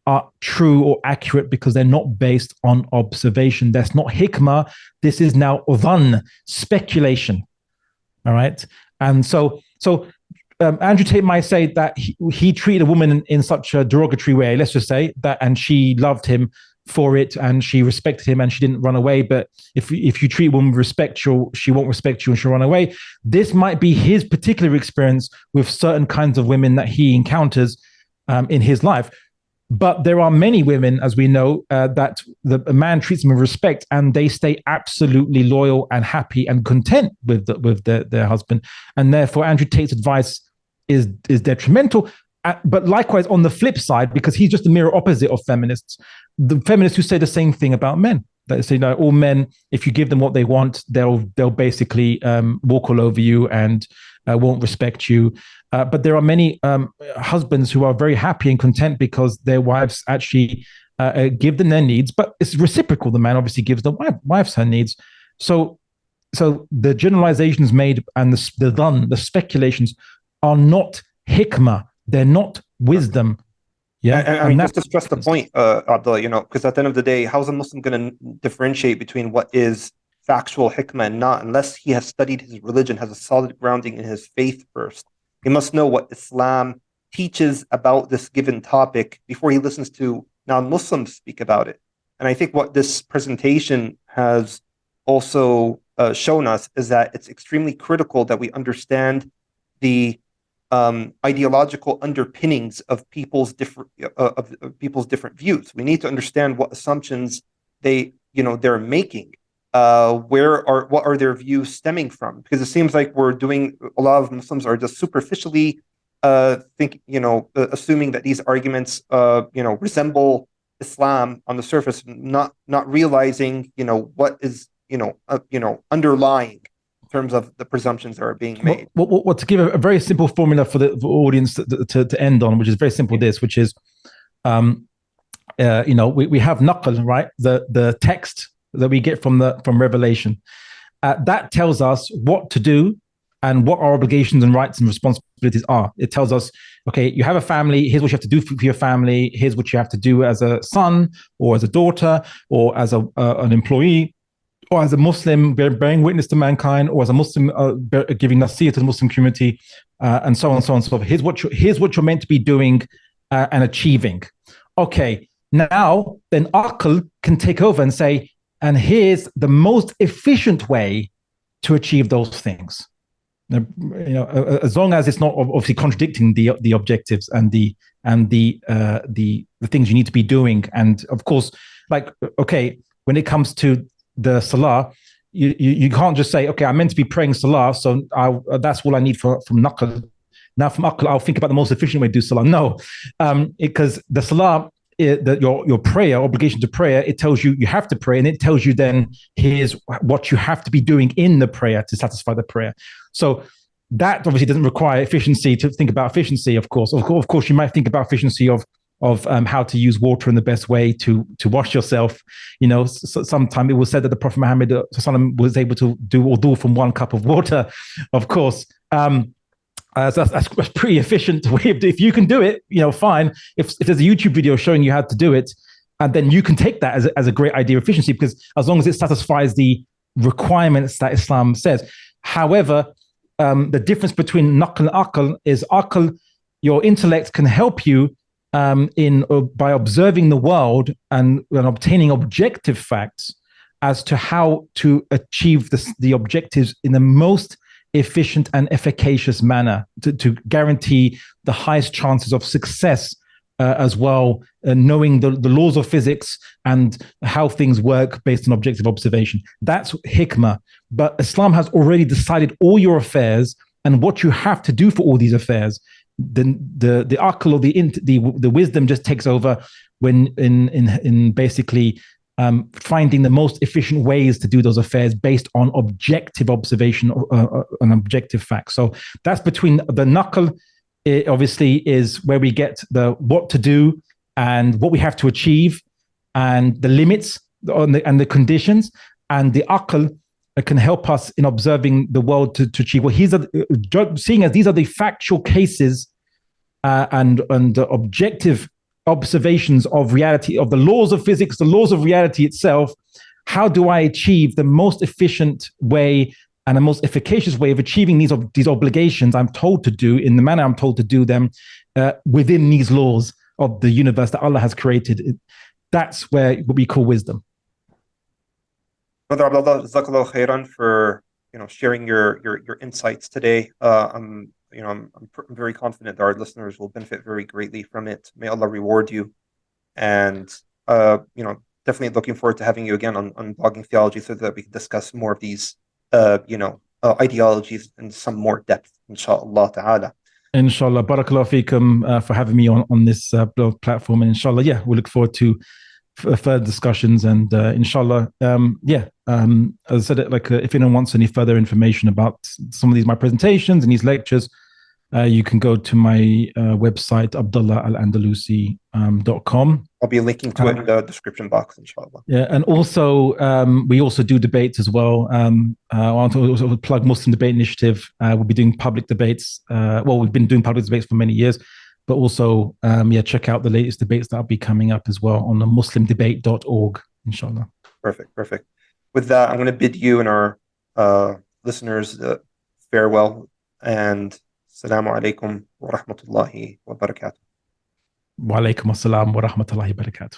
are true or accurate because they're not based on observation. That's not hikmah. This is now dhann, speculation. All right. And so Andrew Tate might say that he treated a woman in such a derogatory way, let's just say that, and she loved him for it and she respected him and she didn't run away. But if you treat a woman with respect, she won't respect you and she'll run away. This might be his particular experience with certain kinds of women that he encounters in his life. But there are many women, as we know, that a man treats them with respect and they stay absolutely loyal and happy and content with their husband. And therefore, Andrew Tate's advice is detrimental. But likewise, on the flip side, because he's just the mirror opposite of feminists, the feminists who say the same thing about men. They say, no, all men, if you give them what they want, they'll basically walk all over you and won't respect you. But there are many husbands who are very happy and content because their wives actually give them their needs, but it's reciprocal. The man obviously gives the wives her needs. So the generalizations made and the speculations are not hikmah. They're not wisdom. Yeah,
I mean, just to stress the point, Abdullah, because at the end of the day, how's a Muslim going to differentiate between what is factual hikmah and not, unless he has studied his religion, has a solid grounding in his faith first? He must know what Islam teaches about this given topic before he listens to non-Muslims speak about it. And I think what this presentation has also shown us is that it's extremely critical that we understand the ideological underpinnings of people's different views. We need to understand what assumptions they're making. What are their views stemming from? Because it seems like a lot of Muslims are just superficially assuming that these arguments resemble Islam on the surface, not realizing what is underlying in terms of the presumptions that are being made.
Well, to give a very simple formula for the audience to end on, which is very simple, which is we have naql, right? The text that we get from Revelation, that tells us what to do and what our obligations and rights and responsibilities are. It tells us, okay, you have a family, here's what you have to do for your family, here's what you have to do as a son or as a daughter or as an employee or as a Muslim bearing witness to mankind or as a Muslim giving nasiyah to the Muslim community, and so on and so on and so forth. Here's what you're meant to be doing and achieving. Okay, now then aql can take over and say, and here's the most efficient way to achieve those things. As long as it's not obviously contradicting the objectives and the things you need to be doing. And of course, when it comes to the salah, you can't just say, okay, I'm meant to be praying salah, so that's all I need from naql. Now from aql, I'll think about the most efficient way to do salah. No, because the salah, your prayer, obligation to prayer, it tells you have to pray, and it tells you then here's what you have to be doing in the prayer to satisfy the prayer. So that obviously doesn't require efficiency to think about efficiency. Of course, you might think about efficiency of how to use water in the best way to wash yourself. Sometime it was said that the Prophet Muhammad was able to do wudu from 1 cup of water. Of course. So that's pretty efficient way of if you can do it, fine. If there's a YouTube video showing you how to do it, and then you can take that as a great idea of efficiency, because as long as it satisfies the requirements that Islam says. However, the difference between naql and aql is aql, your intellect can help you in by observing the world and obtaining objective facts as to how to achieve the objectives in the most efficient and efficacious manner to guarantee the highest chances of success as well, knowing the laws of physics and how things work based on objective observation. That's hikmah. But Islam has already decided all your affairs and what you have to do for all these affairs. The aql or the wisdom just takes over when in basically finding the most efficient ways to do those affairs based on objective observation and objective facts. So that's between the naql. It obviously is where we get the what to do and what we have to achieve and the limits and the conditions, and the aql can help us in observing the world to achieve. Well, seeing as these are the factual cases and the objective observations of reality, of the laws of physics, the laws of reality itself, how do I achieve the most efficient way and the most efficacious way of achieving these obligations I'm told to do in the manner I'm told to do them within these laws of the universe that Allah has created? That's what we call wisdom.
Brother Abdullah, Jazakallah khairan for sharing your insights today. I'm very confident that our listeners will benefit very greatly from it. May Allah reward you, and definitely looking forward to having you again on Blogging Theology so that we can discuss more of these ideologies in some more depth, inshallah ta'ala.
Inshallah. Barakallahu feekum for having me on this blog platform. And inshallah, we'll look forward to further discussions. And inshallah, as I said, if anyone wants any further information about some of my presentations and these lectures, you can go to my website, abdullahalandalusi.com.
I'll be linking to it in the description box, inshallah.
Yeah, and also we also do debates as well. I want to also plug Muslim Debate Initiative. We'll be doing public debates. We've been doing public debates for many years, but also check out the latest debates that will be coming up as well on the muslimdebate.org, inshallah.
Perfect. With that, I'm going to bid you and our listeners farewell, and Assalamu alaikum wa rahmatullahi wa barakatuh.
Wa alaikum assalam wa rahmatullahi wa barakatuh.